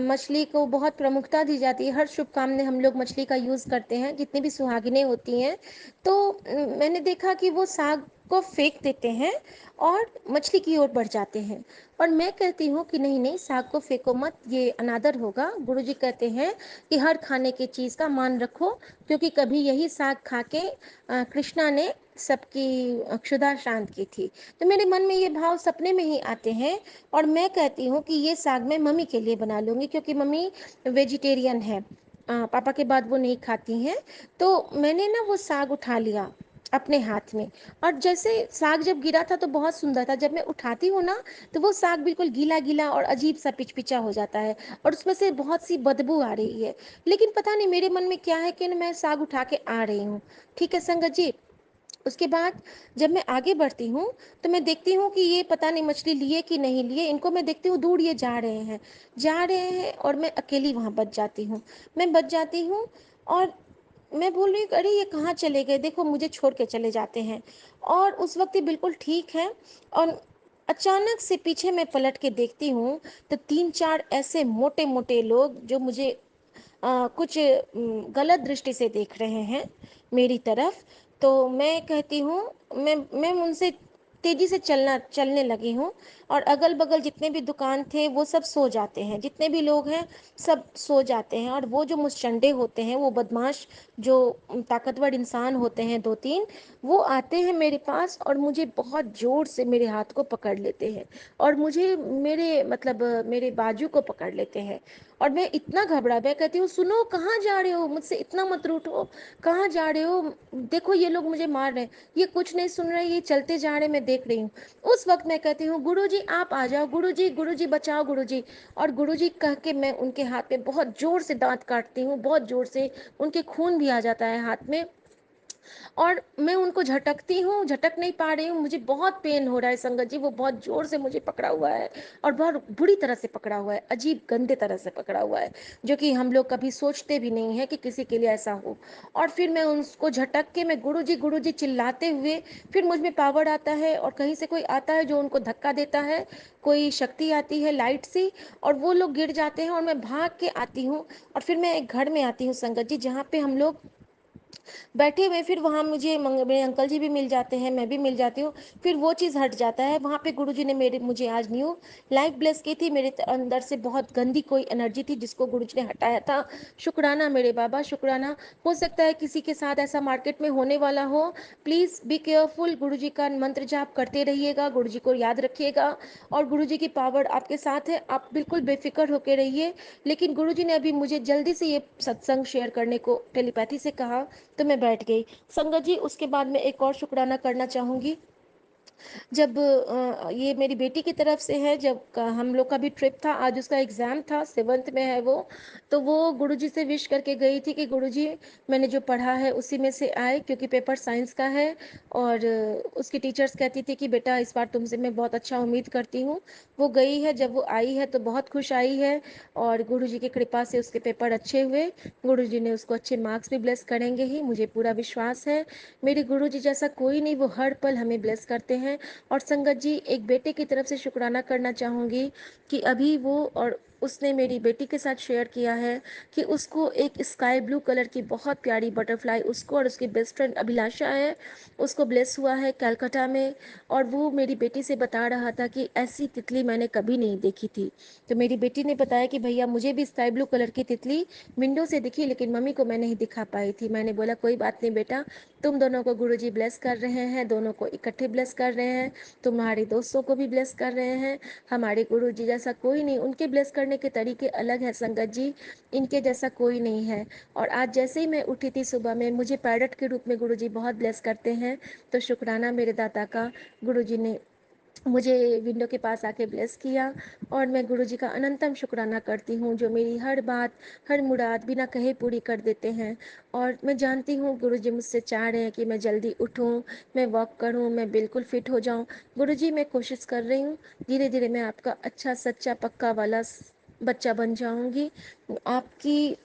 मछली को बहुत प्रमुखता दी जाती है। हर शुभ काम में हम लोग मछली का यूज़ करते हैं, जितनी भी सुहागिनें होती हैं। तो मैंने देखा कि वो साग को फेंक देते हैं और मछली की ओर बढ़ जाते हैं। और मैं कहती हूँ कि नहीं नहीं, साग को फेंको मत, ये अनादर होगा। गुरुजी कहते हैं कि हर खाने की चीज़ का मान रखो, क्योंकि कभी यही साग खा के कृष्णा ने सबकी क्षुधा शांत की थी। तो मेरे मन में ये भाव सपने में ही आते हैं, और मैं कहती हूँ कि ये साग मैं मम्मी के लिए बना लूँगी, क्योंकि मम्मी वेजिटेरियन है, पापा के बाद वो नहीं खाती हैं। तो मैंने ना वो साग उठा लिया अपने हाथ में, और जैसे साग जब गिरा था तो बहुत सुंदर था। जब मैं उठाती हूँ ना, तो वो साग बिल्कुल गीला गीला और अजीब सा पिचपिचा हो जाता है, और उसमें से बहुत सी बदबू आ रही है। लेकिन पता नहीं मेरे मन में क्या है कि मैं साग उठा के आ रही हूँ। ठीक है संगत जी। उसके बाद जब मैं आगे बढ़ती हूँ, तो मैं देखती हूँ कि ये पता नहीं मछली लिए कि नहीं लिए। इनको मैं देखती हूँ दूर ये जा रहे हैं, और मैं अकेली वहाँ बच जाती हूँ। मैं बच जाती हूँ, और मैं बोल रही हूँ अरे ये कहाँ चले गए, देखो मुझे छोड़ के चले जाते हैं। और उस वक्त ये बिल्कुल ठीक है, और अचानक से पीछे मैं पलट के देखती हूँ, तो 3-4 ऐसे मोटे मोटे लोग जो मुझे कुछ गलत दृष्टि से देख रहे हैं मेरी तरफ। तो मैं कहती हूँ, मैं उनसे तेजी से चलने लगी हूँ, और अगल बगल जितने भी दुकान थे वो सब सो जाते हैं, जितने भी लोग हैं सब सो जाते हैं। और वो जो मुझचंडे होते हैं, वो बदमाश जो ताकतवर इंसान होते हैं 2-3, वो आते हैं मेरे पास और मुझे बहुत जोर से मेरे हाथ को पकड़ लेते हैं, और मुझे मेरे बाजू को पकड़ लेते हैं। और मैं इतना घबरा, मैं कहती हूँ सुनो कहाँ जा रहे हो, मुझसे इतना मत रूठो, कहाँ जा रहे हो, देखो ये लोग मुझे मार रहे हैं। ये कुछ नहीं सुन रहे, ये चलते जा रहे, मैं देख रही हूँ। उस वक्त मैं कहती हूँ गुरुजी आप आ जाओ, गुरुजी गुरुजी बचाओ गुरुजी। और गुरुजी कह के मैं उनके हाथ में बहुत जोर से दांत काटती हूँ, बहुत जोर से, उनके खून भी आ जाता है हाथ में। और मैं उनको झटकती हूँ, झटक नहीं पा रही हूँ, मुझे बहुत पेन हो रहा है संगत जी। वो बहुत जोर से मुझे पकड़ा हुआ है, और बहुत बुरी तरह से पकड़ा हुआ है, अजीब गंदे तरह से पकड़ा हुआ है, जो कि हम लोग कभी सोचते भी नहीं है कि किसी के लिए ऐसा हो। और फिर मैं उनको झटक के मैं गुरु जी चिल्लाते हुए, फिर मुझ में पावर आता है, और कहीं से कोई आता है जो उनको धक्का देता है, कोई शक्ति आती है लाइट से, और वो लोग गिर जाते हैं, और मैं भाग के आती हूँ। और फिर मैं एक घर में आती हूँ संगत जी, जहाँ पे हम लोग बैठे हुए, फिर वहाँ मेरे अंकल जी भी मिल जाते हैं, मैं भी मिल जाती हूँ। फिर वो चीज़ हट जाता है। वहाँ पे गुरुजी ने मुझे आज न्यू लाइफ ब्लेस की थी। मेरे अंदर से बहुत गंदी कोई एनर्जी थी जिसको गुरुजी ने हटाया था। शुक्राना मेरे बाबा, शुक्राना। हो सकता है किसी के साथ ऐसा मार्केट में होने वाला हो। Please be careful. गुरुजी का मंत्र जाप करते रहिएगा, गुरुजी को याद रखिएगा, और गुरुजी की पावर आपके साथ है, आप बिल्कुल बेफिक्र होकर रहिए। लेकिन गुरुजी ने अभी मुझे जल्दी से ये सत्संग शेयर करने को टेलीपैथी से कहा, तो मैं बैठ गई। संगत जी, उसके बाद मैं एक और शुक्राना करना चाहूँगी। जब ये मेरी बेटी की तरफ से है, जब हम लोग का भी ट्रिप था, आज उसका एग्ज़ाम था, 7th में है वो। तो वो गुरुजी से विश करके गई थी कि गुरुजी मैंने जो पढ़ा है उसी में से आए, क्योंकि पेपर साइंस का है। और उसकी टीचर्स कहती थी कि बेटा इस बार तुमसे मैं बहुत अच्छा उम्मीद करती हूँ। वो गई है, जब वो आई है तो बहुत खुश आई है, और गुरुजी की कृपा से उसके पेपर अच्छे हुए। गुरुजी ने उसको अच्छे मार्क्स भी ब्लेस करेंगे ही, मुझे पूरा विश्वास है। मेरे गुरुजी जैसा कोई नहीं, वो हर पल हमें ब्लेस करते हैं। और संगत जी, एक बेटे की तरफ से शुक्राना करना चाहूँगी कि अभी वो और उसने मेरी बेटी के साथ शेयर किया है कि उसको एक स्काई ब्लू कलर की बहुत प्यारी बटरफ्लाई, उसको और उसकी बेस्ट फ्रेंड अभिलाषा है, उसको ब्लेस हुआ है कलकत्ता में। और वो मेरी बेटी से बता रहा था कि ऐसी तितली मैंने कभी नहीं देखी थी। तो मेरी बेटी ने बताया कि भैया मुझे भी स्काई ब्लू कलर की तितली विंडो से दिखी, लेकिन मम्मी को मैं नहीं दिखा पाई थी। मैंने बोला कोई बात नहीं बेटा, तुम दोनों को गुरुजी ब्लेस कर रहे हैं, दोनों को इकट्ठे ब्लेस कर रहे हैं, तुम्हारे दोस्तों को भी ब्लेस कर रहे हैं। हमारे गुरुजी जैसा कोई नहीं, उनके ब्लेस करने के तरीके अलग हैं संगत जी, इनके जैसा कोई नहीं है। और आज जैसे ही मैं उठी थी सुबह में, मुझे पैरट के रूप में गुरुजी बहुत ब्लेस करते हैं। तो शुक्राना मेरे दाता का, गुरुजी ने मुझे विंडो के पास आके ब्लेस किया। और मैं गुरुजी का अनंतम शुक्राना करती हूँ, जो मेरी हर बात, हर मुराद बिना कहे पूरी कर देते हैं। और मैं जानती हूँ गुरुजी मुझसे चाह रहे हैं कि मैं जल्दी उठूँ, मैं वॉक करूँ, मैं बिल्कुल फिट हो जाऊँ। गुरुजी मैं कोशिश कर रही हूँ, धीरे धीरे मैं आपका अच्छा सच्चा पक्का वाला बच्चा बन जाऊँगी। आपकी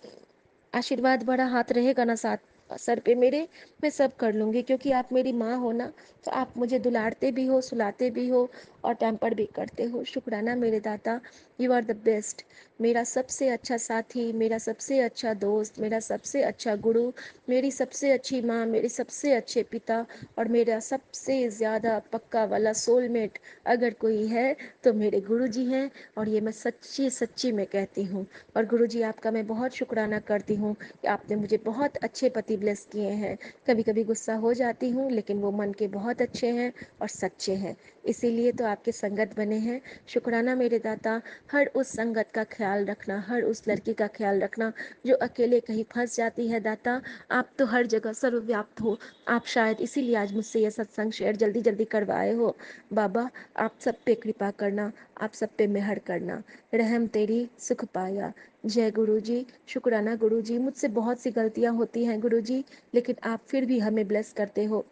आशीर्वाद बड़ा हाथ रहेगा ना साथ सर पे मेरे, मैं सब कर लूँगी, क्योंकि आप मेरी माँ हो ना, तो आप मुझे दुलारते भी हो, सुलाते भी हो और पैम्पर भी करते हो। शुक्राना मेरे दाता, यू आर द बेस्ट। मेरा सबसे अच्छा साथी, मेरा सबसे अच्छा दोस्त, मेरा सबसे अच्छा गुरु, मेरी सबसे अच्छी माँ, मेरे सबसे अच्छे पिता और मेरा सबसे ज़्यादा पक्का वाला सोलमेट अगर कोई है तो मेरे गुरुजी हैं। और ये मैं सच्ची सच्ची में कहती हूँ। और गुरुजी आपका मैं बहुत शुक्राना करती हूँ कि आपने मुझे बहुत अच्छे पति ब्लेस किए हैं। कभी कभी गुस्सा हो जाती हूँ, लेकिन वो मन के बहुत अच्छे हैं और सच्चे हैं, इसीलिए तो आपके संगत बने हैं। शुक्राना मेरे दाता, हर उस संगत का ख्याल रखना, हर उस लड़की का ख्याल रखना जो अकेले कहीं फंस जाती है। दाता आप तो हर जगह सर्वव्याप्त हो, आप शायद इसीलिए आज मुझसे ये सत्संग शेयर जल्दी जल्दी करवाए हो। बाबा आप सब पे कृपा करना, आप सब पे मेहर करना, रहम तेरी सुख पाया। जय गुरु जी। शुक्राना गुरु जी, मुझसे बहुत सी गलतियां होती हैं गुरु जी, लेकिन आप फिर भी हमें ब्लेस करते हो,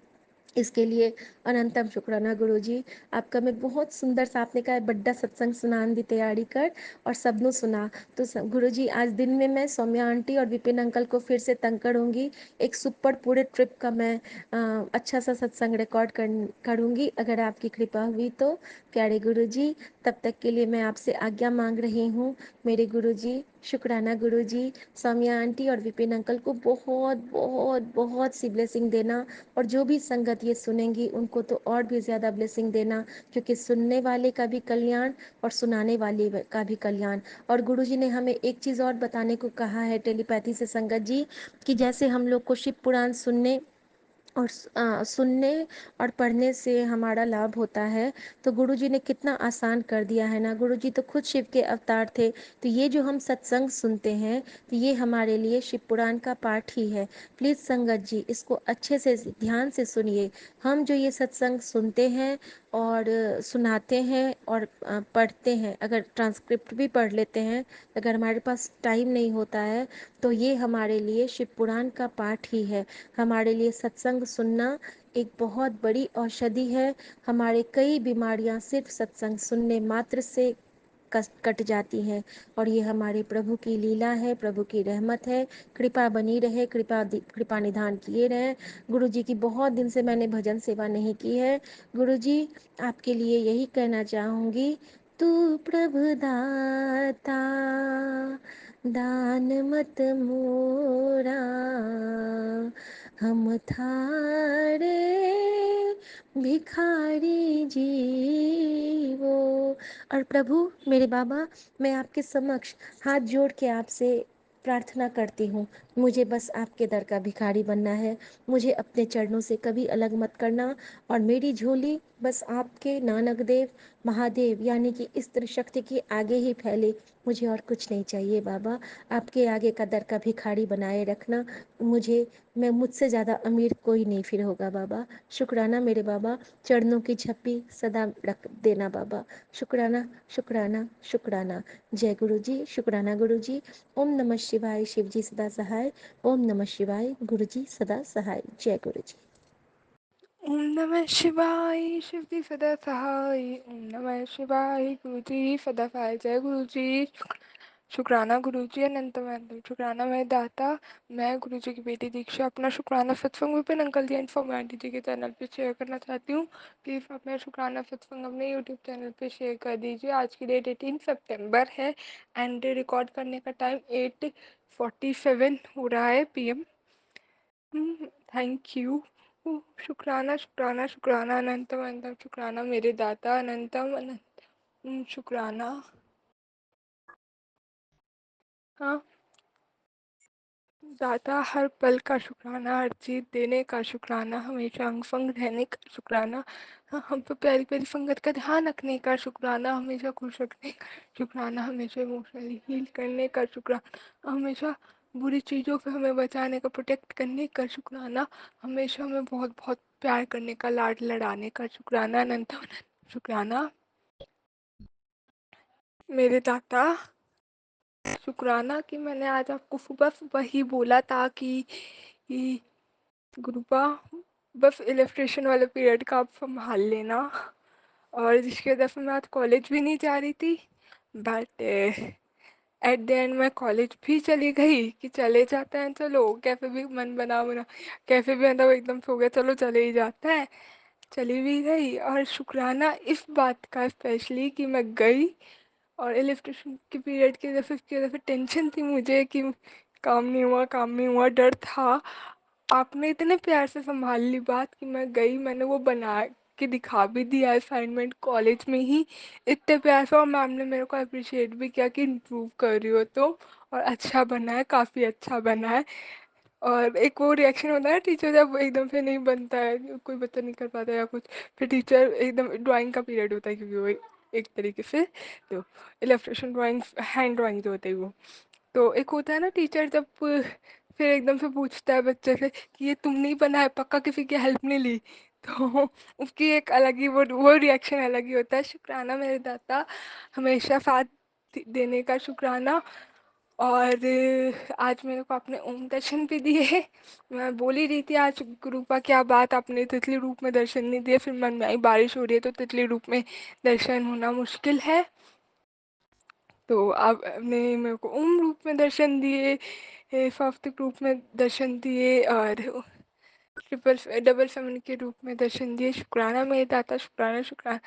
इसके लिए अनंतम शुक्राना गुरु जी। आपका मैं बहुत सुंदर सा, आपने कहा बड्डा सत्संग सुनान दी तैयारी कर और सबनों सुना। तो गुरु जी आज दिन में मैं सौम्या आंटी और विपिन अंकल को फिर से तंग करूँगी। एक सुपर पूरे ट्रिप का मैं अच्छा सा सत्संग रिकॉर्ड करूँगी, अगर आपकी कृपा हुई तो। प्यारे गुरु जी, तब तक के लिए मैं आपसे आज्ञा मांग रही हूँ मेरे गुरु जी। शुक्राना गुरु जी। सौम्या आंटी और विपिन अंकल को बहुत बहुत बहुत सी ब्लेसिंग देना, और जो भी संगत ये सुनेंगी उनको तो और भी ज़्यादा ब्लेसिंग देना, क्योंकि सुनने वाले का भी कल्याण और सुनाने वाले का भी कल्याण। और गुरुजी ने हमें एक चीज़ और बताने को कहा है टेलीपैथी से संगत जी, कि जैसे हम लोग को शिव पुराण सुनने और सुनने और पढ़ने से हमारा लाभ होता है, तो गुरुजी ने कितना आसान कर दिया है ना। गुरुजी तो खुद शिव के अवतार थे, तो ये जो हम सत्संग सुनते हैं तो ये हमारे लिए शिव पुराण का पाठ ही है। प्लीज़ संगत जी इसको अच्छे से ध्यान से सुनिए। हम जो ये सत्संग सुनते हैं और सुनाते हैं और पढ़ते हैं, अगर ट्रांसक्रिप्ट भी पढ़ लेते हैं, अगर हमारे पास टाइम नहीं होता है, तो ये हमारे लिए शिव पुराण का पाठ ही है। हमारे लिए सत्संग सुनना एक बहुत बड़ी औषधि है। हमारे कई बीमारियां सिर्फ सत्संग सुनने मात्र से कट जाती हैं। और ये हमारे प्रभु की लीला है, प्रभु की रहमत है। कृपा बनी रहे, कृपा निधान किए रहे। गुरु जी की बहुत दिन से मैंने भजन सेवा नहीं की है। गुरु जी आपके लिए यही कहना चाहूँगी, तू प्रभु दाता दान मत मोरा, हम थारे भिखारी जीवो। और प्रभु मेरे बाबा, मैं आपके समक्ष हाथ जोड़ के आपसे प्रार्थना करती हूँ, मुझे बस आपके दर का भिखारी बनना है। मुझे अपने चरणों से कभी अलग मत करना, और मेरी झोली बस आपके नानक देव महादेव यानी कि स्त्री शक्ति के आगे ही फैले। मुझे और कुछ नहीं चाहिए बाबा, आपके आगे का दर का भिखारी बनाए रखना मुझे। मैं मुझसे ज़्यादा अमीर कोई नहीं फिर होगा बाबा। शुक्राना मेरे बाबा, चरणों की झप्पी सदा रख देना बाबा। शुक्राना शुक्राना शुक्राना। जय गुरु जी। शुक्राना गुरु जी। ओम नमः शिवाय। शिव जी सदा सहाय। ओम नमः शिवाय। गुरु जी सदा सहाय। जय गुरु जी। ओम नमः शिवाय। शिव जी सदा सहाय। ओम नमः शिवाय। गुरु जी सदा सहाय। जय गुरु जी। शुक्राना गुरुजी अनंत अनंत शुक्राना मेरे दाता। मैं गुरुजी की बेटी दीक्षा अपना शुक्राना सत्संग विपिन अंकल जी एंड फॉर्म आंटी जी के चैनल पे शेयर करना चाहती हूँ। प्लीज़ आप मेरा शुक्राना सत्संग अपने यूट्यूब चैनल पे शेयर कर दीजिए। आज की डेट 18 सितंबर है एंड रिकॉर्ड करने का टाइम 8:47 हो रहा है PM। Thank you. शुक्राना शुक्राना शुक्राना अनंतम अनंतम शुक्राना मेरे दाता अनंतम अनंत शुक्राना। हाँ दाता हर पल का शुक्राना, हर चीज़ देने का शुक्राना, हमेशा अंग संग रहने का शुक्राना, हम पे प्यारी प्यारी संगत का ध्यान रखने का शुक्राना, हमेशा खुश रखने का शुक्राना, हमेशा इमोशनली हील करने का शुक्राना, हमेशा बुरी चीज़ों से हमें बचाने का, प्रोटेक्ट करने का शुक्राना, हमेशा हमें बहुत बहुत प्यार करने का, लाड लड़ाने का शुक्राना, अनंत अनंत शुक्राना मेरे दाता। शुक्राना कि मैंने आज आपको सुबह सुबह ही बोला था कि गुरुपा बस इलस्ट्रेशन वाले पीरियड का आप संभाल लेना, और जिसकी वजह से मैं आज कॉलेज भी नहीं जा रही थी, बट एट द एंड मैं कॉलेज भी चली गई कि चले जाते हैं, चलो कैफे भी मन बना कैफे भी मतलब एकदम से हो गया चलो चले ही जाते हैं, चली भी गई। और शुक्राना इस बात का स्पेशली कि मैं गई, और इलेक्ट्रिशियन के पीरियड की वजह से उसकी वजह से टेंशन थी मुझे कि काम नहीं हुआ, डर था। आपने इतने प्यार से संभाल ली बात कि मैं गई, मैंने वो बना के दिखा भी दिया असाइनमेंट कॉलेज में ही इतने प्यार से, और मैम ने मेरे को अप्रिशिएट भी किया कि इम्प्रूव कर रही हो तो, और अच्छा बना है, काफ़ी अच्छा बना है। और एक वो रिएक्शन होता है टीचर जब एकदम से नहीं बनता है, कोई बच्चा नहीं कर पाता या कुछ, फिर टीचर एकदम ड्राइंग का पीरियड होता है क्योंकि वो एक तरीके से तो इलस्ट्रेशन ड्राइंग हैंड ड्राइंग जो होता है वो, तो एक होता है ना टीचर जब फिर एकदम से पूछता है बच्चे से कि ये तुम नहीं बना है पक्का, किसी की हेल्प नहीं ली, तो उसकी एक अलग ही वो रिएक्शन अलग ही होता है। शुक्राना मेरे दाता, हमेशा साथ देने का शुक्राना। और आज मेरे को आपने ओम दर्शन भी दिए। मैं बोल ही रही थी आज गुरुपा क्या बात, आपने तितली रूप में दर्शन नहीं दिए, फिर मन में आई बारिश हो रही है तो तितली रूप में दर्शन होना मुश्किल है, तो आपने मेरे को ओम रूप में दर्शन दिए, सात्विक रूप में दर्शन दिए, और ट्रिपल डबल फेमिन के रूप में दर्शन दिए। शुक्राना मेरे दाता, शुक्राना शुक्राना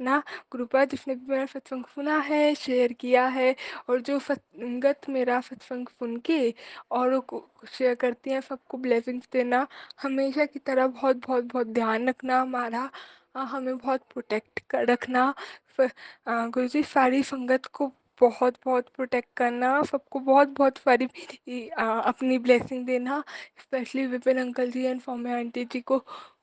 ना गुरुपा, जिसने भी मेरा सत्संग सुना है, शेयर किया है, और जो संगत मेरा सत्संग सुन के औरों को शेयर करती हैं, सबको ब्लेसिंग्स देना, हमेशा की तरह बहुत बहुत बहुत ध्यान रखना हमारा, हमें बहुत प्रोटेक्ट कर रखना। गुरुजी सारी संगत को बहुत बहुत प्रोटेक्ट करना, सबको बहुत बहुत सारी अपनी ब्लेसिंग देना, specially Vipin uncle ji and फॉर्मे आंटी जी को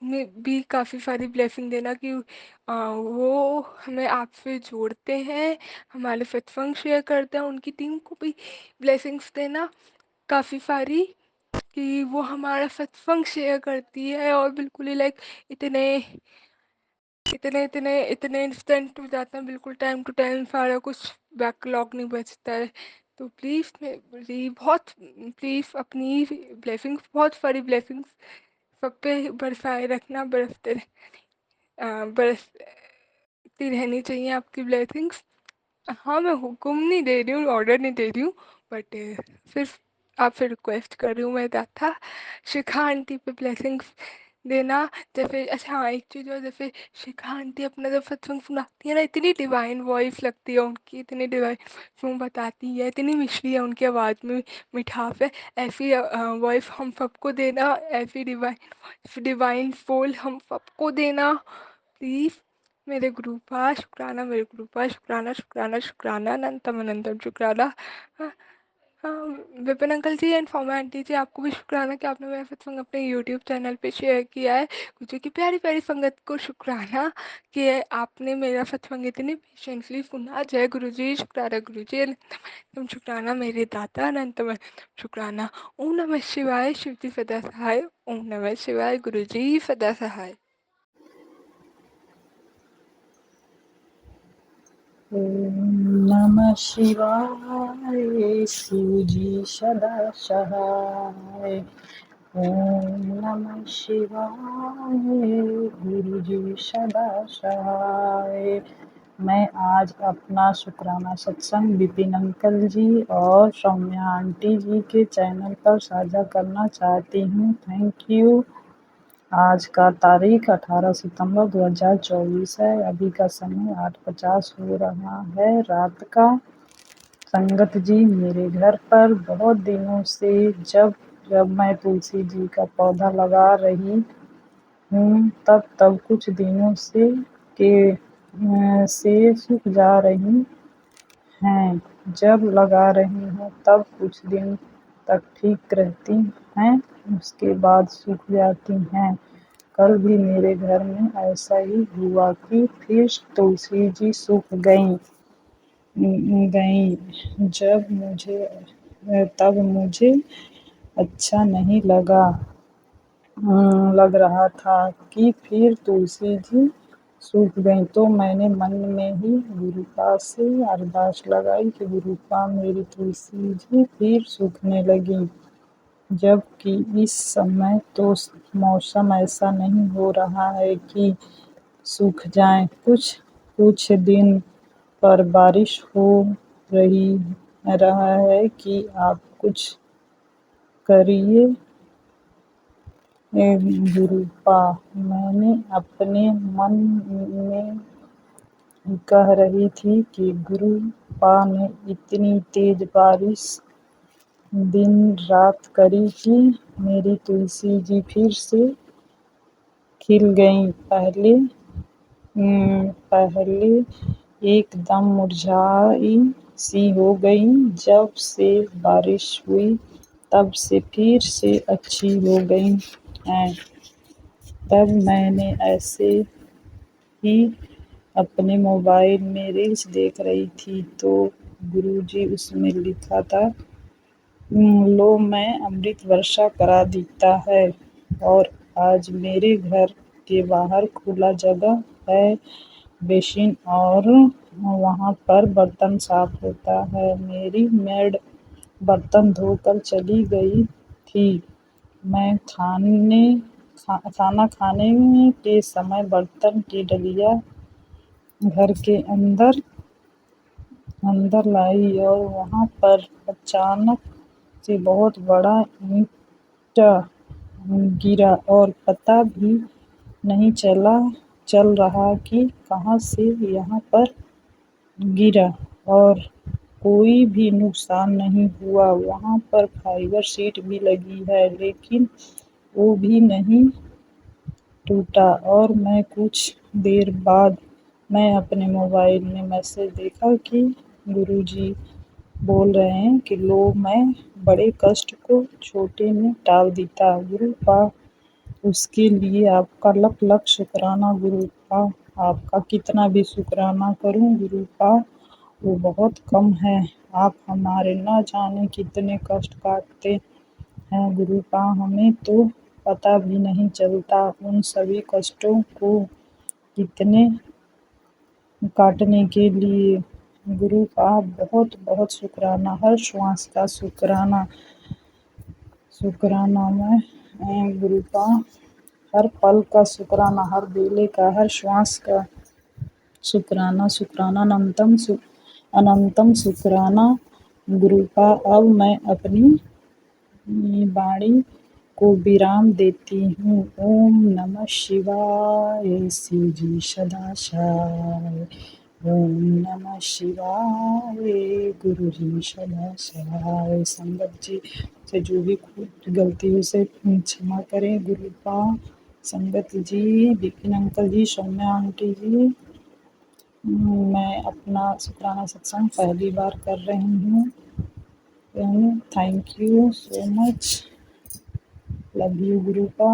भी काफ़ी सारी ब्लेसिंग देना कि वो हमें आपसे जोड़ते हैं, हमारे सत्संग शेयर करते हैं, उनकी टीम को भी ब्लेसिंग्स देना काफ़ी सारी, कि वो हमारा सत्संग शेयर करती है, और बिल्कुल ही लाइक इतने इतने इतने इतने इंस्टेंट हो जाते हैं, बिल्कुल टाइम टू टाइम, सारा कुछ बैकलॉग नहीं बचता है। तो प्लीज़ मेरी बहुत प्लीज़ अपनी ब्लेसिंग्स, बहुत सारी ब्लेसिंग्स सब पे बरसाए रखना, बरसती रहनी चाहिए आपकी ब्लेसिंग्स। हाँ मैं हुक्म नहीं दे रही हूँ, ऑर्डर नहीं दे रही हूँ, बट सिर्फ आपसे रिक्वेस्ट कर रही हूँ मैं दाता, शिखा आंटी पे ब्लेसिंग्स देना। जैसे अच्छा हाँ एक चीज़ और, जैसे शिखा आंटी अपना जब सत्संग सुनाती है ना, इतनी डिवाइन वॉइस लगती है उनकी, इतनी डिवाइन वो बताती है, इतनी मिश्री है उनकी आवाज़ में, मिठास है, ऐसी वॉइस हम सबको देना, ऐसी डिवाइन डिवाइन सोल हम सबको देना प्लीज़। मेरे गुरुपा शुक्राना, मेरे गुरुपा शुक्राना शुक्राना शुक्राना अनंतम अनंतम शुक्राना। हाँ, हाँ, विपिन अंकल जी एंड फॉर्मा आंटी जी, आपको भी शुक्राना कि आपने मेरा सत्संग अपने यूट्यूब चैनल पे शेयर किया है। गुरु की प्यारी प्यारी संगत को शुक्राना कि आपने मेरा सत्संग इतनी पेशेंटली सुना। जय गुरु जी, शुक्राना गुरु जी, अनंतम शुक्राना मेरे दाता, अनंतम शुक्राना। ओम नमः शिवाय, शिव जी सदा सहाय। ओम नमः शिवाय, गुरु जी सदा सहाय। ओम नमः शिवाय, शिवजी सदा सहाय। ओम नमः शिवाय, गुरुजी सदा सहाय। मैं आज अपना शुक्राना सत्संग विपिन अंकल जी और सौम्या आंटी जी के चैनल पर साझा करना चाहती हूँ। Thank you. आज का तारीख 18 सितंबर 2024 है। अभी का समय 8:50 हो रहा है रात का। संगत जी, मेरे घर पर बहुत दिनों से जब मैं तुलसी जी का पौधा लगा रही हूँ तब कुछ दिनों से सूख जा रही हैं। जब लगा रही हूँ तब कुछ दिन तक ठीक रहती हैं, उसके बाद सूख जाती हैं। कल भी मेरे घर में ऐसा ही हुआ कि फिर तुलसी जी सूख गईं। तब मुझे अच्छा नहीं लग रहा था कि फिर तुलसी जी सूख गईं, तो मैंने मन में ही गुरुपा से अरदास लगाई कि गुरुपा मेरी तुलसी जी फिर सूखने लगी, जबकि इस समय तो मौसम ऐसा नहीं हो रहा है कि सूख जाएं। कुछ दिन पर बारिश हो रहा है कि आप कुछ करिए गुरुपा। मैंने अपने मन में कह रही थी कि गुरुपा ने इतनी तेज बारिश दिन रात करी कि मेरी तुलसी जी फिर से खिल गईं। पहले एकदम मुरझाई सी हो गईं, जब से बारिश हुई तब से फिर से अच्छी हो गई हैं। तब मैंने ऐसे ही अपने मोबाइल में रील्स देख रही थी, तो गुरुजी उसमें लिखा था, लो मैं अमृत वर्षा करा देता है। और आज मेरे घर के बाहर खुला जगह है, बेसिन, और वहाँ पर बर्तन साफ होता है। मेरी मेड बर्तन धोकर चली गई थी। मैं खाना खाने के समय बर्तन की डलिया घर के अंदर लाई और वहाँ पर अचानक से बहुत बड़ा ईंट गिरा और पता भी नहीं चल रहा कि कहाँ से यहाँ पर गिरा, और कोई भी नुकसान नहीं हुआ। वहाँ पर फाइबर शीट भी लगी है, लेकिन वो भी नहीं टूटा। और मैं कुछ देर बाद मैं अपने मोबाइल में मैसेज देखा कि गुरुजी बोल रहे हैं कि लो मैं बड़े कष्ट को छोटे में टाल देता। गुरुपा, उसके लिए आपका लख लख शुक्राना गुरुपा। आपका कितना भी शुक्राना करूं गुरुपा वो बहुत कम है। आप हमारे न जाने कितने कष्ट काटते हैं गुरुपा, हमें तो पता भी नहीं चलता उन सभी कष्टों को कितने काटने के लिए। गुरुपा बहुत बहुत शुक्राना, हर श्वास का शुक्राना मैं गुरुपा, हर पल का शुक्राना, हर बेले का, हर श्वास का शुक्राना अनंतम शुक्राना गुरुपा। अब मैं अपनी वाणी को विराम देती हूँ। ओम नमः शिवाय शिव जी सदाशिव। ओम नमः शिवाय गुरु जी सदाशिव। संगत जी से जो भी गलती हुई से क्षमा करें गुरुपा। संगत जी, विपिन अंकल जी, सौम्या आंटी जी, मैं अपना शुक्राना सत्संग पहली बार कर रही हूँ। Thank you so much. Love you गुरुपा।